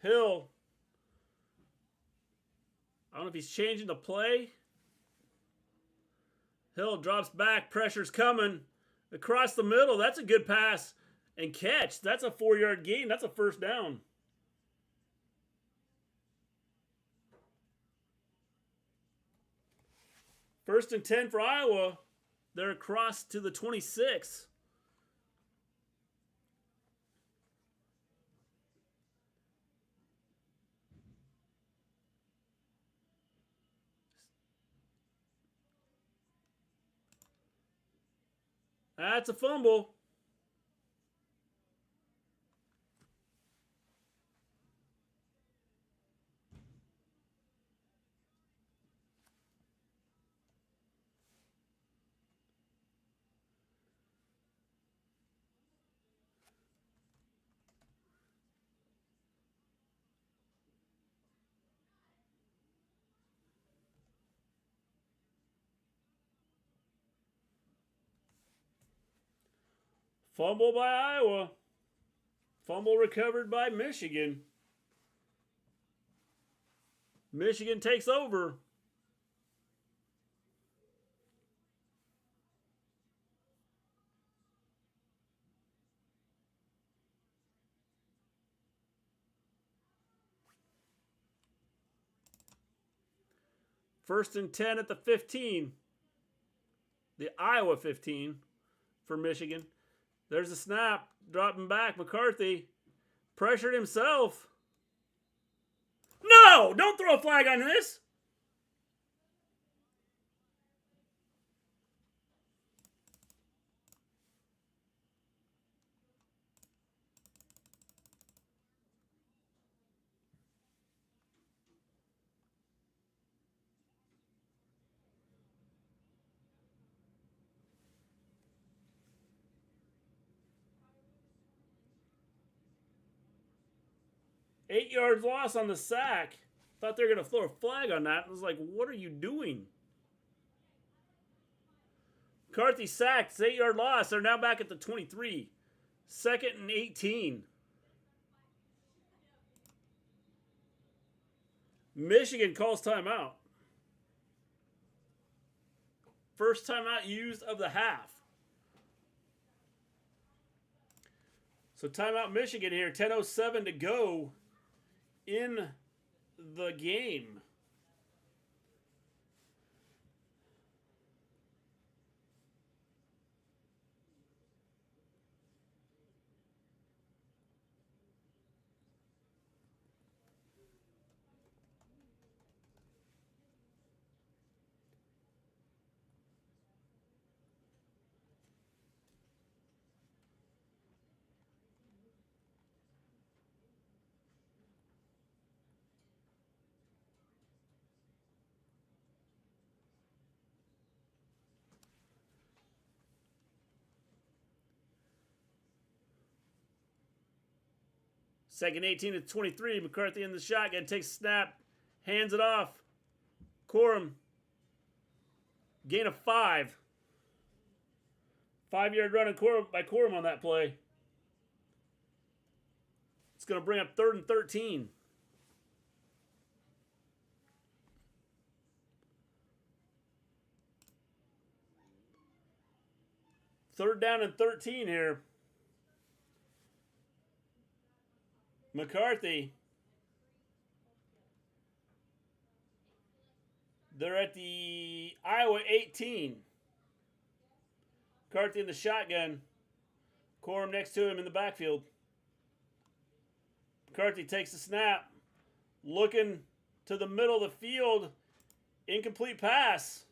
Hill. I don't know if he's changing the play. Hill drops back. Pressure's coming. Across the middle. That's a good pass and catch. That's a 4-yard gain. That's a first down. First and 10 for Iowa. They're across to the 26. That's a fumble. Fumble by Iowa. Fumble recovered by Michigan. Michigan takes over. First and 10 at the 15. The Iowa 15 for Michigan. There's a snap. Dropping back. McCarthy pressured himself. No! Don't throw a flag on this. Eight yards loss on the sack. Thought they were going to throw a flag on that. I was like, what are you doing? McCarthy sacked. 8-yard loss. They're now back at the 23. 2nd and 18. Michigan calls timeout. First timeout used of the half. So timeout Michigan here. 10:07 to go in the game. Second 18-23. McCarthy in the shotgun. Takes a snap. Hands it off. Corum. Gain of 5. 5-yard run by Corum on that play. It's going to bring up 3rd and 13. Third down and 13 here. McCarthy. They're at the Iowa 18. McCarthy in the shotgun. Corum next to him in the backfield. McCarthy takes the snap. Looking to the middle of the field. Incomplete pass.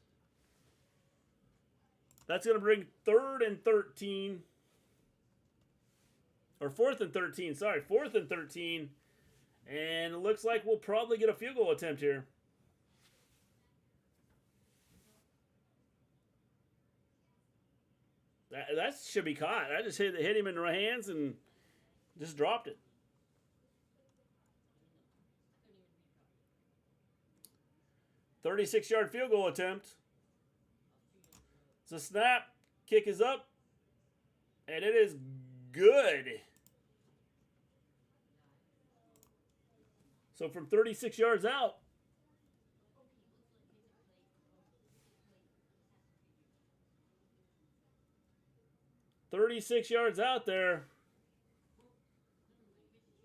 That's going to bring 3rd and 13. Or 4th and 13. Sorry, 4th and 13. And it looks like we'll probably get a field goal attempt here. That should be caught. I just hit him in the hands and just dropped it. "36-yard field goal attempt. It's a snap. Kick is up. And it is good. So from 36 yards out. 36 yards out there.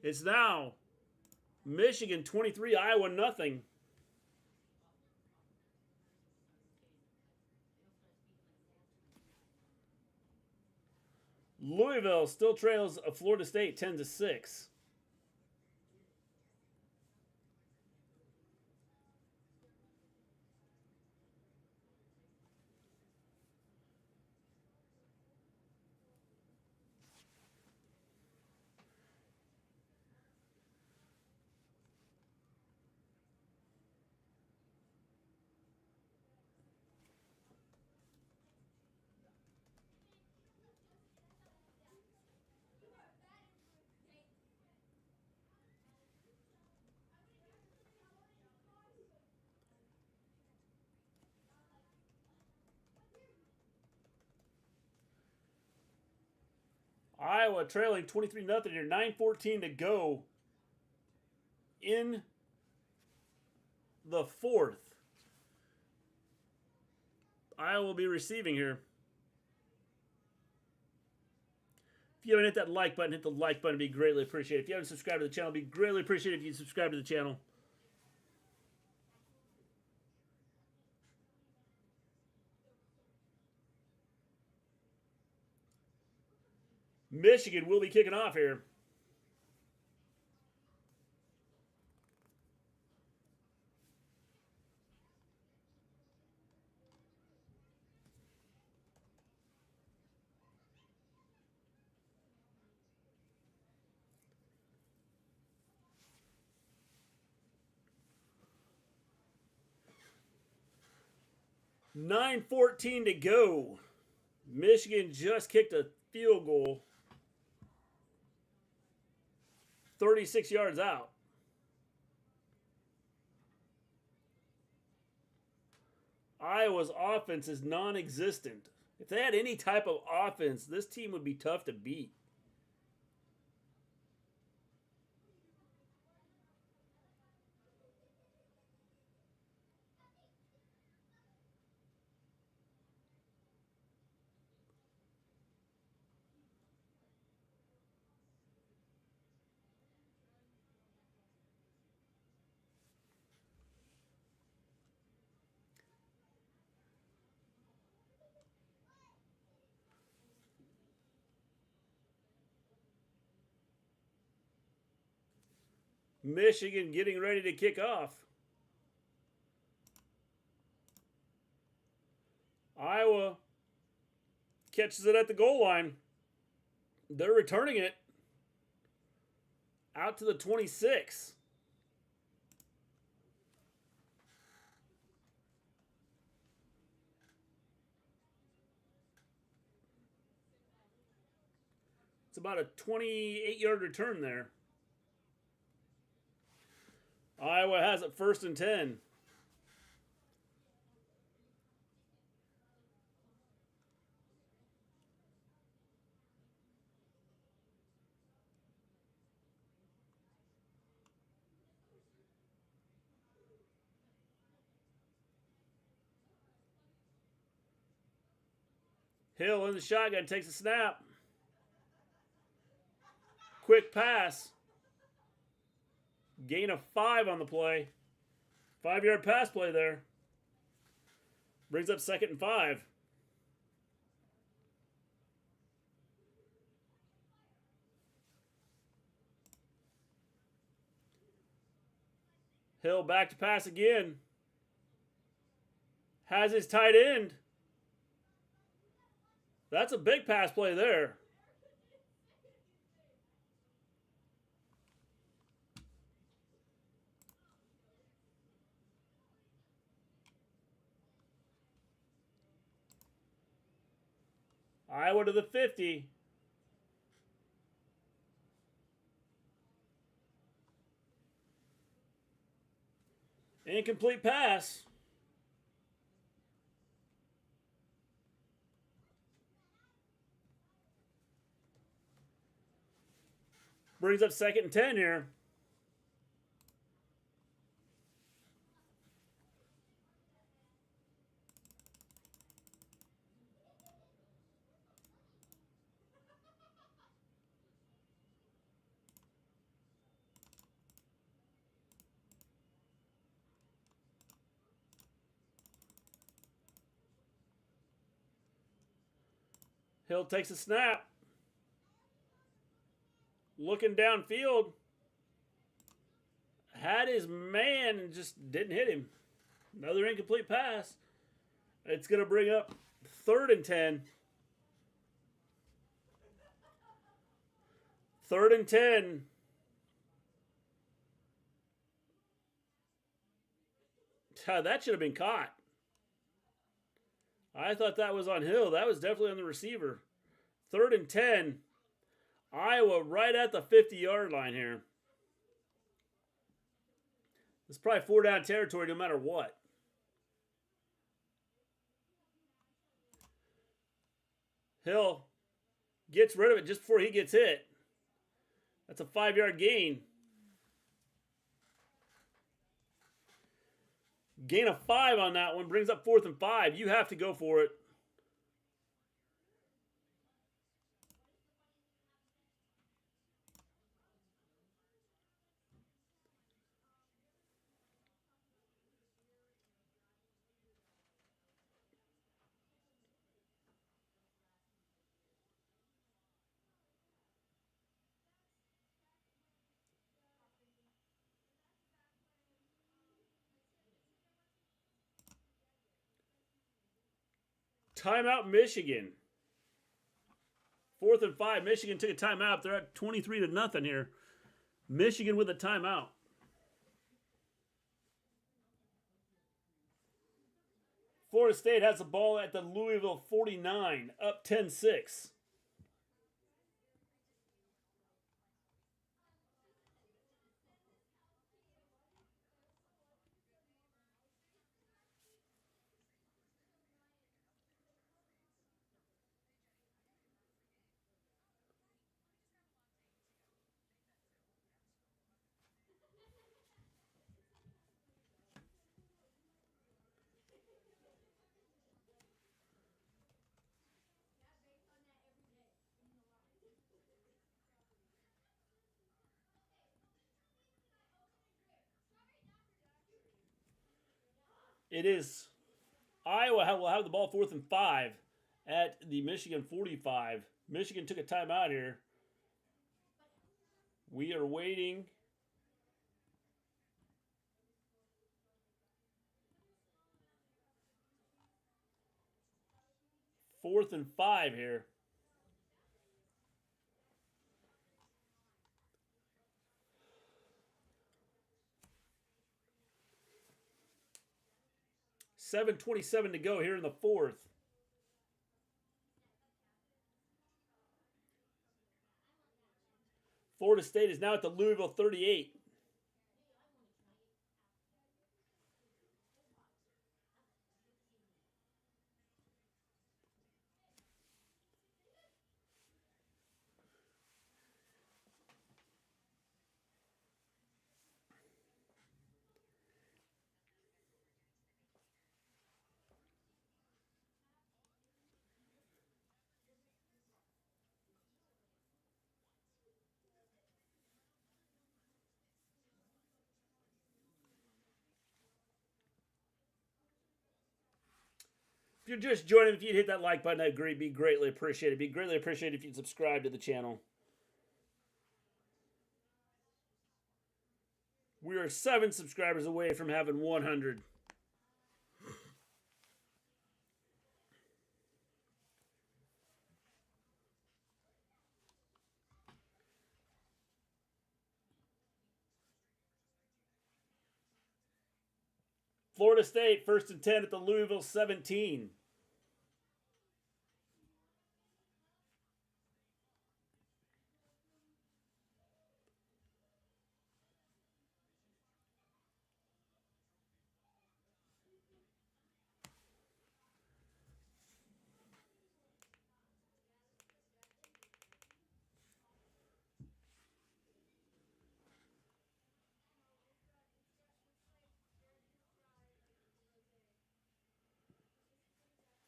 It's now Michigan 23, Iowa nothing. Louisville still trails Florida State 10-6. Iowa trailing 23-0 here. 9:14 to go in the 4th. Iowa will be receiving here. If you haven't hit that like button, hit the like button. It'd be greatly appreciated. If you haven't subscribed to the channel, it'd be greatly appreciated if you subscribe to the channel. Michigan will be kicking off here. $9:14 to go. Michigan just kicked a field goal. 36 yards out. Iowa's offense is non-existent. If they had any type of offense, this team would be tough to beat. Michigan getting ready to kick off. Iowa catches it at the goal line. They're returning it out to the 26. It's about a 28-yard return there. Iowa has it 1st and 10. Hill in the shotgun, takes a snap. Quick pass. Gain of 5 on the play. 5-yard pass play there. Brings up 2nd and 5. Hill back to pass again. Has his tight end. That's a big pass play there. Iowa to the 50. Incomplete pass. Brings up 2nd and 10 here. Hill takes a snap. Looking downfield. Had his man and just didn't hit him. Another incomplete pass. It's going to bring up 3rd and 10. 3rd and 10. That should have been caught. I thought that was on Hill. That was definitely on the receiver. 3rd and 10. Iowa right at the 50-yard line here. It's probably 4-down territory no matter what. Hill gets rid of it just before he gets hit. That's a 5-yard gain. Gain of 5 on that one. Brings up 4th and 5. You have to go for it. Timeout, Michigan. 4th and 5. Michigan took a timeout. They're at 23-0 here. Michigan with a timeout. Florida State has the ball at the Louisville 49, up 10-6. It is Iowa will have the ball 4th and 5 at the Michigan 45. Michigan took a timeout here. We are waiting. Fourth and 5 here. $7:27 to go here in the 4th. Florida State is now at the Louisville 38. you're just joining, if you'd hit that like button, that'd be greatly appreciated. Be greatly appreciated if you'd subscribe to the channel. We are 7 subscribers away from having 100. Florida State, 1st and 10 at the Louisville 17.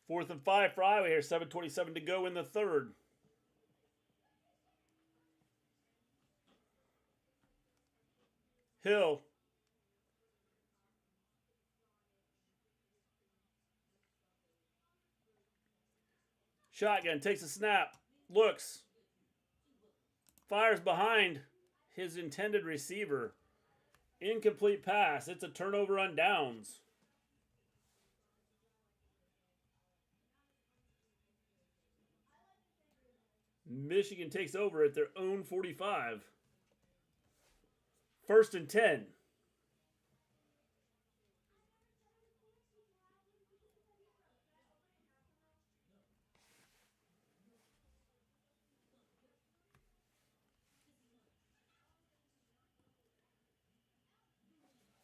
Fourth and 5 for Iowa here. 7:27 to go in the third. Hill. Shotgun, takes a snap, looks, fires behind his intended receiver. Incomplete pass. It's a turnover on downs. Michigan takes over at their own 45. 1st and 10.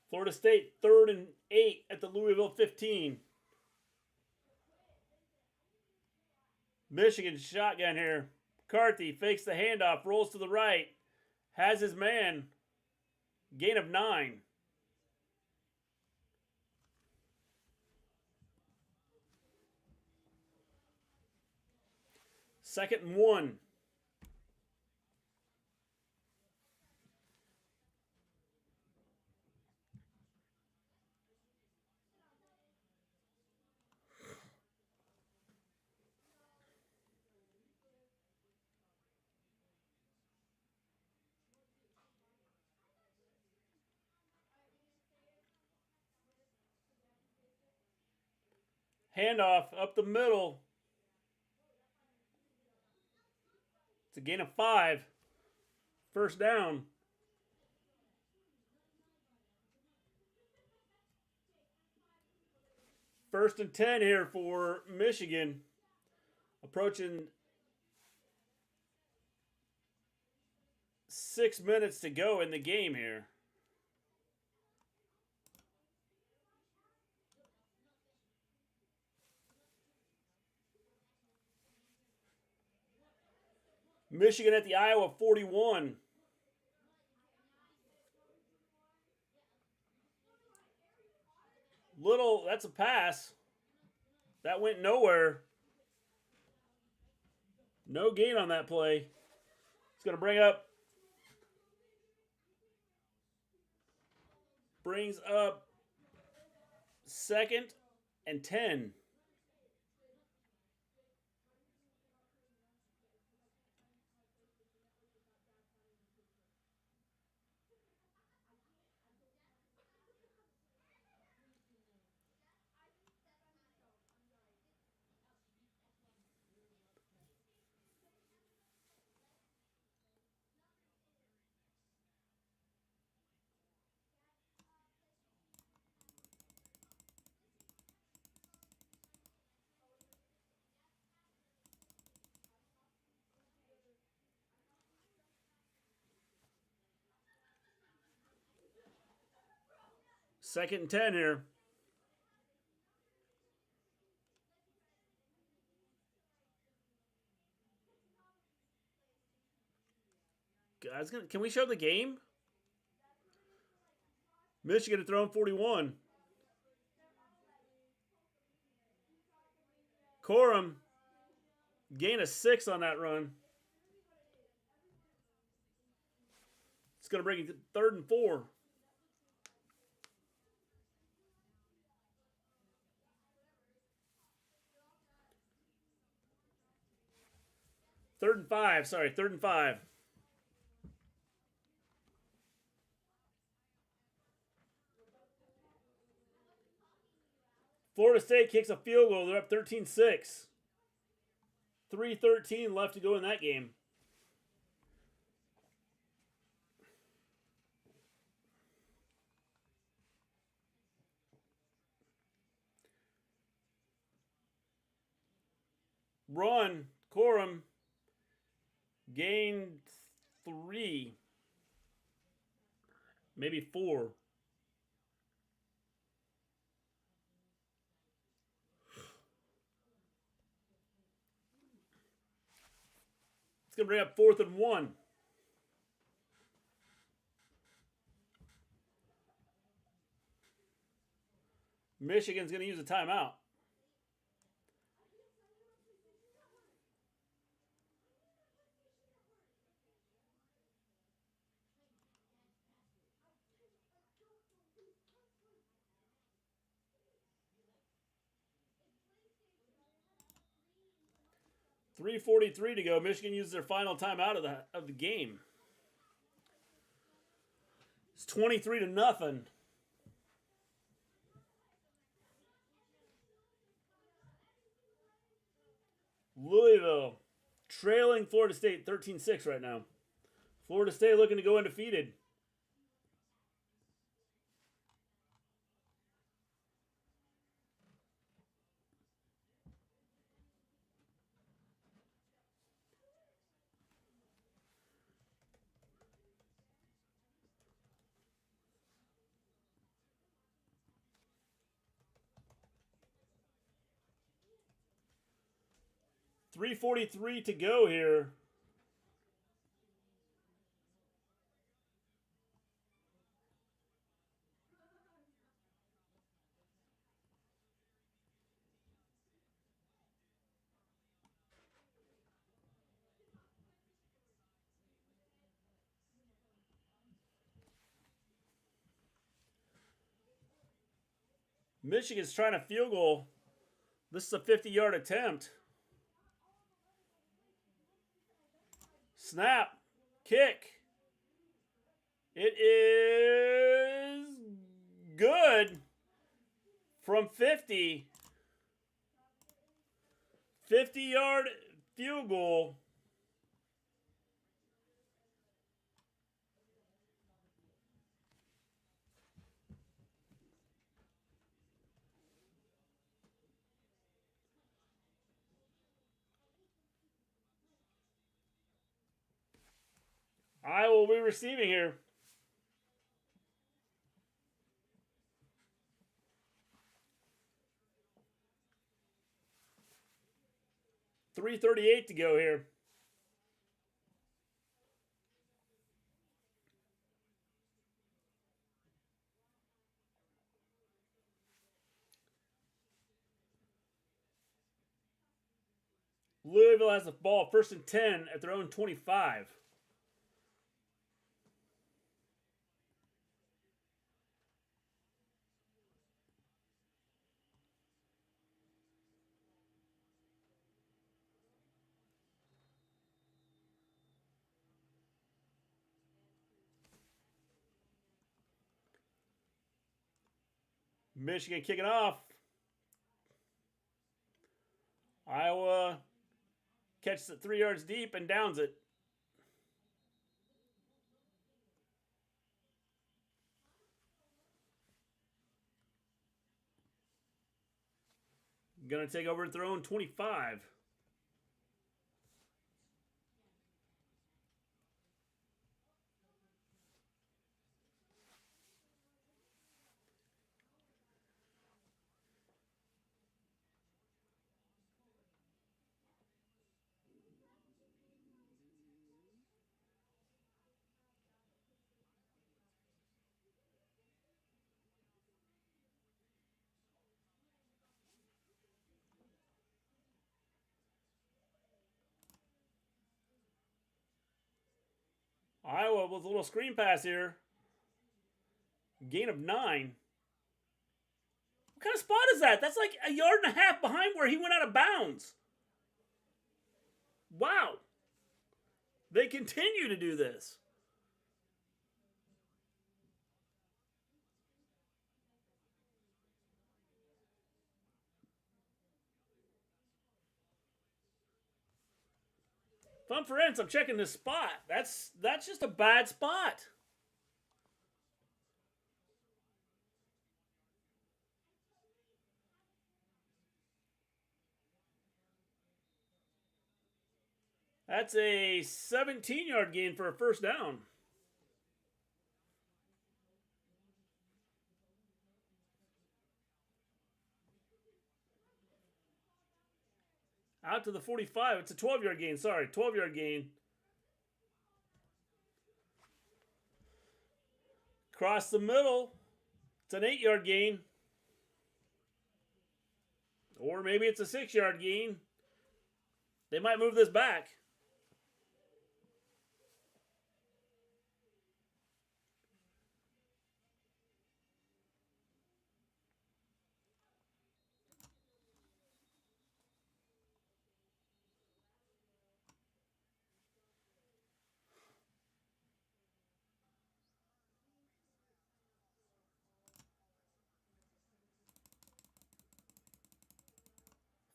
Florida State, 3rd and 8 at the Louisville 15. Michigan shotgun here. McCarthy fakes the handoff, rolls to the right, has his man. Gain of 9. Second and 1. Handoff up the middle. It's a gain of 5. First down. First and 10 here for Michigan. Approaching 6 minutes to go in the game here. Michigan at the Iowa 41. Little, that's a pass. That went nowhere. No gain on that play. It's going to brings up 2nd and 10. Second and 10 here. Guys, can we show the game? Michigan had thrown 41. Corum, gain of 6 on that run. It's going to bring it to 3rd and 4. 3rd and 5. Sorry, 3rd and 5. Florida State kicks a field goal. They're up 13-6. 3:13 left to go in that game. Run, Corum, gained 3, maybe 4. It's going to bring up 4th and 1. Michigan's going to use a timeout. .343 to go. Michigan uses their final timeout of the game. It's 23-0. Louisville trailing Florida State 13-6 right now. Florida State looking to go undefeated. .343 to go here. Michigan's trying a field goal. This is a 50-yard attempt. Snap. Kick. It is good from 50. 50-yard field goal. I will be receiving here. .338 to go here. Louisville has the ball 1st and 10 at their own 25. Michigan kicking off. Iowa catches it 3 yards deep and downs it. Gonna take over at their own 25. Iowa with a little screen pass here. Gain of 9. What kind of spot is that? That's like a yard and a half behind where he went out of bounds. Wow. They continue to do this. If I'm for instance, I'm checking this spot. That's just a bad spot. That's a 17-yard gain for a first down. Out to the 45. It's a 12-yard gain. Sorry, 12-yard gain. Across the middle. It's an 8-yard gain. Or maybe it's a 6-yard gain. They might move this back.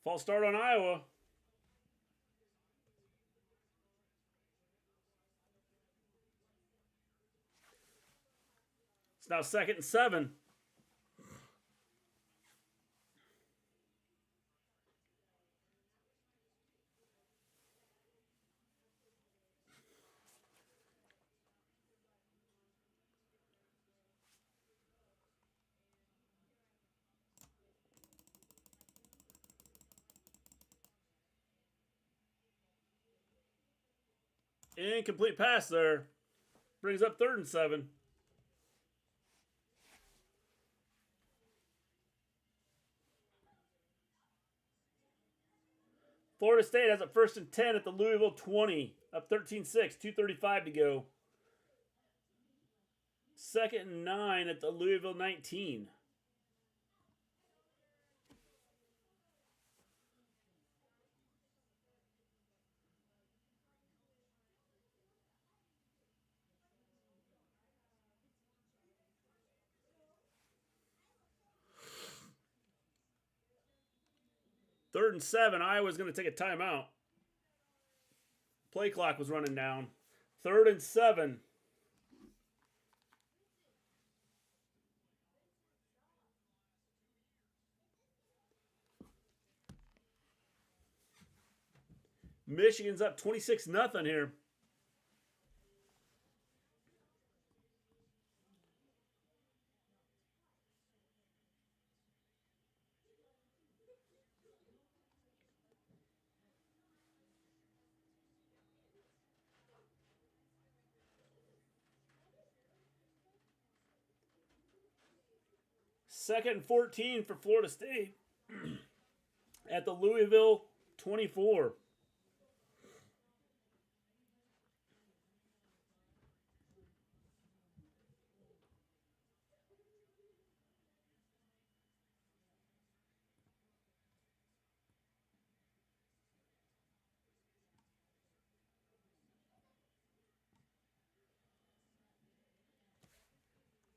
False start on Iowa. It's now 2nd and 7. Incomplete pass there. Brings up 3rd and 7. Florida State has a 1st and 10 at the Louisville 20. Up 13-6, 2:35 to go. 2nd and 9 at the Louisville 19. Third and 7. Iowa's going to take a timeout. Play clock was running down. 3rd and 7. Michigan's up 26-0 here. Second and 14 for Florida State at the Louisville 24.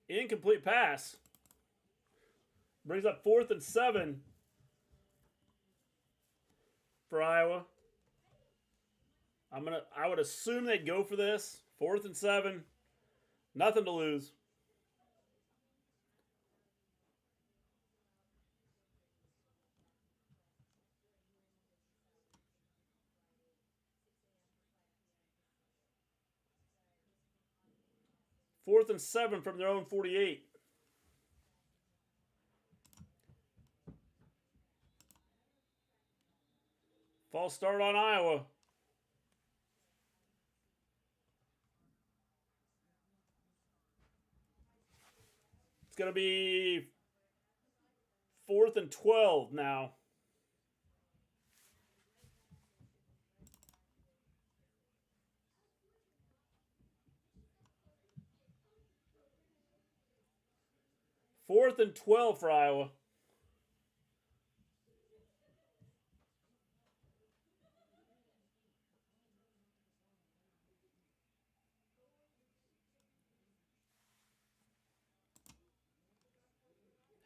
Incomplete pass. Brings up 4th and 7 for Iowa. I would assume they'd go for this. 4th and 7. Nothing to lose. Fourth and 7 from their own 48. False start on Iowa. It's going to be 4th and 12 now. Fourth and 12 for Iowa.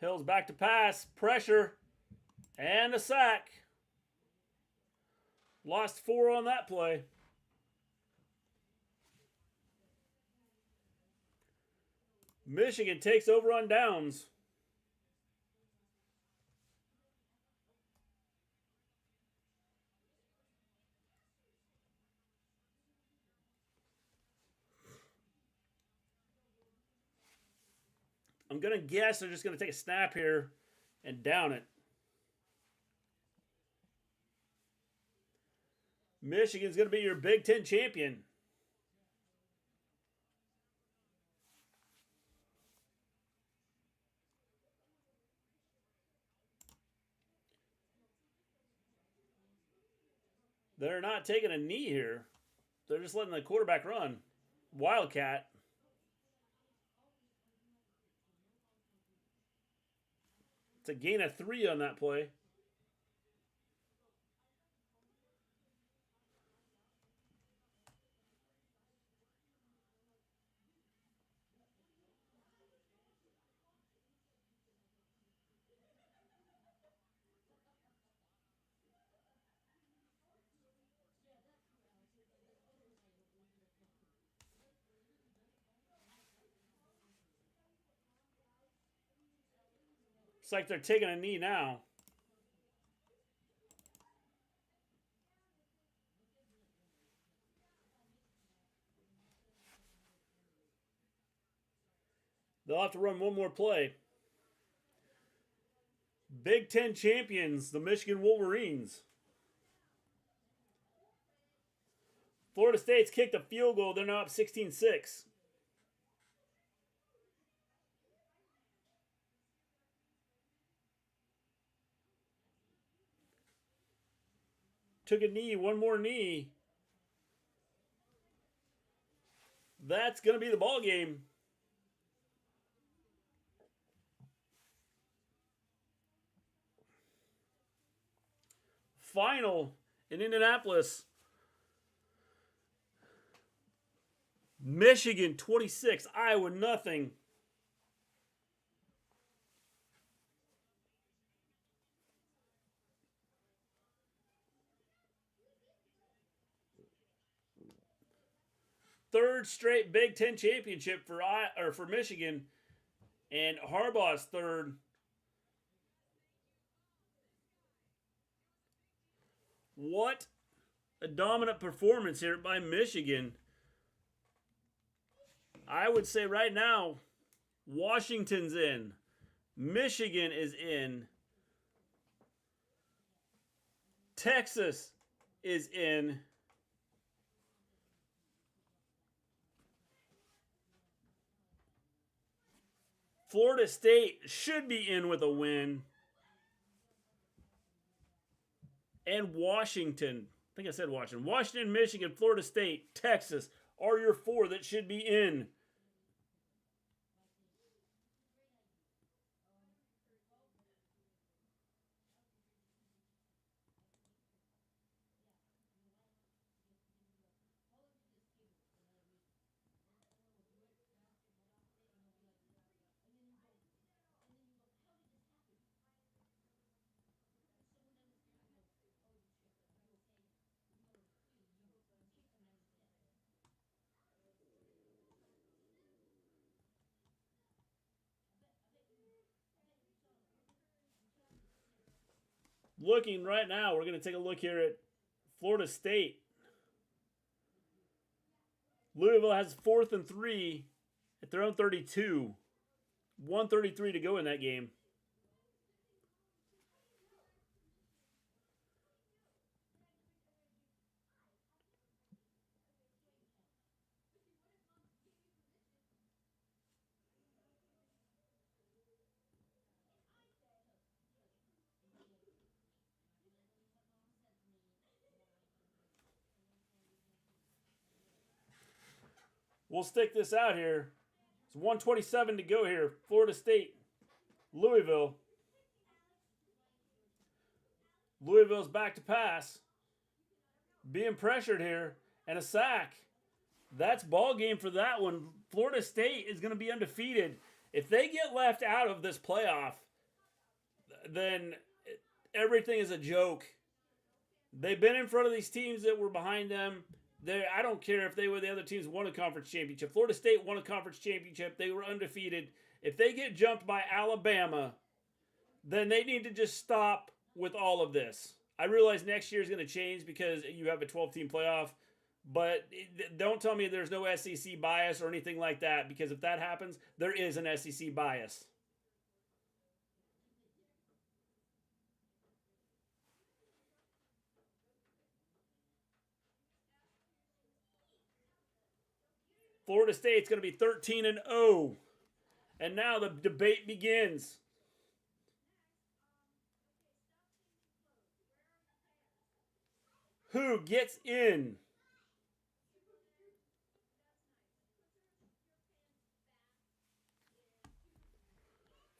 Hill's back to pass. Pressure. And a sack. Lost 4 on that play. Michigan takes over on downs. I'm going to guess they're just going to take a snap here and down it. Michigan's going to be your Big Ten champion. They're not taking a knee here. They're just letting the quarterback run. Wildcat. It's a gain of 3 on that play. It's like they're taking a knee now. They'll have to run one more play. Big Ten champions, the Michigan Wolverines. Florida State's kicked a field goal. They're now up 16-6. Took a knee, one more knee. That's going to be the ball game. Final in Indianapolis. Michigan 26, Iowa nothing. Third straight Big Ten championship for Michigan, and Harbaugh's third. What a dominant performance here by Michigan. I would say right now, Washington's in. Michigan is in. Texas is in. Florida State should be in with a win. And Washington. I think I said Washington. Washington, Michigan, Florida State, Texas are your 4 that should be in. Looking right now, we're going to take a look here at Florida State. Louisville has 4th and 3 at their own 32. 1:33 to go in that game. We'll stick this out here. It's 1:27 to go here. Florida State, Louisville. Louisville's back to pass. Being pressured here. And a sack. That's ball game for that one. Florida State is going to be undefeated. If they get left out of this playoff, then everything is a joke. They've been in front of these teams that were behind them. I don't care if the other teams won a conference championship. Florida State won a conference championship. They were undefeated. If they get jumped by Alabama, then they need to just stop with all of this. I realize next year is going to change because you have a 12-team playoff, but don't tell me there's no SEC bias or anything like that, because if that happens, there is an SEC bias. Florida State's going to be 13-0. And now the debate begins. Who gets in?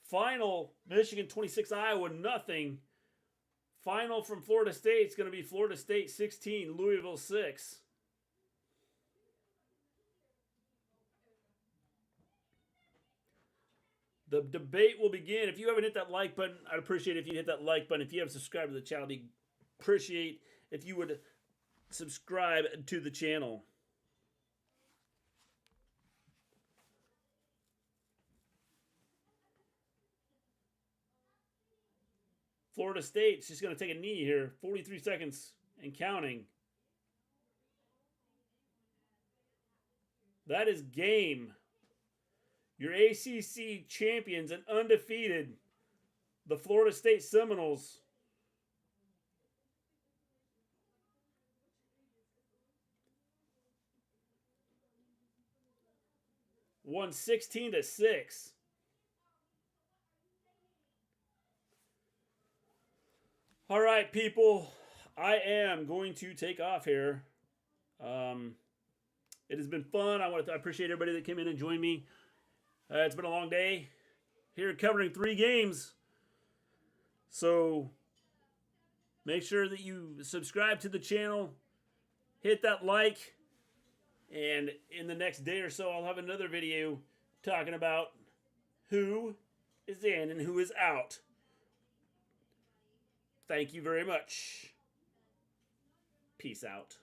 Final, Michigan 26, Iowa nothing. Final from Florida State is going to be Florida State 16, Louisville 6. The debate will begin. If you haven't hit that like button, I'd appreciate it if you hit that like button. If you haven't subscribed to the channel, I'd appreciate if you would subscribe to the channel. Florida State's just going to take a knee here. 43 seconds and counting. That is game. Your ACC champions and undefeated, the Florida State Seminoles. Won 16-6. All right, people. I am going to take off here. It has been fun. I appreciate everybody that came in and joined me. It's been a long day here covering 3 games. So make sure that you subscribe to the channel, hit that like, and in the next day or so, I'll have another video talking about who is in and who is out. Thank you very much. Peace out.